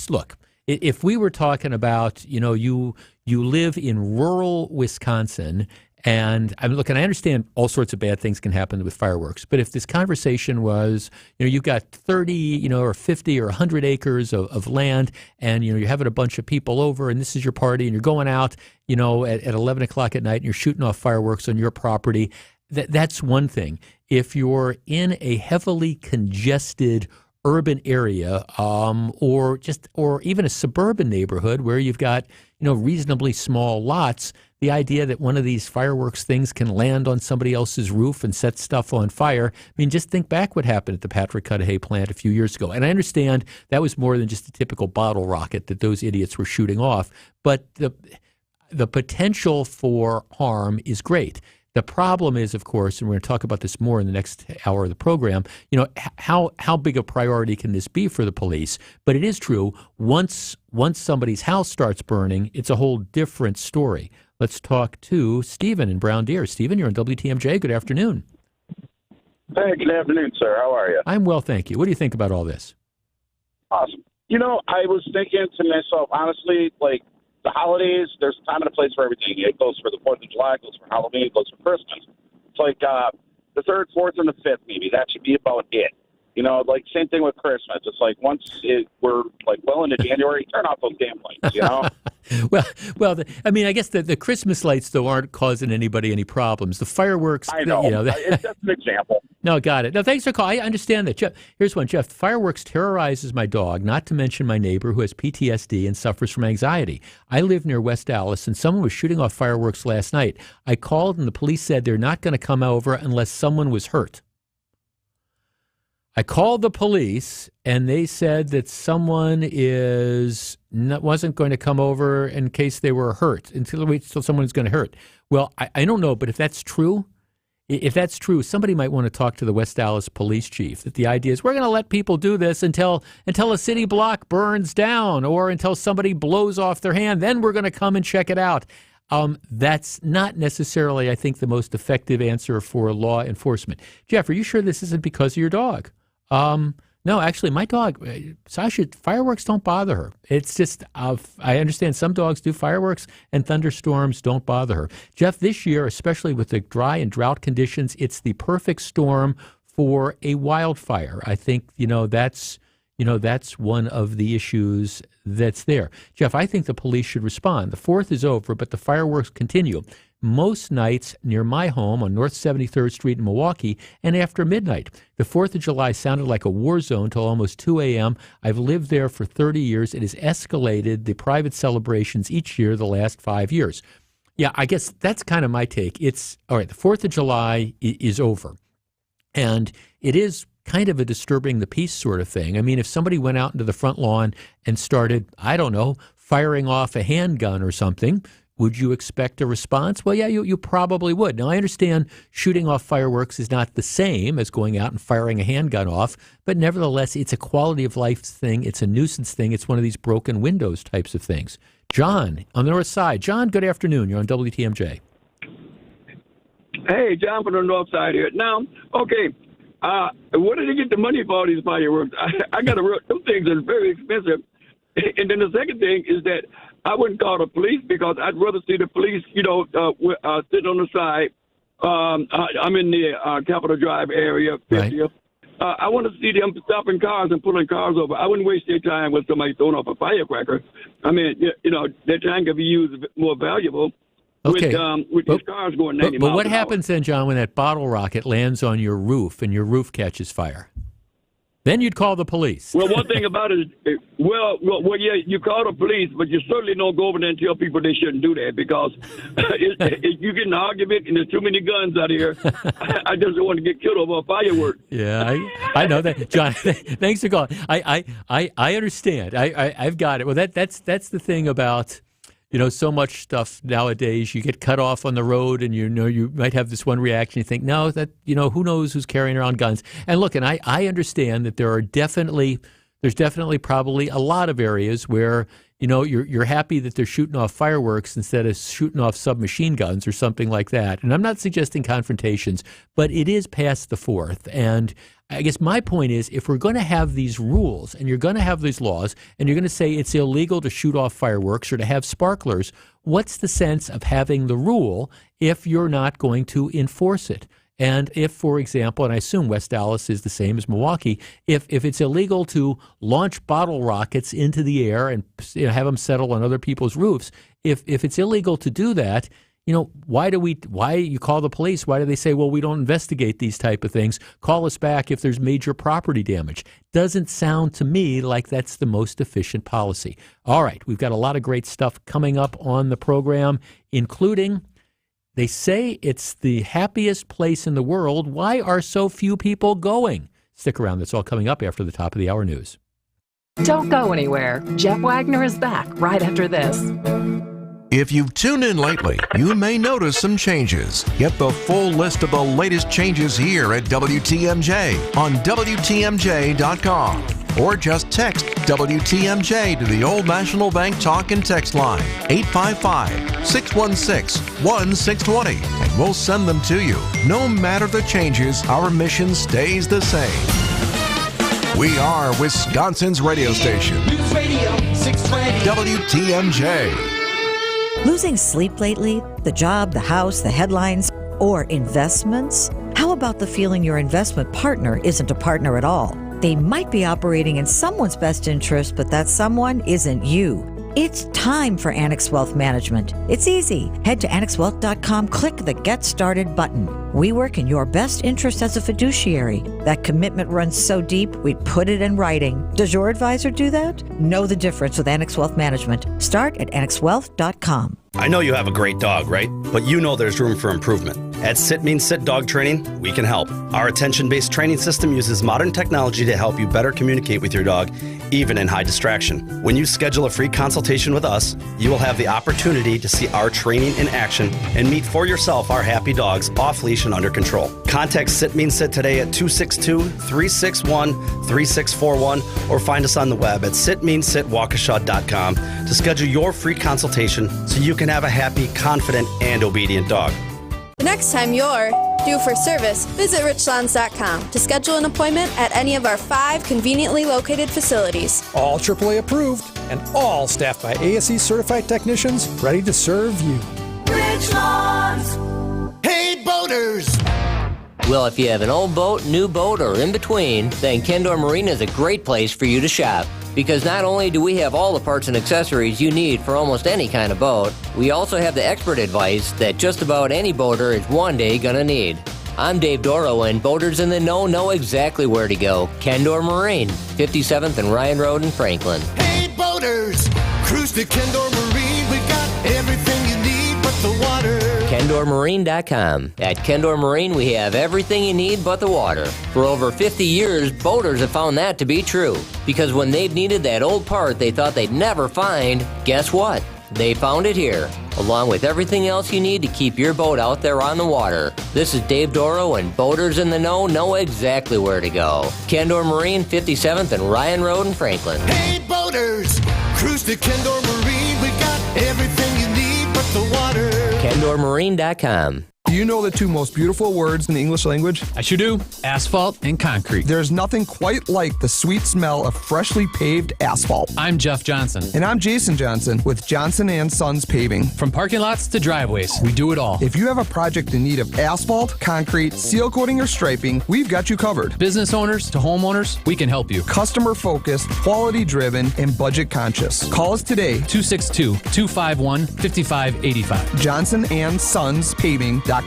S14: look, if we were talking about, you live in rural Wisconsin, and I understand all sorts of bad things can happen with fireworks, but if this conversation was, you've got 30, or 50 or 100 acres of land, and, you're having a bunch of people over, and this is your party, and you're going out, at 11 o'clock at night, and you're shooting off fireworks on your property, that's one thing. If you're in a heavily congested urban area, or even a suburban neighborhood where you've got, reasonably small lots, the idea that one of these fireworks things can land on somebody else's roof and set stuff on fire. I mean, just think back what happened at the Patrick Cudahy plant a few years ago. And I understand that was more than just a typical bottle rocket that those idiots were shooting off, but the potential for harm is great. The problem is, of course, and we're going to talk about this more in the next hour of the program, how big a priority can this be for the police? But it is true, once somebody's house starts burning, it's a whole different story. Let's talk to Stephen in Brown Deer. Stephen, you're on WTMJ. Good afternoon.
S17: Hey, good afternoon, sir. How are you?
S14: I'm well, thank you. What do you think about all this?
S17: Awesome. I was thinking to myself, honestly, like, the holidays, there's a time and a place for everything. It goes for the 4th of July, it goes for Halloween, it goes for Christmas. It's like the 3rd, 4th, and the 5th, maybe. That should be about it. Same thing with Christmas. It's like once we're well into January, turn off those damn lights,
S14: Well, I guess the Christmas lights, though, aren't causing anybody any problems. The fireworks,
S17: I know. It's just an example.
S14: No, got it. No, thanks for calling. I understand that. Jeff, here's one. Jeff, fireworks terrorizes my dog, not to mention my neighbor who has PTSD and suffers from anxiety. I live near West Dallas, and someone was shooting off fireworks last night. I called, and the police said they're not going to come over unless someone was hurt. I called the police, and they said that someone wasn't going to come over in case they were hurt, until someone's going to hurt. Well, I don't know, but if that's true, somebody might want to talk to the West Dallas police chief, that the idea is we're going to let people do this until a city block burns down or until somebody blows off their hand. Then we're going to come and check it out. that's not necessarily, I think, the most effective answer for law enforcement. Jeff, are you sure this isn't because of your dog? No, actually, my dog, Sasha, fireworks don't bother her. It's just, I understand some dogs do fireworks, and thunderstorms don't bother her. Jeff, this year, especially with the dry and drought conditions, it's the perfect storm for a wildfire. I think, that's one of the issues that's there. Jeff, I think the police should respond. The 4th is over, but the fireworks continue. Most nights near my home on North 73rd Street in Milwaukee and after midnight. The 4th of July sounded like a war zone till almost 2 a.m. I've lived there for 30 years. It has escalated the private celebrations each year the last 5 years. Yeah, I guess that's kind of my take. It's, all right, the 4th of July is over. And it is kind of a disturbing the peace sort of thing. I mean, if somebody went out into the front lawn and started, I don't know, firing off a handgun or something, would you expect a response? Well, yeah, you probably would. Now, I understand shooting off fireworks is not the same as going out and firing a handgun off, but nevertheless, it's a quality of life thing. It's a nuisance thing. It's one of these broken windows types of things. John, on the north side. John, good afternoon. You're on WTMJ.
S3: Hey, John from the north side here. Now, okay, where did they get the money for all these fireworks? I got those things are very expensive. And then the second thing is that I wouldn't call the police because I'd rather see the police, sitting on the side. I'm in the Capitol Drive area, 50th. I want to see them stopping cars and pulling cars over. I wouldn't waste their time with somebody throwing off a firecracker. I mean, their time could be used more valuable.
S14: Okay.
S3: With these cars going 90 miles
S14: But what
S3: an
S14: happens then, John, when that bottle rocket lands on your roof and your roof catches fire? Then you'd call the police.
S3: Well, one thing about it is, yeah, you call the police, but you certainly don't go over there and tell people they shouldn't do that because you get in an argument and there's too many guns out here. I just don't want to get killed over a firework.
S14: Yeah, I know that, John. Thanks for calling. I understand. I've got it. Well, that's the thing about. So much stuff nowadays, you get cut off on the road and you might have this one reaction. You think, no, who knows who's carrying around guns. And look, and I understand that there's definitely probably a lot of areas where, you're happy that they're shooting off fireworks instead of shooting off submachine guns or something like that. And I'm not suggesting confrontations, but it is past the 4th. And I guess my point is, if we're going to have these rules and you're going to have these laws and you're going to say it's illegal to shoot off fireworks or to have sparklers, what's the sense of having the rule if you're not going to enforce it? And if, for example, and I assume West Dallas is the same as Milwaukee, if it's illegal to launch bottle rockets into the air and have them settle on other people's roofs, if it's illegal to do that, why you call the police? Why do they say, well, we don't investigate these type of things? Call us back if there's major property damage. Doesn't sound to me like that's the most efficient policy. All right, we've got a lot of great stuff coming up on the program, including they say it's the happiest place in the world. Why are so few people going? Stick around. That's all coming up after the top of the hour news.
S4: Don't go anywhere. Jeff Wagner is back right after this.
S13: If you've tuned in lately, you may notice some changes. Get the full list of the latest changes here at WTMJ on WTMJ.com. Or just text WTMJ to the Old National Bank Talk and Text line, 855-616-1620, and we'll send them to you. No matter the changes, our mission stays the same. We are Wisconsin's radio station. News Radio 620 WTMJ.
S18: Losing sleep lately? The job, the house, the headlines, or investments? How about the feeling your investment partner isn't a partner at all? They might be operating in someone's best interest, but that someone isn't you. It's time for Annex Wealth Management. It's easy. Head to annexwealth.com, click the Get Started button. We work in your best interest as a fiduciary. That commitment runs so deep, we put it in writing. Does your advisor do that? Know the difference with Annex Wealth Management. Start at annexwealth.com.
S23: I know you have a great dog, right? But you know there's room for improvement.
S5: At Sit Means Sit Dog Training, we can help. Our attention-based training system uses modern technology to help you better communicate with your dog, even in high distraction. When you schedule a free consultation with us, you will have the opportunity to see our training in action and meet for yourself our happy dogs off leash and under control. Contact Sit Means Sit today at 262-361-3641 or find us on the web at sitmeansitwaukesha.com to schedule your free consultation so you can have a happy, confident, and obedient dog.
S20: The next time you're due for service, visit richlands.com to schedule an appointment at any of our 5 conveniently located facilities.
S21: All AAA approved and all staffed by ASE certified technicians ready to serve you.
S16: Richlands.
S23: Hey, boaters!
S24: Well, if you have an old boat, new boat, or in between, then Kendor Marine is a great place for you to shop. Because not only do we have all the parts and accessories you need for almost any kind of boat, we also have the expert advice that just about any boater is one day gonna need. I'm Dave Doro, and boaters in the know exactly where to go. Kendor Marine, 57th and Ryan Road in Franklin.
S23: Hey, boaters! Cruise to Kendor Marine. We got everything you need but the water.
S24: KendorMarine.com. At Kendor Marine, we have everything you need but the water. For over 50 years, boaters have found that to be true. Because when they've needed that old part they thought they'd never find, guess what? They found it here, along with everything else you need to keep your boat out there on the water. This is Dave Doro, and boaters in the know exactly where to go. Kendor Marine, 57th and Ryan Road in Franklin.
S23: Hey, boaters! Cruise to Kendor Marine. We got everything you need but the water.
S24: KendorMarine.com.
S25: Do you know the 2 most beautiful words in the English language?
S27: I sure do. Asphalt and concrete.
S25: There's nothing quite like the sweet smell of freshly paved asphalt.
S27: I'm Jeff Johnson.
S25: And I'm Jason Johnson with Johnson & Sons Paving.
S27: From parking lots to driveways, we do it all.
S25: If you have a project in need of asphalt, concrete, seal coating, or striping, we've got you covered.
S27: Business owners to homeowners, we can help you.
S25: Customer focused, quality driven, and budget conscious. Call us today.
S27: 262-251-5585.
S25: JohnsonandSonsPaving.com.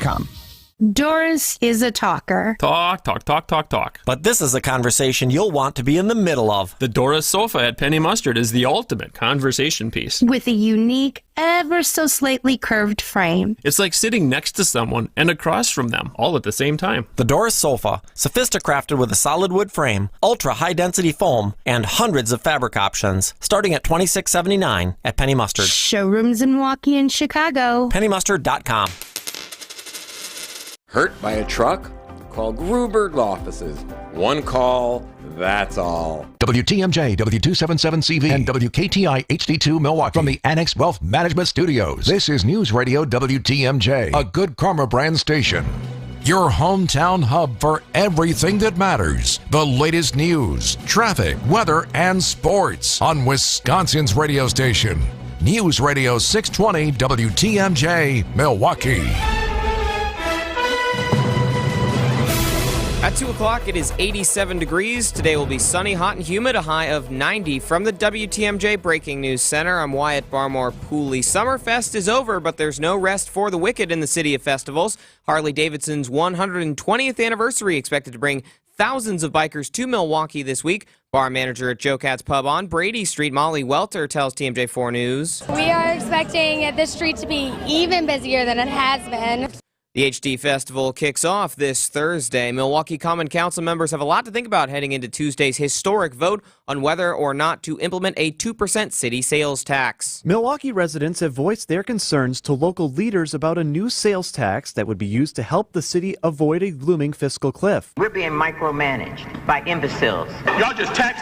S28: Doris is a talker.
S29: Talk.
S30: But this is a conversation you'll want to be in the middle of.
S29: The Doris sofa at Penny Mustard is the ultimate conversation piece.
S28: With a unique, ever so slightly curved frame.
S29: It's like sitting next to someone and across from them, all at the same time.
S30: The Doris sofa, sophisticrafted with a solid wood frame, ultra high density foam, and hundreds of fabric options, starting at $26.79 at Penny Mustard.
S28: Showrooms in Milwaukee and Chicago.
S30: PennyMustard.com.
S31: Hurt by a truck? Call Gruberg Offices. One call, that's all.
S13: WTMJ, W277CV, and WKTI HD2 Milwaukee from the Annex Wealth Management Studios. This is News Radio WTMJ, a Good Karma brand station. Your hometown hub for everything that matters. The latest news, traffic, weather, and sports on Wisconsin's radio station. News Radio 620 WTMJ, Milwaukee.
S6: At 2 o'clock, it is 87 degrees. Today will be sunny, hot, and humid, a high of 90. From the WTMJ Breaking News Center, I'm Wyatt Barmore Pooley. Summerfest is over, but there's no rest for the wicked in the city of festivals. Harley-Davidson's 120th anniversary expected to bring thousands of bikers to Milwaukee this week. Bar manager at Joe Cat's Pub on Brady Street, Molly Welter, tells TMJ4 News.
S32: We are expecting this street to be even busier than it has been.
S6: The HD Festival kicks off this Thursday. Milwaukee Common Council members have a lot to think about heading into Tuesday's historic vote on whether or not to implement a 2% city sales tax.
S33: Milwaukee residents have voiced their concerns to local leaders about a new sales tax that would be used to help the city avoid a looming fiscal cliff.
S34: We're being micromanaged by imbeciles. Y'all just tax.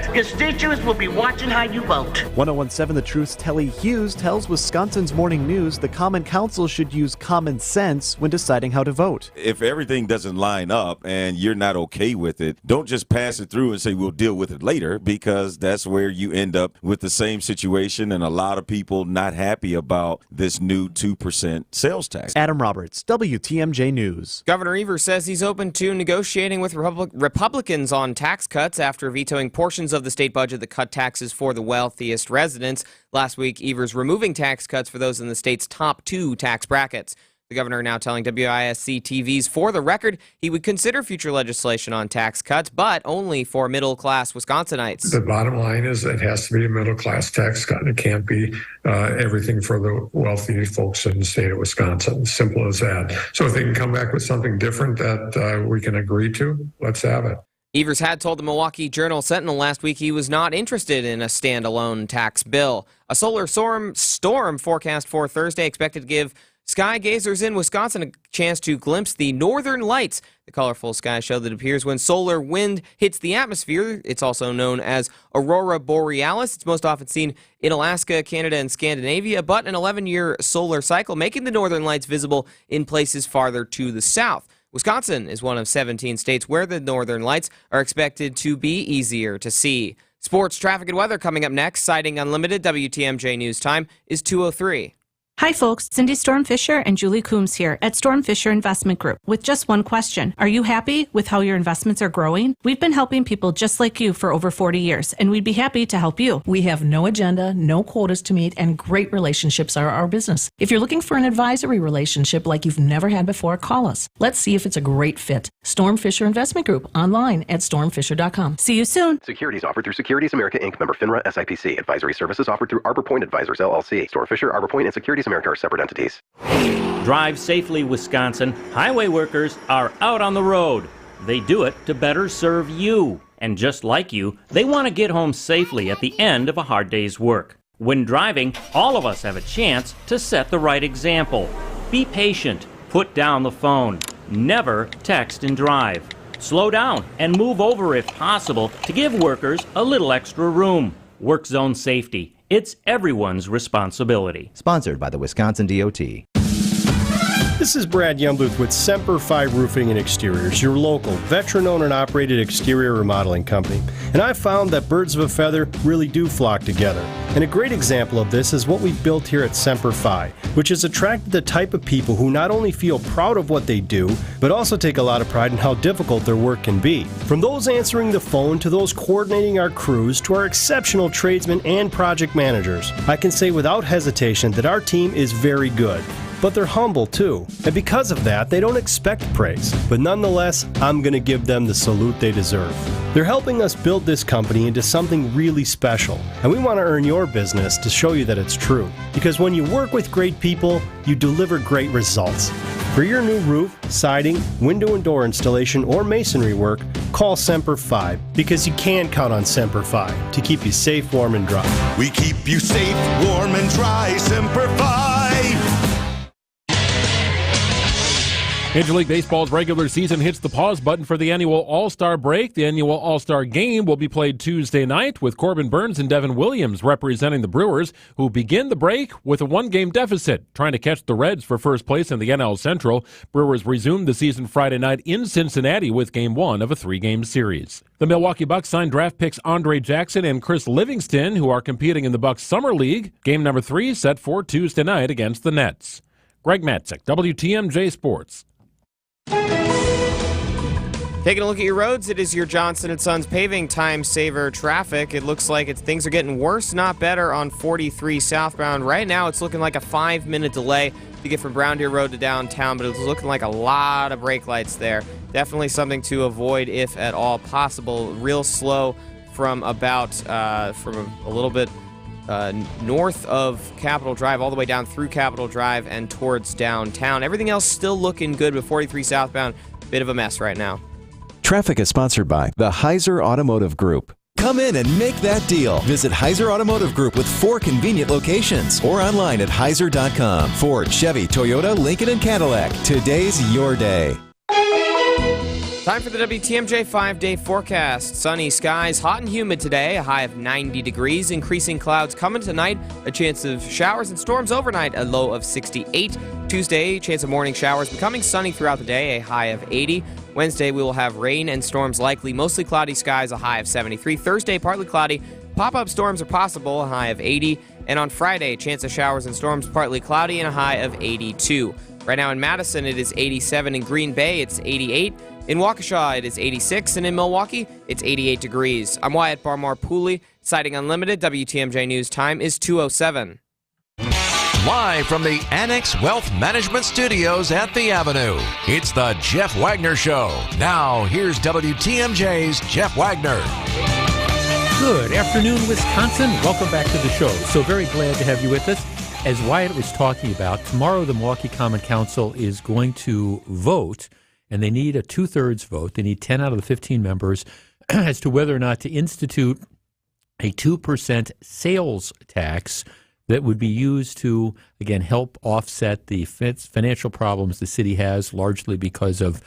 S34: Constituents will be watching how you vote.
S33: 1017 The Truth's Telly Hughes tells Wisconsin's Morning News the Common Council should use common sense when deciding how to vote.
S35: If everything doesn't line up and you're not okay with it, don't just pass it through and say we'll deal with it later, because that's where you end up with the same situation and a lot of people not happy about this new 2% sales tax.
S33: Adam Roberts, WTMJ News.
S6: Governor Evers says he's open to negotiating with Republicans on tax cuts after vetoing portions of the state budget that cut taxes for the wealthiest residents. Last week, Evers removing tax cuts for those in the state's top 2 tax brackets. The governor now telling WISC TV's For the Record he would consider future legislation on tax cuts, but only for middle-class Wisconsinites.
S1: The bottom line is it has to be a middle-class tax cut. It can't be everything for the wealthy folks in the state of Wisconsin. Simple as that. So if they can come back with something different that we can agree to, let's have it.
S6: Evers had told the Milwaukee Journal-Sentinel last week he was not interested in a standalone tax bill. A solar storm forecast for Thursday expected to give sky gazers in Wisconsin a chance to glimpse the northern lights. The colorful sky show that appears when solar wind hits the atmosphere. It's also known as aurora borealis. It's most often seen in Alaska, Canada, and Scandinavia, but an 11-year solar cycle making the northern lights visible in places farther to the south. Wisconsin is one of 17 states where the northern lights are expected to be easier to see. Sports, traffic, and weather coming up next. Sighting Unlimited, WTMJ News Time is 2:03.
S2: Hi folks, Cindy Storm Fisher and Julie Coombs here at Storm Fisher Investment Group with just one question. Are you happy with how your investments are growing? We've been helping people just like you for over 40 years, and we'd be happy to help you.
S3: We have no agenda, no quotas to meet, and great relationships are our business. If you're looking for an advisory relationship like you've never had before, call us. Let's see if it's a great fit. Storm Fisher Investment Group, online at stormfisher.com.
S2: See you soon.
S7: Securities offered through Securities America Inc., member FINRA SIPC. Advisory services offered through Arbor Point Advisors LLC. Storm Fisher, Arbor Point, and Securities America are separate entities.
S8: Drive safely, Wisconsin. Highway workers are out on the road. They do it to better serve you. And just like you, they want to get home safely at the end of a hard day's work. When driving, all of us have a chance to set the right example. Be patient. Put down the phone. Never text and drive. Slow down and move over if possible to give workers a little extra room. Work zone safety. It's everyone's responsibility.
S9: Sponsored by the Wisconsin DOT.
S10: This is Brad Youngluth with Semper Fi Roofing and Exteriors, your local, veteran-owned and operated exterior remodeling company. And I've found that birds of a feather really do flock together. And a great example of this is what we've built here at Semper Fi, which has attracted the type of people who not only feel proud of what they do, but also take a lot of pride in how difficult their work can be. From those answering the phone to those coordinating our crews to our exceptional tradesmen and project managers, I can say without hesitation that our team is very good. But they're humble too. And because of that, they don't expect praise. But nonetheless, I'm going to give them the salute they deserve. They're helping us build this company into something really special. And we want to earn your business to show you that it's true. Because when you work with great people, you deliver great results. For your new roof, siding, window and door installation, or masonry work, call Semper Fi, because you can count on Semper Fi to keep you safe, warm, and dry.
S23: We keep you safe, warm, and dry. Semper Fi.
S11: Major League Baseball's regular season hits the pause button for the annual All-Star break. The annual All-Star game will be played Tuesday night with Corbin Burns and Devin Williams representing the Brewers, who begin the break with a one-game deficit, trying to catch the Reds for first place in the NL Central. Brewers resumed the season Friday night in Cincinnati with Game 1 of a 3-game series. The Milwaukee Bucks signed draft picks Andre Jackson and Chris Livingston, who are competing in the Bucks Summer League. Game number 3 set for Tuesday night against the Nets. Greg Matzik, WTMJ Sports.
S6: Taking a look at your roads, it is your Johnson & Sons paving time saver traffic. It looks like things are getting worse, not better on 43 southbound. Right now, it's looking like a 5-minute delay to get from Brown Deer Road to downtown, but it's looking like a lot of brake lights there. Definitely something to avoid if at all possible. Real slow from about from a little bit north of Capitol Drive all the way down through Capitol Drive and towards downtown. Everything else still looking good, but 43 southbound, bit of a mess right now.
S12: Traffic is sponsored by the Heiser Automotive Group. Come in and make that deal. Visit Heiser Automotive Group with 4 convenient locations or online at heiser.com. Ford, Chevy, Toyota, Lincoln, and Cadillac. Today's your day.
S6: Time for the WTMJ 5-day forecast. Sunny skies, hot and humid today, a high of 90 degrees. Increasing clouds coming tonight, a chance of showers and storms overnight, a low of 68. Tuesday, chance of morning showers, becoming sunny throughout the day, a high of 80. Wednesday, we will have rain and storms likely, mostly cloudy skies, a high of 73. Thursday, partly cloudy, pop-up storms are possible, a high of 80. And on Friday, chance of showers and storms, partly cloudy, and a high of 82. Right now in Madison, it is 87. In Green Bay, it's 88. In Waukesha, it is 86, and in Milwaukee, it's 88 degrees. I'm Wyatt Barmore Pooley, Sighting Unlimited. WTMJ News time is 2:07.
S13: Live from the Annex Wealth Management Studios at the Avenue, it's the Jeff Wagner Show. Now, here's WTMJ's Jeff Wagner.
S11: Good afternoon, Wisconsin. Welcome back to the show. So very glad to have you with us. As Wyatt was talking about, tomorrow the Milwaukee Common Council is going to vote, and they need a 2/3 vote. They need 10 out of the 15 members as to whether or not to institute a 2% sales tax that would be used to, again, help offset the financial problems the city has, largely because of,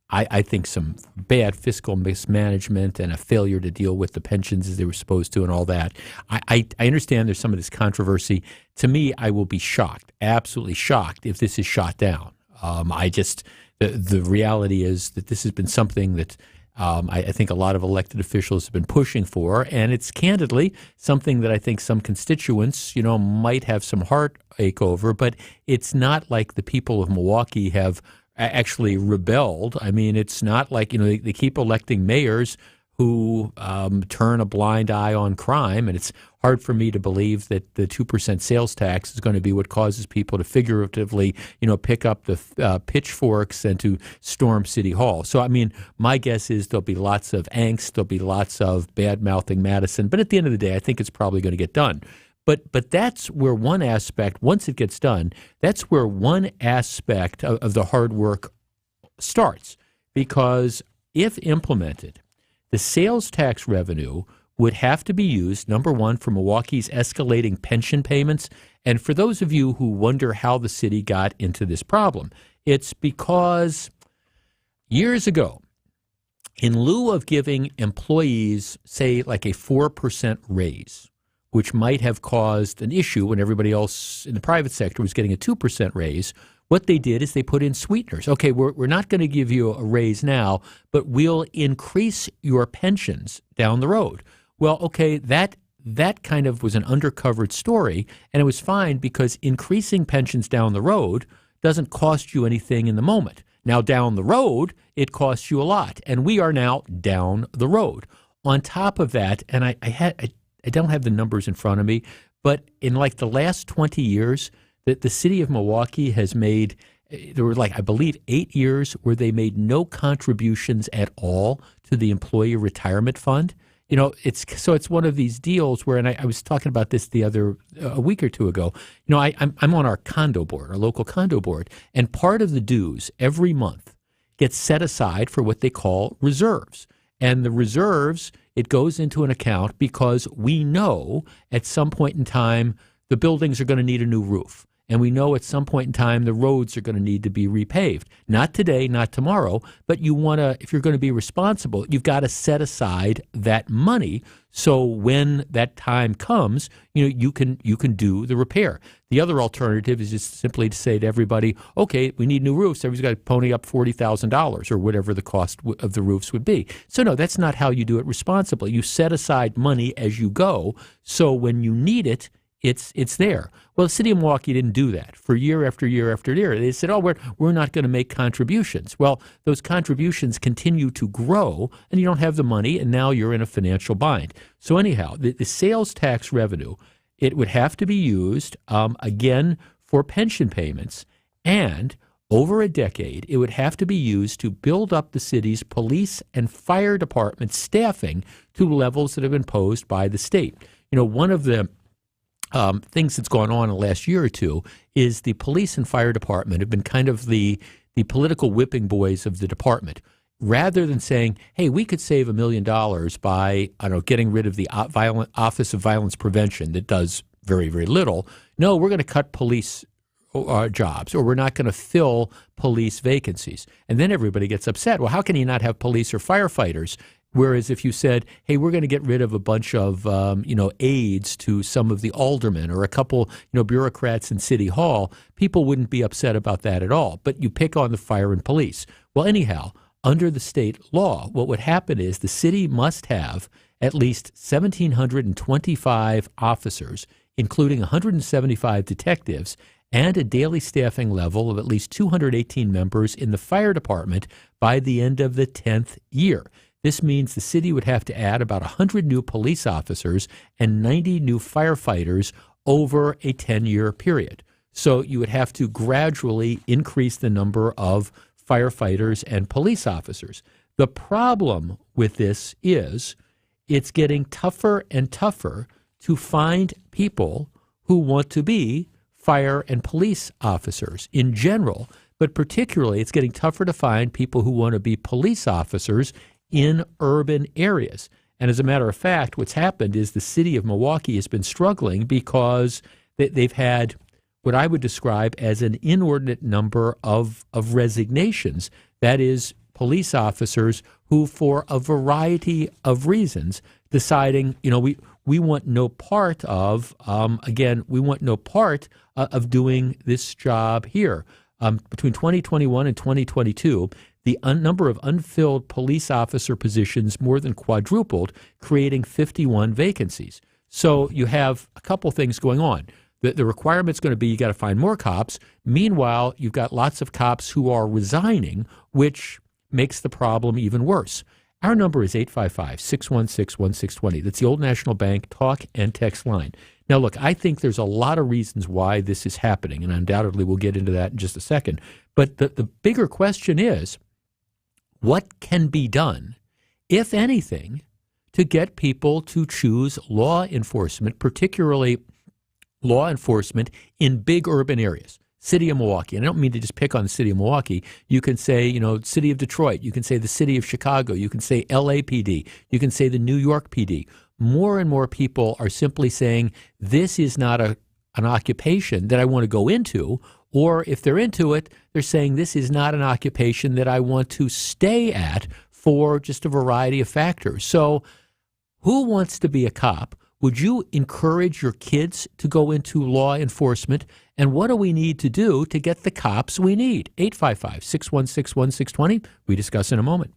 S11: I think, some bad fiscal mismanagement and a failure to deal with the pensions as they were supposed to and all that. I understand there's some of this controversy. To me, I will be shocked, absolutely shocked, if this is shot down. The reality is that this has been something that I think a lot of elected officials have been pushing for, and it's candidly something that I think some constituents, might have some heartache over, but it's not like the people of Milwaukee have actually rebelled. I mean, it's not like, they keep electing mayors who turn a blind eye on crime, and it's hard for me to believe that the 2% sales tax is going to be what causes people to figuratively, pick up the pitchforks and to storm City Hall. So, I mean, my guess is there'll be lots of angst, there'll be lots of bad-mouthing Madison, but at the end of the day, I think it's probably going to get done. But that's where one aspect, once it gets done, that's where one aspect of the hard work starts. Because if implemented, the sales tax revenue would have to be used, number one, for Milwaukee's escalating pension payments. And for those of you who wonder how the city got into this problem, it's because years ago, in lieu of giving employees, say, like a 4% raise, which might have caused an issue when everybody else in the private sector was getting a 2% raise, what they did is they put in sweeteners. Okay, we're not going to give you a raise now, but we'll increase your pensions down the road. Well, okay, that kind of was an undercovered story, and it was fine because increasing pensions down the road doesn't cost you anything in the moment. Now, down the road, it costs you a lot, and we are now down the road. On top of that, and I don't have the numbers in front of me, but in like the last 20 years, the city of Milwaukee has made, there were I believe 8 years where they made no contributions at all to the employee retirement fund. It's one of these deals where, and I was talking about this a week or two ago. I'm on our condo board, our local condo board, and part of the dues every month gets set aside for what they call reserves. And the reserves, it goes into an account because we know at some point in time the buildings are going to need a new roof. And we know at some point in time the roads are going to need to be repaved. Not today, not tomorrow, but if you're going to be responsible, you've got to set aside that money so when that time comes, you can do the repair. The other alternative is just simply to say to everybody, okay, we need new roofs. Everybody's got to pony up $40,000 or whatever the cost of the roofs would be. So no, that's not how you do it responsibly. You set aside money as you go, so when you need it, it's there. Well, the city of Milwaukee didn't do that for year after year after year. They said, we're not going to make contributions. Well, those contributions continue to grow, and you don't have the money, and now you're in a financial bind. So anyhow, the sales tax revenue, it would have to be used, again, for pension payments, and over a decade, it would have to be used to build up the city's police and fire department staffing to levels that have been imposed by the state. One of the things that's gone on in the last year or two is the police and fire department have been kind of the political whipping boys of the department. Rather than saying, hey, we could save $1 million by, getting rid of the Office of Violence Prevention that does very, very little. No, we're going to cut police jobs, or we're not going to fill police vacancies. And then everybody gets upset. Well, how can you not have police or firefighters? Whereas if you said, hey, we're going to get rid of a bunch of, aides to some of the aldermen or a couple, bureaucrats in City Hall, people wouldn't be upset about that at all. But you pick on the fire and police. Well, anyhow, under the state law, what would happen is the city must have at least 1,725 officers, including 175 detectives, and a daily staffing level of at least 218 members in the fire department by the end of the 10th year. This means the city would have to add about 100 new police officers and 90 new firefighters over a 10-year period.
S4: So you would have to gradually increase the number of firefighters and police officers. The problem with this is it's getting tougher and tougher to find people who want to be fire and police officers in general, but particularly it's getting tougher to find people who want to be police officers in urban areas. And as a matter of fact, what's happened is the city of Milwaukee has been struggling because they've had what I would describe as an inordinate number of resignations. That is, police officers who, for a variety of reasons, deciding, we want no part of, we want no part of doing this job here. Between 2021 and 2022, the number of unfilled police officer positions more than quadrupled, creating 51 vacancies. So you have a couple things going on. The requirement's going to be you got to find more cops. Meanwhile, you've got lots of cops who are resigning, which makes the problem even worse. Our number is 855-616-1620. That's the Old National Bank talk and text line. Now, look, I think there's a lot of reasons why this is happening, and undoubtedly we'll get into that in just a second. But the bigger question is, what can be done, if anything, to get people to choose law enforcement, particularly law enforcement in big urban areas? City of Milwaukee. And I don't mean to just pick on the city of Milwaukee. You can say, city of Detroit. You can say the city of Chicago. You can say LAPD. You can say the New York PD. More and more people are simply saying, this is not an occupation that I want to go into. Or if they're into it, they're saying, this is not an occupation that I want to stay at for just a variety of factors. So who wants to be a cop? Would you encourage your kids to go into law enforcement? And what do we need to do to get the cops we need? 855-616-1620. We discuss in a moment.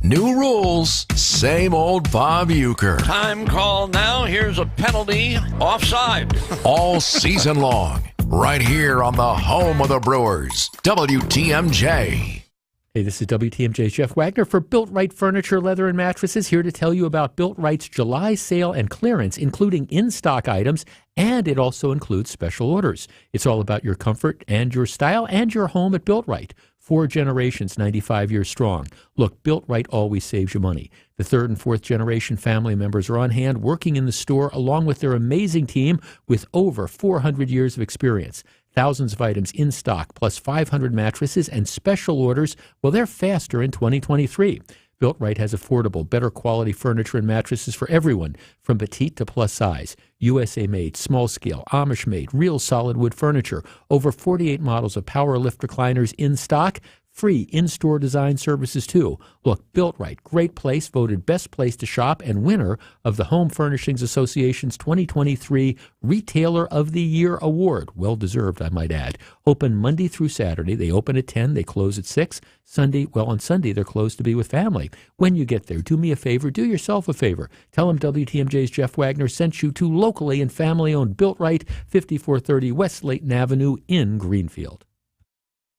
S13: New rules, same old Bob Uecker.
S5: Time call now. Here's a penalty. Offside.
S13: All season long, right here on the home of the Brewers, WTMJ.
S4: Hey, this is WTMJ's Jeff Wagner for Built Right Furniture, Leather, and Mattresses, here to tell you about Built Right's July sale and clearance, including in-stock items, and it also includes special orders. It's all about your comfort and your style and your home at Built Right. 4 generations, 95 years strong. Look, Built Right always saves you money. The 3rd and 4th generation family members are on hand working in the store along with their amazing team with over 400 years of experience. Thousands of items in stock, plus 500 mattresses and special orders. Well, they're faster in 2023. Built Right has affordable, better quality furniture and mattresses for everyone, from petite to plus size. USA made, small scale, Amish made, real solid wood furniture. Over 48 models of power lift recliners in stock. Free in-store design services, too. Look, Built Right, great place, voted best place to shop and winner of the Home Furnishings Association's 2023 Retailer of the Year Award. Well-deserved, I might add. Open Monday through Saturday. They open at 10. They close at 6. On Sunday, they're closed to be with family. When you get there, do me a favor. Do yourself a favor. Tell them WTMJ's Jeff Wagner sent you to locally and family-owned Built Right, 5430 West Layton Avenue in Greenfield.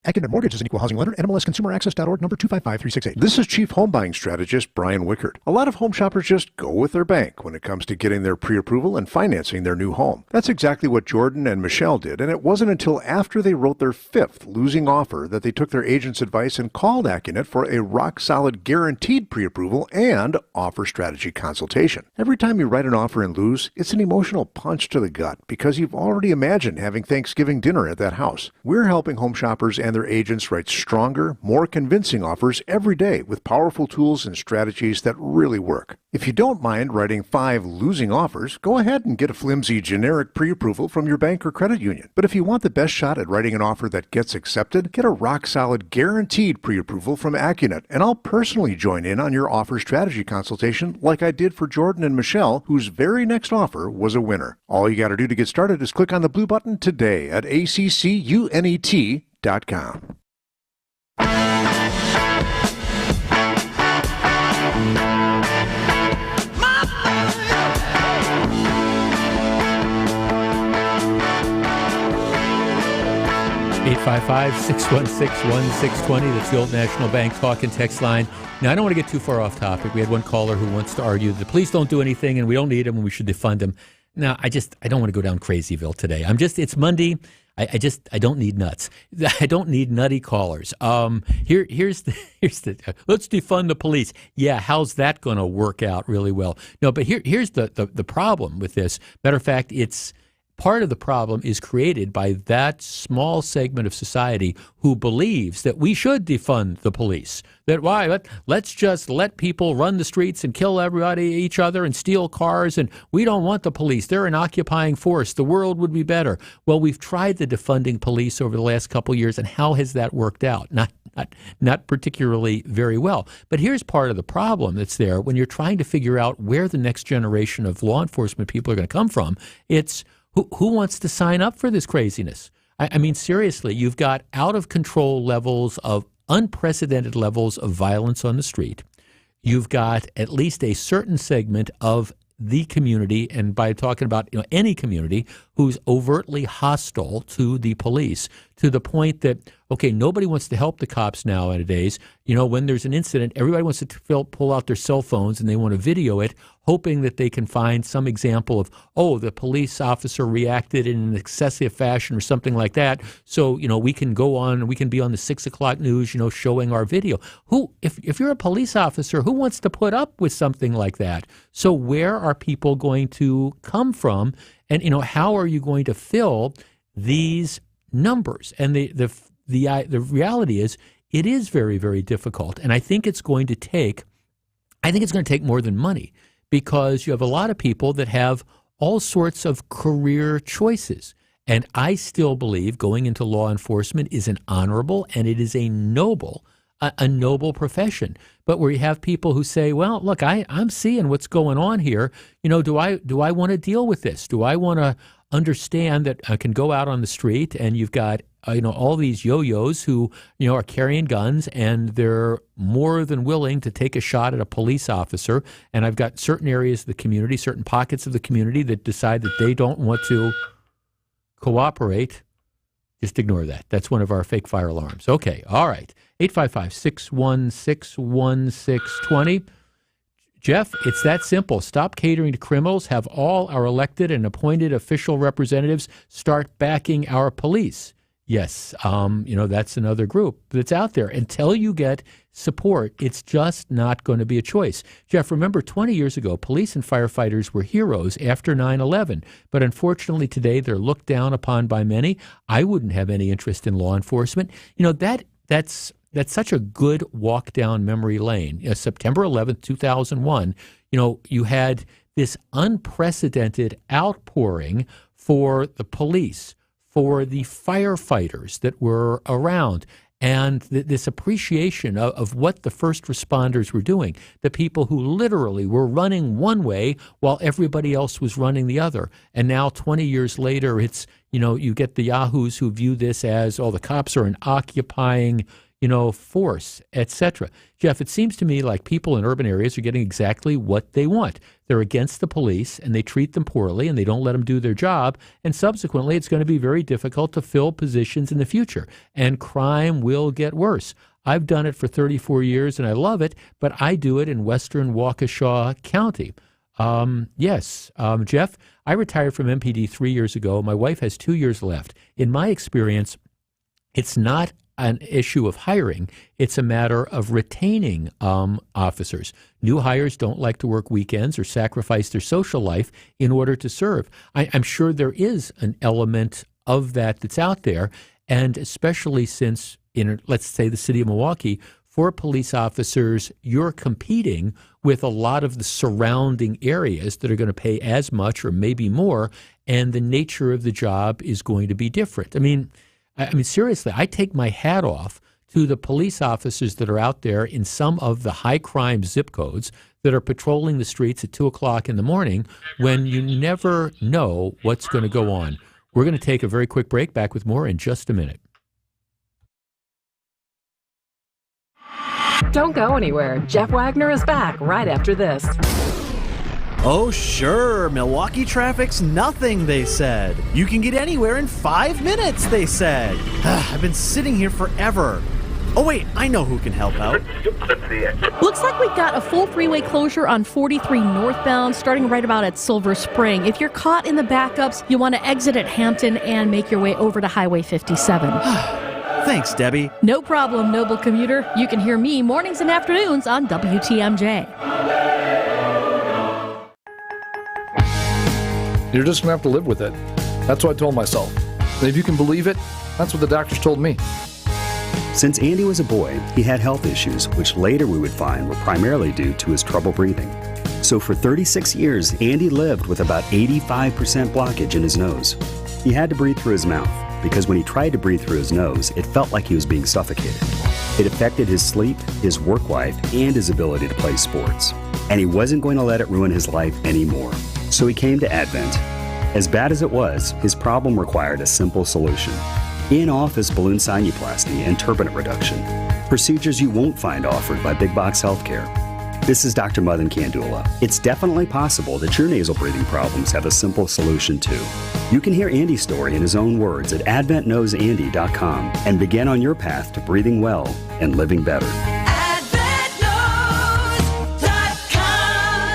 S14: Academic Mortgage is an equal housing lender. NMLSConsumerAccess.org, number 255368. This is Chief Home Buying Strategist Brian Wickert. A lot of home shoppers just go with their bank when it comes to getting their pre-approval and financing their new home. That's exactly what Jordan and Michelle did, and it wasn't until after they wrote their 5th losing offer that they took their agent's advice and called Accunet for a rock-solid guaranteed pre-approval and offer strategy consultation. Every time you write an offer and lose, it's an emotional punch to the gut because you've already imagined having Thanksgiving dinner at that house. We're helping home shoppers and their agents write stronger, more convincing offers every day with powerful tools and strategies that really work. If you don't mind writing 5 losing offers, go ahead and get a flimsy generic pre-approval from your bank or credit union. But if you want the best shot at writing an offer that gets accepted, get a rock-solid guaranteed pre-approval from Accunet, and I'll personally join in on your offer strategy consultation like I did for Jordan and Michelle, whose very next offer was a winner. All you got to do to get started is click on the blue button today at accunet.com.
S4: 855-616-1620. That's the Old National Bank talk and text line. Now, I don't want to get too far off topic. We had one caller who wants to argue that the police don't do anything and we don't need them and we should defund them. Now, I don't want to go down Crazyville today. It's Monday. I don't need nuts. I don't need nutty callers. Here's the let's defund the police. Yeah, how's that going to work out really well? No, but here's the problem with this. Matter of fact, it's part of the problem is created by that small segment of society who believes that we should defund the police. That let's just let people run the streets and kill everybody, each other, and steal cars, and we don't want the police. They're an occupying force. The world would be better. Well, we've tried the defunding police over the last couple of years, and how has that worked out? Not particularly very well. But here's part of the problem that's there when you're trying to figure out where the next generation of law enforcement people are going to come from. It's who wants to sign up for this craziness? I mean, seriously, you've got out-of-control levels of unprecedented levels of violence on the street. You've got at least a certain segment of the community, and by talking about any community, who's overtly hostile to the police, to the point that, okay, nobody wants to help the cops nowadays. When there's an incident, everybody wants to pull out their cell phones and they want to video it, hoping that they can find some example of, the police officer reacted in an excessive fashion or something like that. So, we can go on, we can be on the 6 o'clock news, showing our video. If you're a police officer, who wants to put up with something like that? So where are people going to come from? And, how are you going to fill these numbers? And the reality is it is very, very difficult. And I think it's going to take more than money, because you have a lot of people that have all sorts of career choices. And I still believe going into law enforcement is an honorable and it is a noble profession. But where you have people who say, well, look, I'm seeing what's going on here. Do I want to deal with this? Do I want to understand that I can go out on the street and you've got all these yo-yos who are carrying guns and they're more than willing to take a shot at a police officer, and I've got certain areas of the community, certain pockets of the community that decide that they don't want to cooperate. Just ignore that. That's one of our fake fire alarms. Okay, all right. 855-616-1620. Jeff, it's that simple. Stop catering to criminals. Have all our elected and appointed official representatives start backing our police. Yes, that's another group that's out there. Until you get support, it's just not going to be a choice. Jeff, remember 20 years ago, police and firefighters were heroes after 9/11. But unfortunately today, they're looked down upon by many. I wouldn't have any interest in law enforcement. That's such a good walk down memory lane. September 11th, 2001, you had this unprecedented outpouring for the police, for the firefighters that were around, and this appreciation of what the first responders were doing, the people who literally were running one way while everybody else was running the other. And now 20 years later, it's, you get the yahoos who view this as, the cops are an occupying force, etc. Jeff, it seems to me like people in urban areas are getting exactly what they want. They're against the police and they treat them poorly and they don't let them do their job. And subsequently, it's going to be very difficult to fill positions in the future. And crime will get worse. I've done it for 34 years and I love it, but I do it in western Waukesha County. Jeff, I retired from MPD 3 years ago. My wife has 2 years left. In my experience, it's not an issue of hiring. It's a matter of retaining officers. New hires don't like to work weekends or sacrifice their social life in order to serve. I'm sure there is an element of that's out there, and especially since in, let's say, the city of Milwaukee, for police officers, you're competing with a lot of the surrounding areas that are going to pay as much or maybe more, and the nature of the job is going to be different. I mean, seriously, I take my hat off to the police officers that are out there in some of the high crime zip codes that are patrolling the streets at 2 o'clock in the morning when you never know what's going to go on. We're going to take a very quick break. Back with more in just a minute.
S15: Don't go anywhere. Jeff Wagner is back right after this.
S33: Oh, sure. Milwaukee traffic's nothing, they said. You can get anywhere in 5 minutes, they said. I've been sitting here forever. Oh wait, I know who can help out.
S16: Looks like we've got a full freeway closure on 43 northbound, starting right about at Silver Spring. If you're caught in the backups, you want to exit at Hampton and make your way over to Highway 57.
S33: Thanks, Debbie.
S16: No problem, noble commuter. You can hear me mornings and afternoons on WTMJ.
S17: You're just going to have to live with it. That's what I told myself. And if you can believe it, that's what the doctors told me.
S18: Since Andy was a boy, he had health issues, which later we would find were primarily due to his trouble breathing. So for 36 years, Andy lived with about 85% blockage in his nose. He had to breathe through his mouth, because when he tried to breathe through his nose, it felt like he was being suffocated. It affected his sleep, his work life, and his ability to play sports. And he wasn't going to let it ruin his life anymore. So he came to Advent. As bad as it was, his problem required a simple solution. In-office balloon sinuplasty and turbinate reduction. Procedures you won't find offered by big box healthcare. This is Dr. Madan Kandula. It's definitely possible that your nasal breathing problems have a simple solution too. You can hear Andy's story in his own words at adventknowsandy.com and begin on your path to breathing well and living better.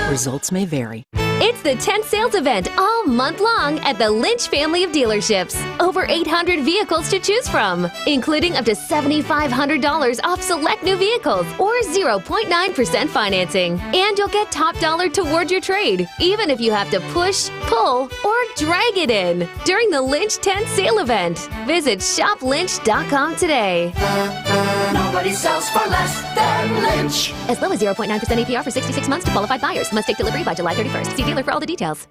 S19: Results may vary.
S20: It's the 10th sales event all month long at the Lynch family of dealerships. Over 800 vehicles to choose from, including up to $7,500 off select new vehicles or 0.9% financing. And you'll get top dollar toward your trade, even if you have to push, pull, or drag it in during the Lynch 10th sale event. Visit shoplynch.com today.
S23: Nobody sells for less than Lynch.
S20: As low as 0.9% APR for 66 months to qualified buyers. Must take delivery by July 31st. See dealer for all the details.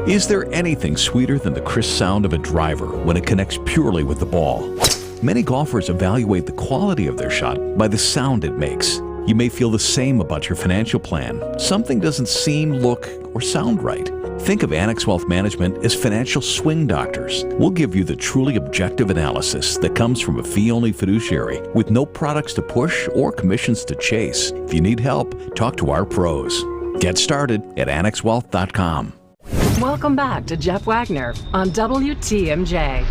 S21: Is there anything sweeter than the crisp sound of a driver when it connects purely with the ball? Many golfers evaluate the quality of their shot by the sound it makes. You may feel the same about your financial plan. Something doesn't seem, look, or sound right. Think of Annex Wealth Management as financial swing doctors. We'll give you the truly objective analysis that comes from a fee-only fiduciary with no products to push or commissions to chase. If you need help, talk to our pros. Get started at annexwealth.com.
S15: Welcome back to Jeff Wagner on WTMJ.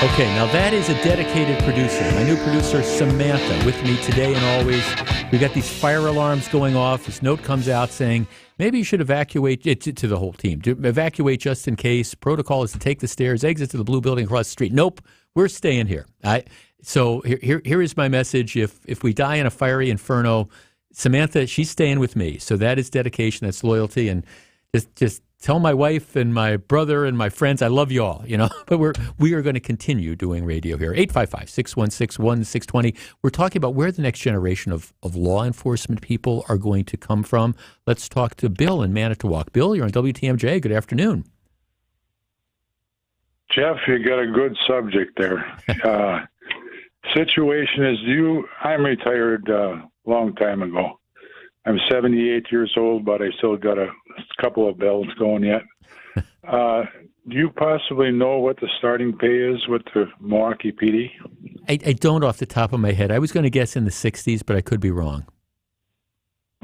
S4: Okay, now that is a dedicated producer. My new producer, Samantha, with me today and always. We got these fire alarms going off. This note comes out saying, maybe you should evacuate, to the whole team, to evacuate just in case. Protocol is to take the stairs, exit to the blue building across the street. Nope, we're staying here. So here is my message. If we die in a fiery inferno, Samantha, she's staying with me. So that is dedication, that's loyalty, and just tell my wife and my brother and my friends I love you all, But we are going to continue doing radio here. 855-616-1620. We're talking about where the next generation of law enforcement people are going to come from. Let's talk to Bill in Manitowoc. Bill, you're on WTMJ. Good afternoon.
S22: Jeff, you got a good subject there. Situation is I'm retired long time ago. I'm 78 years old, but I still got a couple of bells going yet. Do you possibly know what the starting pay is with the Milwaukee PD?
S4: I don't off the top of my head. I was going to guess in the 60s, but I could be wrong.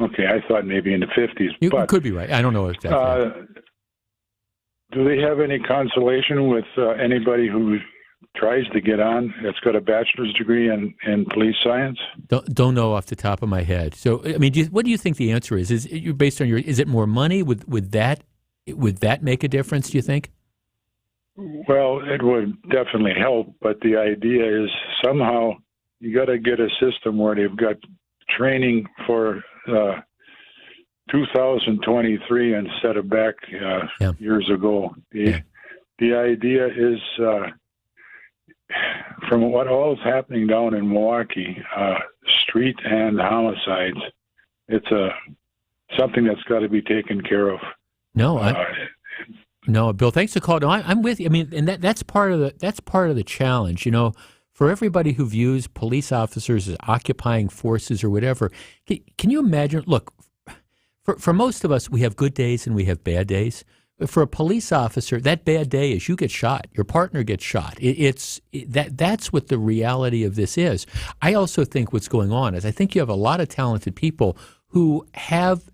S22: Okay, I thought maybe in the 50s.
S4: You could be right. I don't know exactly.
S22: Do they have any consolation with anybody who tries to get on that's got a bachelor's degree in police science?
S4: Don't know off the top of my head. So, I mean, what do you think the answer is? Is it based on is it more money? Would that make a difference, do you think?
S22: Well, it would definitely help, but the idea is somehow you got to get a system where they've got training for 2023 instead of back years ago. The idea is from what all is happening down in Milwaukee, street and homicides, it's something that's got to be taken care of.
S4: No, Bill, thanks for calling. No, I'm with you. I mean, and that's part of the challenge. For everybody who views police officers as occupying forces or whatever, can you imagine? Look, for most of us, we have good days and we have bad days. For a police officer, that bad day is you get shot, your partner gets shot. That's what the reality of this is. I also think what's going on is I think you have a lot of talented people who have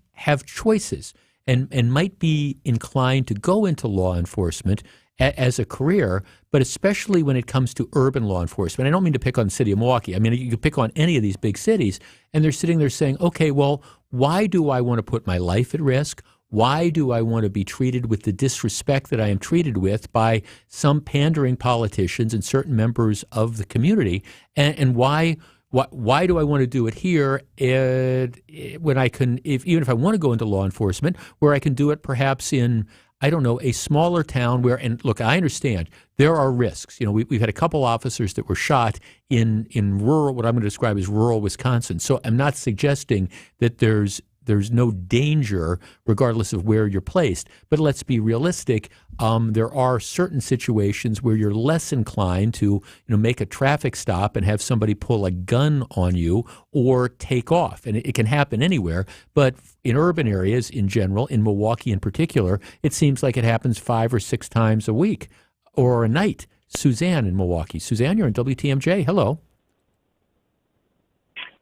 S4: choices and might be inclined to go into law enforcement as a career, but especially when it comes to urban law enforcement. I don't mean to pick on the city of Milwaukee. I mean, you could pick on any of these big cities, and they're sitting there saying, okay, well, why do I want to put my life at risk? Why do I want to be treated with the disrespect that I am treated with by some pandering politicians and certain members of the community? And why do I want to do it here when I can, even if I want to go into law enforcement, where I can do it perhaps in, I don't know, a smaller town where, and look, I understand there are risks. We've had a couple officers that were shot in rural, what I'm going to describe as rural Wisconsin. So I'm not suggesting that there's no danger regardless of where you're placed. But let's be realistic. There are certain situations where you're less inclined to make a traffic stop and have somebody pull a gun on you or take off. And it can happen anywhere. But in urban areas in general, in Milwaukee in particular, it seems like it happens 5 or 6 times a week or a night. Suzanne in Milwaukee. Suzanne, you're on WTMJ. Hello.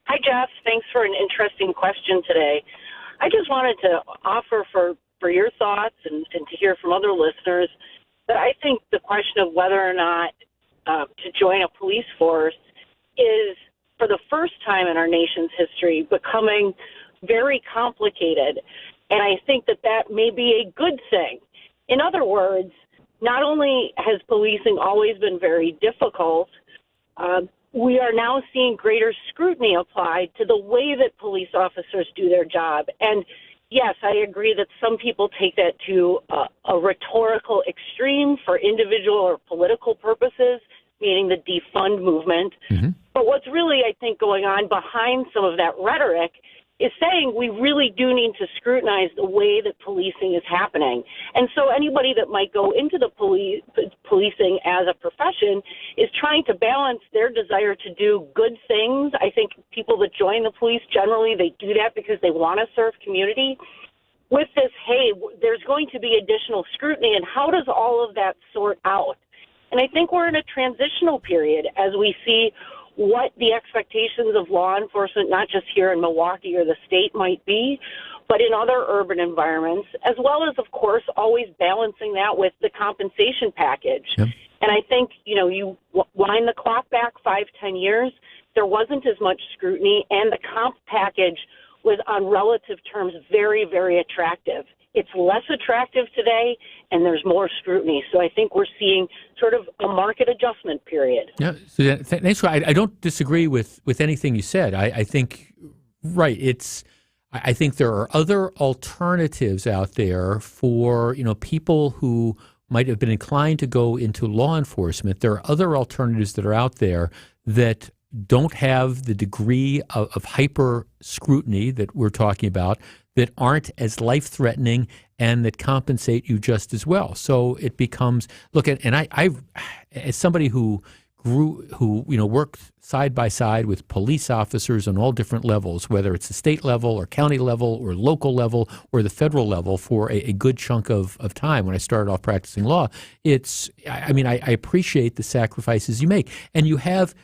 S1: Hi, Jeff. Thanks for an interesting question today. I just wanted to offer for your thoughts and to hear from other listeners that I think the question of whether or not to join a police force is, for the first time in our nation's history, becoming very complicated. And I think that may be a good thing. In other words, not only has policing always been very difficult, we are now seeing greater scrutiny applied to the way that police officers do their job. And yes, I agree that some people take that to a rhetorical extreme for individual or political purposes, meaning the defund movement. Mm-hmm. But what's really, I think, going on behind some of that rhetoric is saying we really do need to scrutinize the way that policing is happening. And so anybody that might go into the policing as a profession is trying to balance their desire to do good things. I think people that join the police, generally, they do that because they want to serve community. With this, hey, there's going to be additional scrutiny, and how does all of that sort out? And I think we're in a transitional period as we see what the expectations of law enforcement, not just here in Milwaukee or the state, might be, but in other urban environments, as well as, of course, always balancing that with the compensation package. Yep. And I think, you wind the clock back 5-10 years, there wasn't as much scrutiny, and the comp package was on relative terms very, very attractive. It's less attractive today, and there's more scrutiny. So I think we're seeing sort of a market adjustment period.
S4: Yeah, so thanks. I don't disagree with anything you said. I think, right, I think there are other alternatives out there for, people who might have been inclined to go into law enforcement. There are other alternatives that are out there that don't have the degree of hyper scrutiny that we're talking about, that aren't as life-threatening and that compensate you just as well. So it becomes, I as somebody who worked side by side with police officers on all different levels, whether it's the state level or county level or local level or the federal level for a good chunk of time when I started off practicing law, I appreciate the sacrifices you make. And you have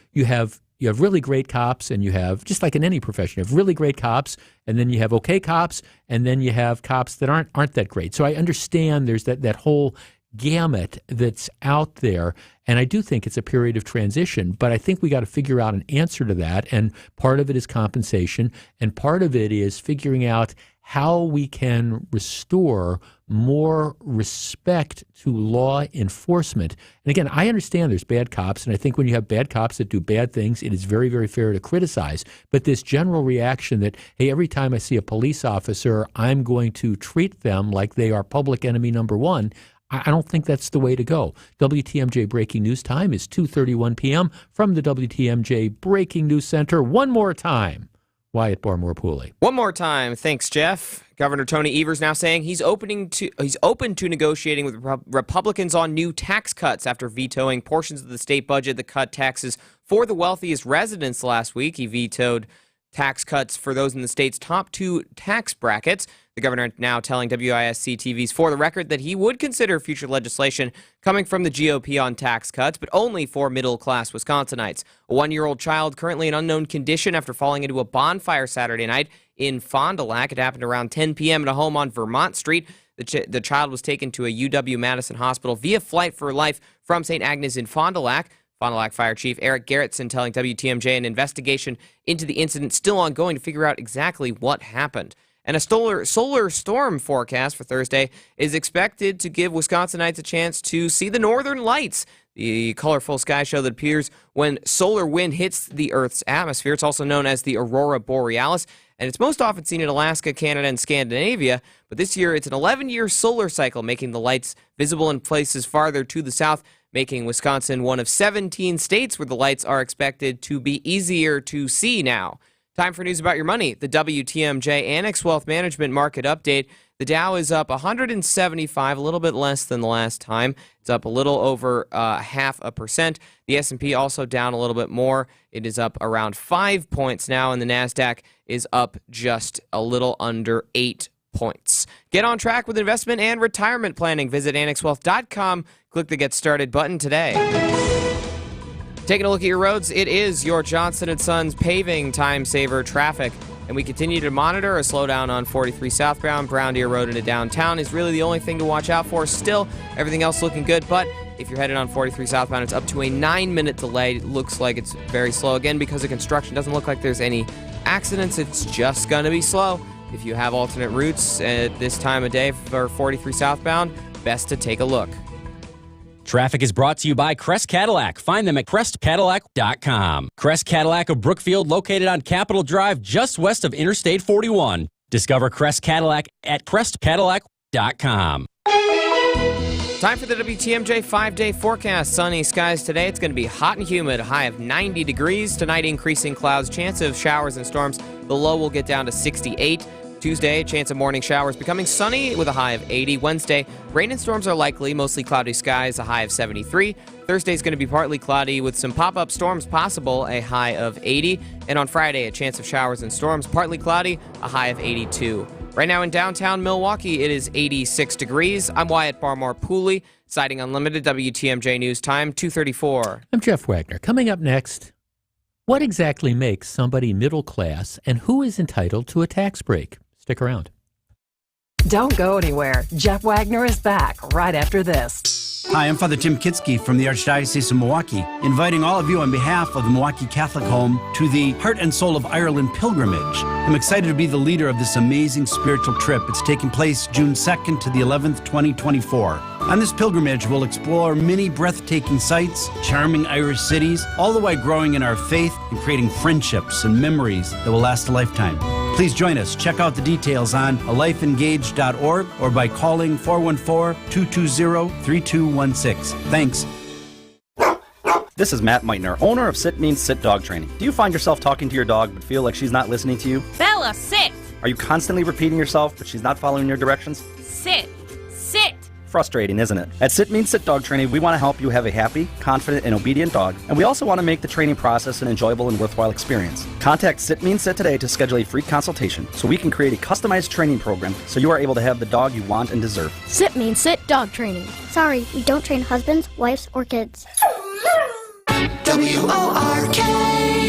S4: really great cops, and you have, just like in any profession, you have really great cops, and then you have okay cops, and then you have cops that aren't that great. So I understand there's that whole gamut that's out there, and I do think it's a period of transition, but I think we got to figure out an answer to that, and part of it is compensation, and part of it is figuring out how we can restore more respect to law enforcement. And again, I understand there's bad cops, and I think when you have bad cops that do bad things, it is very, very fair to criticize. But this general reaction that, hey, every time I see a police officer, I'm going to treat them like they are public enemy number one, I don't think that's the way to go. WTMJ Breaking News Time is 2:31 p.m. from the WTMJ Breaking News Center. One more time. Wyatt Barmore-Pooley.
S6: One more time. Thanks, Jeff. Governor Tony Evers now saying he's open to negotiating with Republicans on new tax cuts after vetoing portions of the state budget that cut taxes for the wealthiest residents last week. He vetoed tax cuts for those in the state's top 2 tax brackets. The governor now telling WISC TV's For the Record that he would consider future legislation coming from the GOP on tax cuts, but only for middle-class Wisconsinites. A 1-year-old child currently in unknown condition after falling into a bonfire Saturday night in Fond du Lac. It happened around 10 p.m. at a home on Vermont Street. The child was taken to a UW-Madison hospital via flight for life from St. Agnes in Fond du Lac. Fond du Lac Fire Chief Eric Garrettson telling WTMJ an investigation into the incident still ongoing to figure out exactly what happened. And a solar storm forecast for Thursday is expected to give Wisconsinites a chance to see the northern lights, the colorful sky show that appears when solar wind hits the Earth's atmosphere. It's also known as the aurora borealis, and it's most often seen in Alaska, Canada, and Scandinavia. But this year, it's an 11-year solar cycle, making the lights visible in places farther to the south, making Wisconsin one of 17 states where the lights are expected to be easier to see now. Time for news about your money. The WTMJ Annex Wealth Management Market Update. The Dow is up 175, a little bit less than the last time. It's up a little over 0.5%. The S&P also down a little bit more. It is up around 5 points now, and the NASDAQ is up just a little under 8 points. Get on track with investment and retirement planning. Visit annexwealth.com. Click the Get Started button today. Taking a look at your roads, it is your Johnson & Sons paving time saver traffic. And we continue to monitor a slowdown on 43 southbound. Brown Deer Road into downtown is really the only thing to watch out for. Still, everything else looking good. But if you're headed on 43 southbound, it's up to a 9-minute delay. It looks like it's very slow. Again, because of construction, doesn't look like there's any accidents. It's just going to be slow. If you have alternate routes at this time of day for 43 southbound, best to take a look.
S2: Traffic is brought to you by Crest Cadillac. Find them at crestcadillac.com. Crest Cadillac of Brookfield, located on Capitol Drive, just west of Interstate 41. Discover Crest Cadillac at crestcadillac.com.
S6: Time for the WTMJ 5-day forecast. Sunny skies today. It's going to be hot and humid. A high of 90 degrees. Tonight, increasing clouds. Chance of showers and storms. The low will get down to 68. Tuesday, chance of morning showers becoming sunny with a high of 80. Wednesday, rain and storms are likely, mostly cloudy skies, a high of 73. Thursday is going to be partly cloudy with some pop-up storms possible, a high of 80. And on Friday, a chance of showers and storms, partly cloudy, a high of 82. Right now in downtown Milwaukee, it is 86 degrees. I'm Wyatt Barmore-Pooley, Siding Unlimited, WTMJ News Time, 2:34.
S4: I'm Jeff Wagner. Coming up next, what exactly makes somebody middle class and who is entitled to a tax break? Stick around.
S15: Don't go anywhere. Jeff Wagner is back right after this.
S3: Hi, I'm Father Tim Kitsky from the Archdiocese of Milwaukee, inviting all of you on behalf of the Milwaukee Catholic Home to the Heart and Soul of Ireland pilgrimage. I'm excited to be the leader of this amazing spiritual trip. It's taking place June 2nd to the 11th, 2024. On this pilgrimage, we'll explore many breathtaking sights, charming Irish cities, all the way growing in our faith and creating friendships and memories that will last a lifetime. Please join us. Check out the details on alifeengaged.org or by calling 414-220-3216. Thanks.
S7: This is Matt Meitner, owner of Sit Means Sit Dog Training. Do you find yourself talking to your dog but feel like she's not listening to you?
S19: Bella, sit!
S7: Are you constantly repeating yourself but she's not following your directions?
S19: Sit! Sit!
S7: Frustrating, isn't it? At Sit Means Sit Dog Training, we want to help you have a happy, confident, and obedient dog, and we also want to make the training process an enjoyable and worthwhile experience. Contact Sit Means Sit today to schedule a free consultation so we can create a customized training program so you are able to have the dog you want and deserve.
S24: Sit Means Sit Dog Training. Sorry, we don't train husbands, wives, or kids.
S13: WORK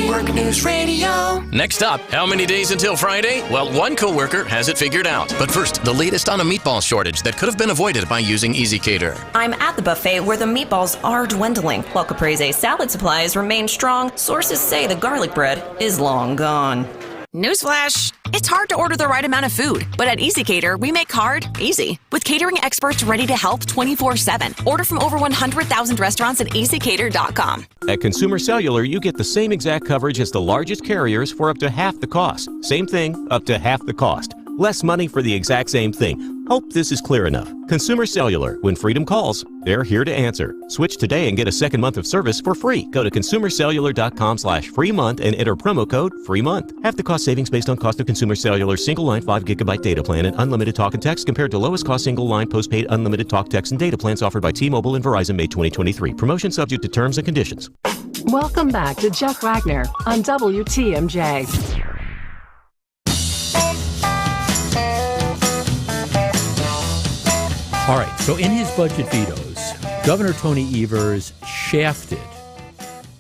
S13: Work News Radio. Next up, how many days until Friday? Well, one coworker has it figured out. But first, the latest on a meatball shortage that could have been avoided by using Easy Cater.
S25: I'm at the buffet where the meatballs are dwindling. While Caprese salad supplies remain strong, sources say the garlic bread is long gone.
S26: Newsflash! It's hard to order the right amount of food, but at Easy Cater, we make hard easy. With catering experts ready to help 24/7. Order from over 100,000 restaurants at easycater.com.
S27: At Consumer Cellular, you get the same exact coverage as the largest carriers for up to half the cost. Same thing, up to half the cost. Less money for the exact same thing. Hope this is clear enough. Consumer Cellular, when freedom calls, they're here to answer. Switch today and get a second month of service for free. Go to consumercellular.com/free month and enter promo code FREEMONTH. Half the cost savings based on cost of Consumer Cellular's single line 5 gigabyte data plan and unlimited talk and text compared to lowest cost single line postpaid unlimited talk, text, and data plans offered by T-Mobile and Verizon May 2023. Promotion subject to terms and conditions.
S15: Welcome back to Jeff Wagner on WTMJ.
S4: All right, so in his budget vetoes, Governor Tony Evers shafted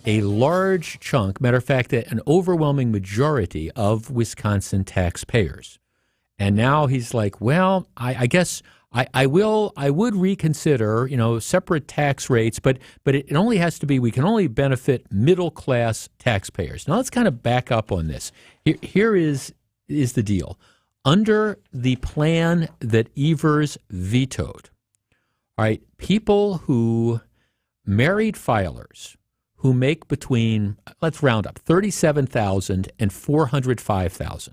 S4: a large chunk, matter of fact, an overwhelming majority of Wisconsin taxpayers. And now he's like, well, I guess I would reconsider, separate tax rates, but it only has to be, we can only benefit middle-class taxpayers. Now, let's kind of back up on this. Here is the deal. Under the plan that Evers vetoed, all right, people who, married filers, who make between, let's round up, $37,000 and $405,000,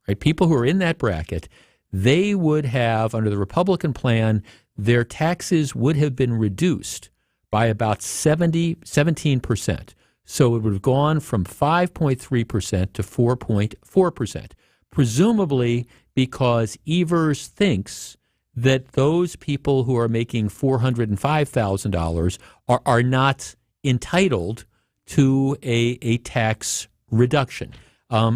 S4: right? People who are in that bracket, they would have, under the Republican plan, their taxes would have been reduced by about 17%. So it would have gone from 5.3% to 4.4%, presumably because Evers thinks that those people who are making $405,000 are not entitled to a tax reduction.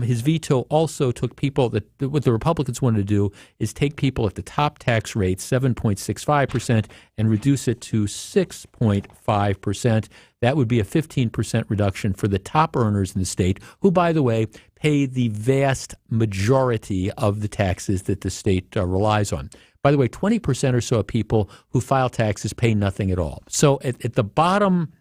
S4: His veto also took people what the Republicans wanted to do is take people at the top tax rate, 7.65%, and reduce it to 6.5%. That would be a 15% reduction for the top earners in the state, who, by the way, pay the vast majority of the taxes that the state relies on. By the way, 20% or so of people who file taxes pay nothing at all. So at the bottom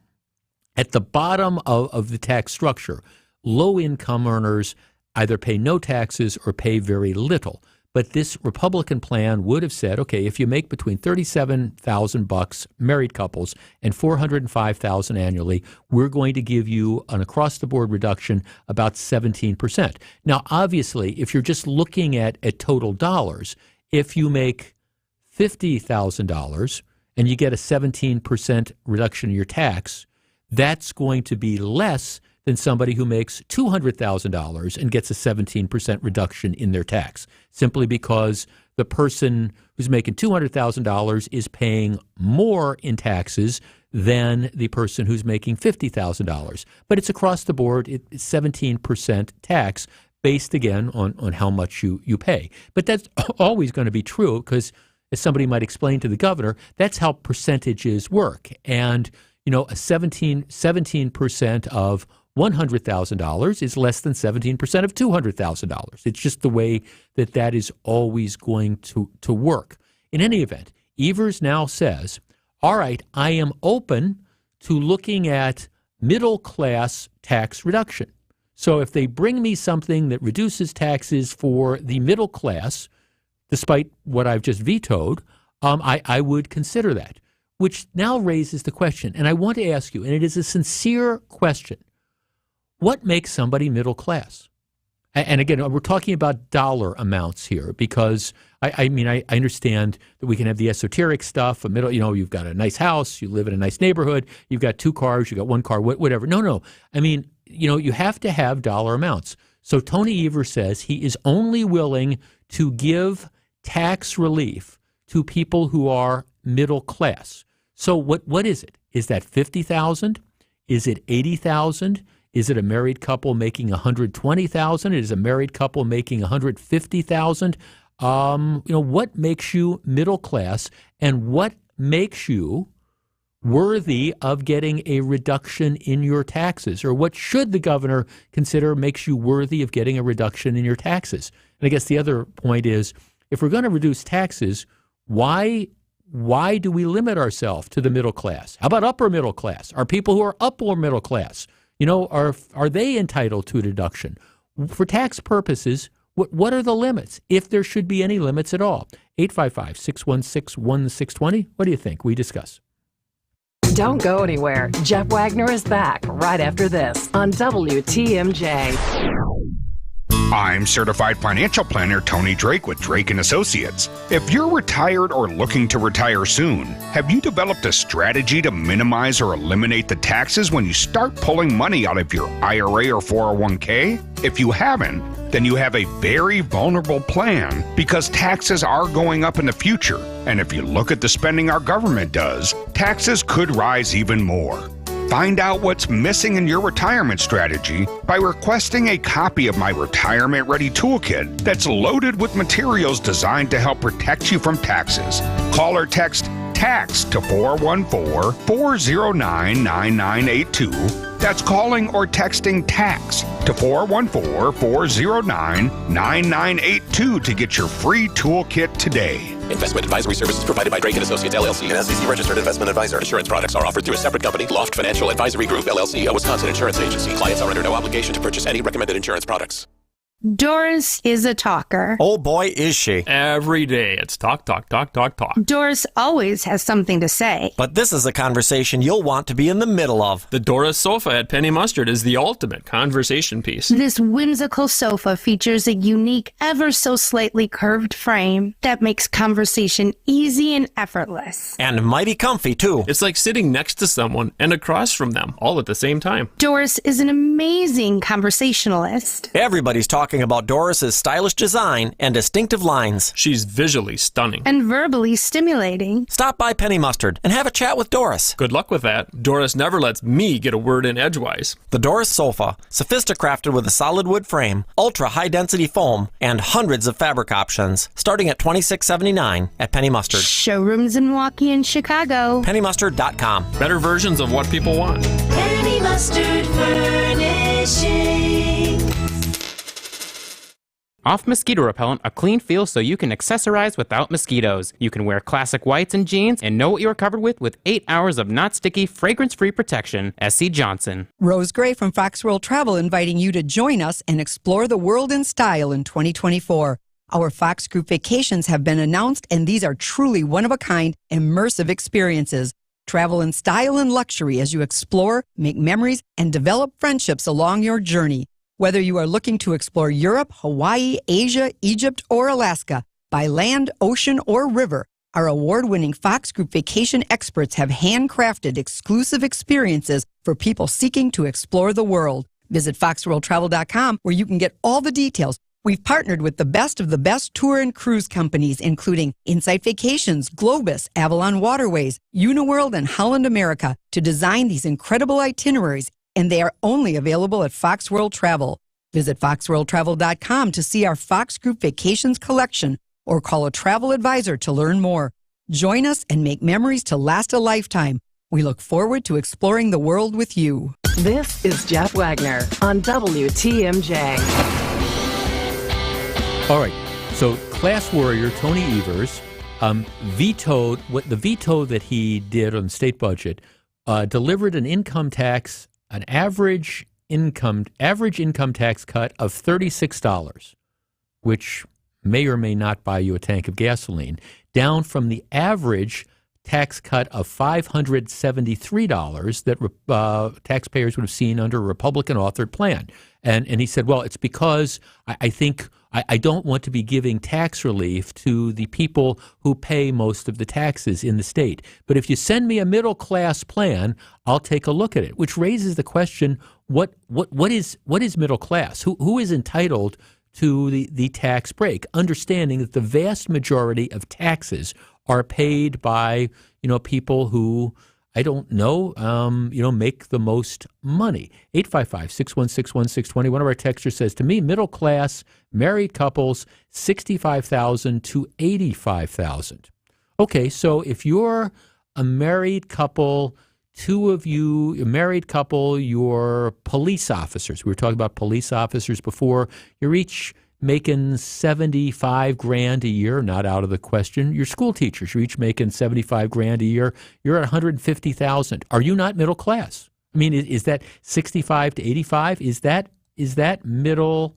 S4: of the tax structure, low-income earners either pay no taxes or pay very little. But this Republican plan would have said, okay, if you make between $37,000 married couples and $405,000 annually, we're going to give you an across-the-board reduction about 17%. Now, obviously, if you're just looking at total dollars, if you make $50,000 and you get a 17% reduction in your tax, that's going to be less than somebody who makes $200,000 and gets a 17% reduction in their tax, simply because the person who's making $200,000 is paying more in taxes than the person who's making $50,000. But it's across the board. It's 17% tax based, again, on how much you pay. But that's always going to be true because, as somebody might explain to the governor, that's how percentages work. And, a 17% of $100,000 is less than 17% of $200,000. It's just the way that is always going to work. In any event, Evers now says, all right, I am open to looking at middle-class tax reduction. So if they bring me something that reduces taxes for the middle class, despite what I've just vetoed, I would consider that, which now raises the question, and I want to ask you, and it is a sincere question, what makes somebody middle class? And again, we're talking about dollar amounts here because, I understand that we can have the esoteric stuff, you've got a nice house, you live in a nice neighborhood, you've got two cars, you've got one car, whatever. No. You have to have dollar amounts. So Tony Evers says he is only willing to give tax relief to people who are middle class. So what is it? Is that $50,000? Is it $80,000? Is it a married couple making $120,000? Is it a married couple making $150,000? What makes you middle class, and what makes you worthy of getting a reduction in your taxes? Or what should the governor consider makes you worthy of getting a reduction in your taxes? And I guess the other point is, if we're going to reduce taxes, why do we limit ourselves to the middle class? How about upper middle class? Are people who are upper middle class, are they entitled to a deduction? For tax purposes, what are the limits, if there should be any limits at all? 855-616-1620. What do you think? We discuss.
S15: Don't go anywhere. Jeff Wagner is back right after this on WTMJ.
S5: I'm certified financial planner Tony Drake with Drake & Associates. If you're retired or looking to retire soon, have you developed a strategy to minimize or eliminate the taxes when you start pulling money out of your IRA or 401k? If you haven't, then you have a very vulnerable plan because taxes are going up in the future. And if you look at the spending our government does, taxes could rise even more. Find out what's missing in your retirement strategy by requesting a copy of my Retirement Ready Toolkit that's loaded with materials designed to help protect you from taxes. Call or text TAX to 414-409-9982. That's calling or texting TAX to 414-409-9982 to get your free toolkit today.
S8: Investment advisory services provided by Drake & Associates, LLC, an SEC-registered investment advisor. Insurance products are offered through a separate company, Loft Financial Advisory Group, LLC, a Wisconsin insurance agency. Clients are under no obligation to purchase any recommended insurance products.
S9: Doris is a talker.
S10: Oh boy, is she.
S11: Every day it's talk, talk, talk, talk, talk.
S9: Doris always has something to say.
S10: But this is a conversation you'll want to be in the middle of.
S11: The Doris sofa at Penny Mustard is the ultimate conversation piece.
S9: This whimsical sofa features a unique, ever so slightly curved frame that makes conversation easy and effortless.
S10: And mighty comfy, too.
S11: It's like sitting next to someone and across from them, all at the same time.
S9: Doris is an amazing conversationalist.
S10: Everybody's talking about Doris's stylish design and distinctive lines.
S11: She's visually stunning.
S9: And verbally stimulating.
S10: Stop by Penny Mustard and have a chat with Doris.
S11: Good luck with that. Doris never lets me get a word in edgewise.
S10: The Doris sofa, sophisticrafted with a solid wood frame, ultra high-density foam, and hundreds of fabric options, starting at $26.79 at Penny Mustard.
S9: Showrooms in Milwaukee and Chicago.
S10: PennyMustard.com.
S11: Better versions of what people want.
S12: Penny Mustard Furnishing.
S14: Off Mosquito Repellent, a clean feel so you can accessorize without mosquitoes. You can wear classic whites and jeans and know what you're covered with 8 hours of not sticky, fragrance-free protection. S.C. Johnson.
S16: Rose Gray from Fox World Travel inviting you to join us and explore the world in style in 2024. Our Fox Group vacations have been announced, and these are truly one-of-a-kind, immersive experiences. Travel in style and luxury as you explore, make memories, and develop friendships along your journey. Whether you are looking to explore Europe, Hawaii, Asia, Egypt, or Alaska, by land, ocean, or river, our award-winning Fox Group vacation experts have handcrafted exclusive experiences for people seeking to explore the world. Visit foxworldtravel.com where you can get all the details. We've partnered with the best tour and cruise companies, including Insight Vacations, Globus, Avalon Waterways, Uniworld, and Holland America, to design these incredible itineraries, and they are only available at Fox World Travel. Visit foxworldtravel.com to see our Fox Group Vacations collection or call a travel advisor to learn more. Join us and make memories to last a lifetime. We look forward to exploring the world with you.
S15: This is Jeff Wagner on WTMJ.
S4: All right, so class warrior Tony Evers vetoed the veto that he did on the state budget, delivered an average income tax cut of $36, which may or may not buy you a tank of gasoline, down from the average tax cut of $573 that taxpayers would have seen under a Republican-authored plan. And he said, well, it's because I think I don't want to be giving tax relief to the people who pay most of the taxes in the state. But if you send me a middle-class plan, I'll take a look at it, which raises the question, what is middle class? Who is entitled to the tax break, understanding that the vast majority of taxes are paid by people who, I don't know, make the most money. 855-616-1620. One of our texters says, to me, middle class, married couples, $65,000 to $85,000. Okay, so if you're a married couple, two of you, a married couple, you're police officers. We were talking about police officers before. You're each making $75,000 a year, not out of the question. You're school teachers. You're each making $75,000 a year. You're at $150,000. Are you not middle class? I mean, is that 65 to 85? Is that middle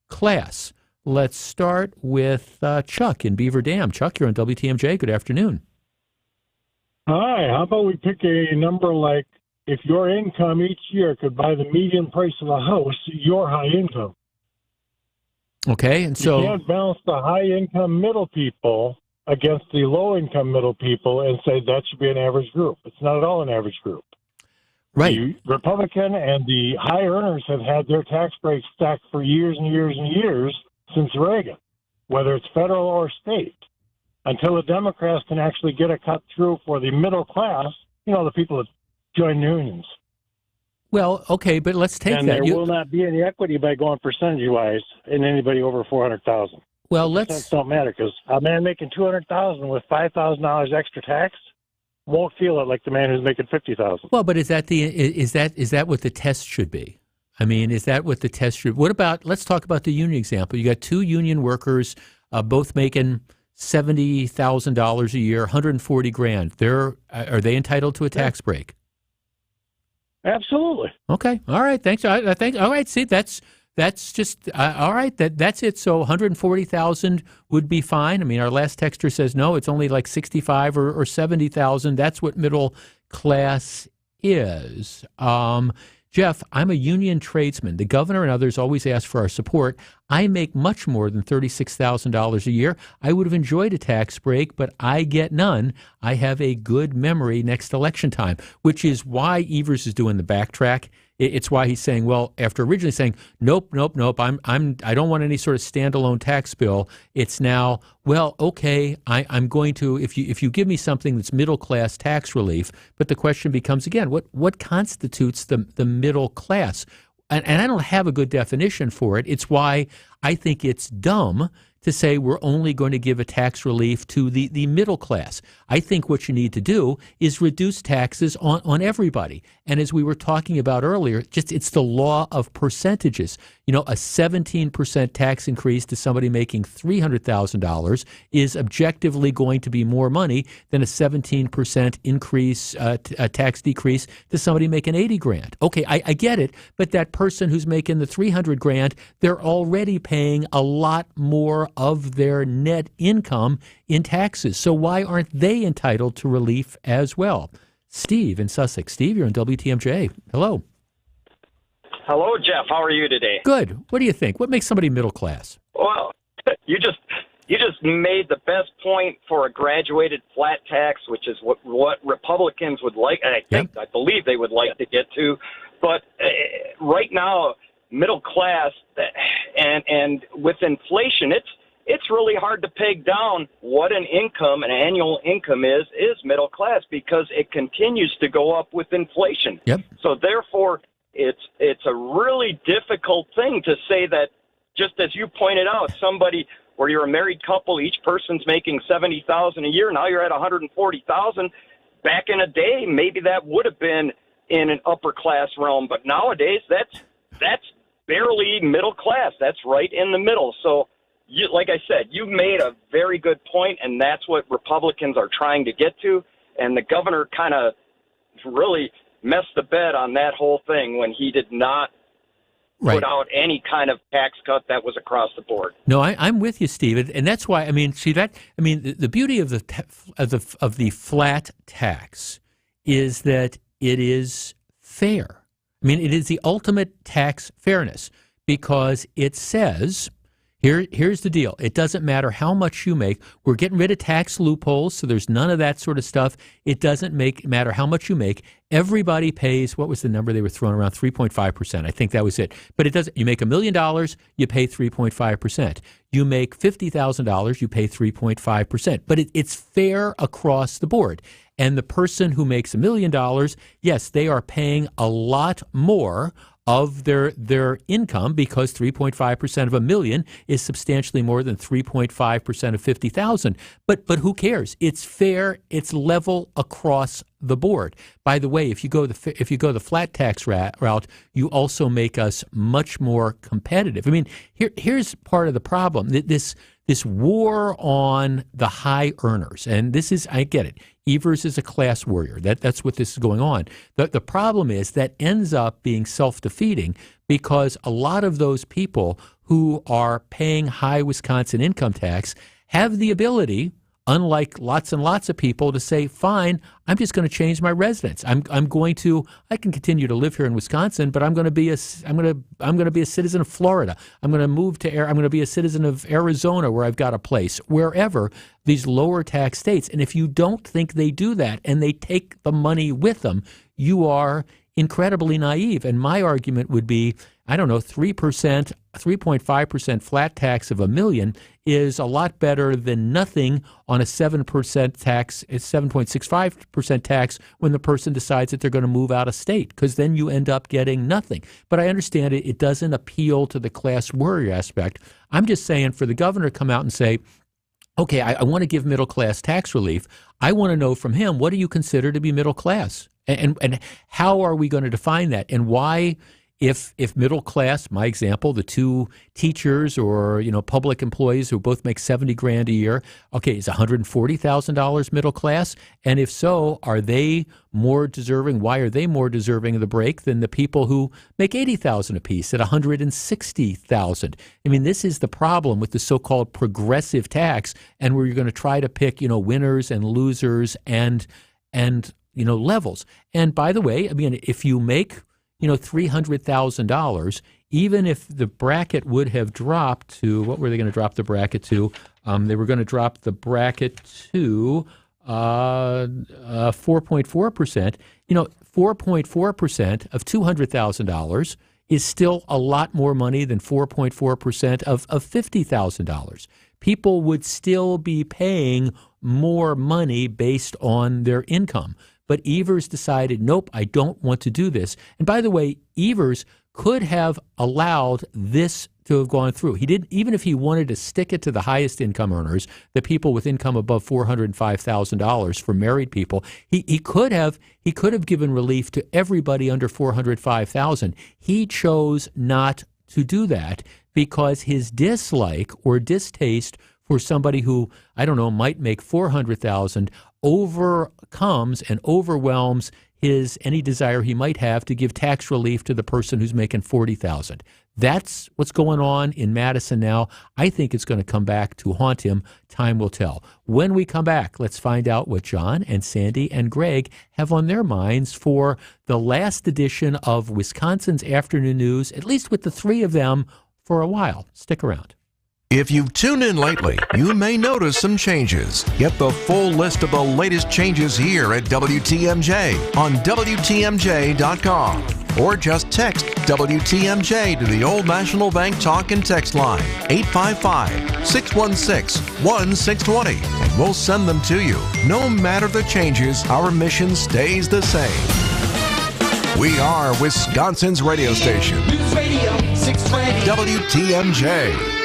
S4: class? Let's start with Chuck in Beaver Dam. Chuck, you're on WTMJ. Good afternoon.
S28: Hi. How about we pick a number like if your income each year could buy the median price of a house, you're high income.
S4: Okay, and so
S28: you can't balance the high-income middle people against the low-income middle people and say that should be an average group. It's not at all an average group.
S4: Right.
S28: The Republican and the high earners have had their tax breaks stacked for years and years and years since Reagan, whether it's federal or state, until the Democrats can actually get a cut through for the middle class, the people that join unions.
S4: Well, okay, but let's take
S28: and
S4: that.
S28: There will not be any equity by going percentage-wise in anybody over $400,000.
S4: Well,
S28: That don't matter because a man making $200,000 with $5,000 extra tax won't feel it like the man who's making $50,000.
S4: Well, but is that what the test should be? I mean, is that what the test should? What about? Let's talk about the union example. You got two union workers, both making $70,000 a year, $140,000. Are they entitled to a tax break?
S28: Absolutely.
S4: Okay. All right. Thanks. I think. All right. See, that's just all right. That's it. So 140,000 would be fine. I mean, our last texter says no. It's only like 65 or 70,000. That's what middle class is. Jeff, I'm a union tradesman. The governor and others always ask for our support. I make much more than $36,000 a year. I would have enjoyed a tax break, but I get none. I have a good memory next election time, which is why Evers is doing the backtrack. It's why he's saying, well, after originally saying, nope, I don't want any sort of standalone tax bill. It's now, well, okay, I'm going to, if you give me something that's middle class tax relief, but the question becomes again, what constitutes the middle class? And I don't have a good definition for it. It's why I think it's dumb to say we're only going to give a tax relief to the middle class. I think what you need to do is reduce taxes on everybody. And as we were talking about earlier, it's the law of percentages. You know, a 17% tax increase to somebody making $300,000 is objectively going to be more money than a 17% increase, a tax decrease to somebody making $80,000. Okay, I get it, but that person who's making the $300,000, they're already paying a lot more of their net income in taxes. So why aren't they entitled to relief as well? Steve in Sussex. Steve, you're on WTMJ. Hello.
S1: Hello, Jeff. How are you today?
S4: Good. What do you think? What makes somebody middle class?
S1: Well, you just made the best point for a graduated flat tax, which is what Republicans would like, and I believe they would like to get to. But right now, middle class, and with inflation, it's really hard to peg down what an annual income is middle class, because it continues to go up with inflation.
S4: Yep.
S1: So therefore, it's a really difficult thing to say that, just as you pointed out, somebody where you're a married couple, each person's making $70,000 a year, now you're at $140,000. Back in a day, maybe that would have been in an upper class realm, but nowadays that's barely middle class. That's right in the middle. So, like I said, you made a very good point, and that's what Republicans are trying to get to. And the governor kind of really messed the bed on that whole thing when he did not put out any kind of tax cut that was across the board.
S4: No, I'm with you, Steve, and that's why. I mean, the beauty of the flat tax is that it is fair. I mean, it is the ultimate tax fairness, because it says, here's the deal. It doesn't matter how much you make. We're getting rid of tax loopholes, so there's none of that sort of stuff. It doesn't matter how much you make. Everybody pays, what was the number they were throwing around? 3.5%. I think that was it. But it doesn't. You make $1 million, you pay 3.5%. You make $50,000, you pay 3.5%. But it's fair across the board. And the person who makes $1 million, yes, they are paying a lot more of their income, because 3.5% of $1 million is substantially more than 3.5% of 50,000. But who cares? It's fair. It's level across the board. By the way, if you go the flat tax route, you also make us much more competitive. I mean, here's part of the problem. This war on the high earners, and this is, I get it. Evers is a class warrior. That's what this is going on. The problem is that ends up being self-defeating, because a lot of those people who are paying high Wisconsin income tax have the ability, unlike lots and lots of people, to say, fine, I'm just going to change my residence. I can continue to live here in Wisconsin, but I'm going to be a citizen of Florida. I'm going to be a citizen of Arizona, where I've got a place, wherever, these lower tax states. And if you don't think they do that and they take the money with them, you are incredibly naive. And my argument would be, 3.5% flat tax of $1 million is a lot better than nothing on a 7% tax, 7.65% tax when the person decides that they're going to move out of state, because then you end up getting nothing. But I understand it doesn't appeal to the class warrior aspect. I'm just saying, for the governor to come out and say, okay, I want to give middle class tax relief. I want to know from him, what do you consider to be middle class? And how are we going to define that? And why If middle class, my example, the two teachers or public employees who both make $70,000 a year, okay, is $140,000 middle class? And if so, are they more deserving? Why are they more deserving of the break than the people who make $80,000 apiece at $160,000? I mean, this is the problem with the so-called progressive tax, and where you're going to try to pick winners and losers and levels. And by the way, I mean, if you make $300,000, even if the bracket would have dropped to, what were they going to drop the bracket to? They were going to drop the bracket to 4.4%. 4.4% of $200,000 is still a lot more money than 4.4% of $50,000. People would still be paying more money based on their income. But Evers decided, nope, I don't want to do this. And by the way, Evers could have allowed this to have gone through. He did, even if he wanted to stick it to the highest income earners, the people with income above $405,000 for married people. He could have given relief to everybody under $405,000. He chose not to do that because his dislike or distaste for somebody who, I don't know, might make $400,000 overcomes and overwhelms any desire he might have to give tax relief to the person who's making $40,000. That's what's going on in Madison now. I think it's going to come back to haunt him. Time will tell. When we come back, let's find out what John and Sandy and Greg have on their minds for the last edition of Wisconsin's Afternoon News, at least with the three of them for a while. Stick around.
S13: If you've tuned in lately, you may notice some changes. Get the full list of the latest changes here at WTMJ on WTMJ.com. Or just text WTMJ to the Old National Bank Talk and Text line, 855-616-1620. And we'll send them to you. No matter the changes, our mission stays the same. We are Wisconsin's radio station. News Radio 620 WTMJ.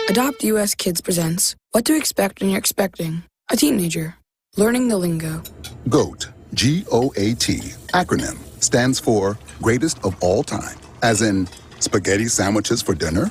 S2: Adopt US Kids presents What to Expect When You're Expecting a Teenager. Learning the Lingo.
S12: GOAT, G-O-A-T, acronym, stands for Greatest of All Time. As in, spaghetti sandwiches for dinner?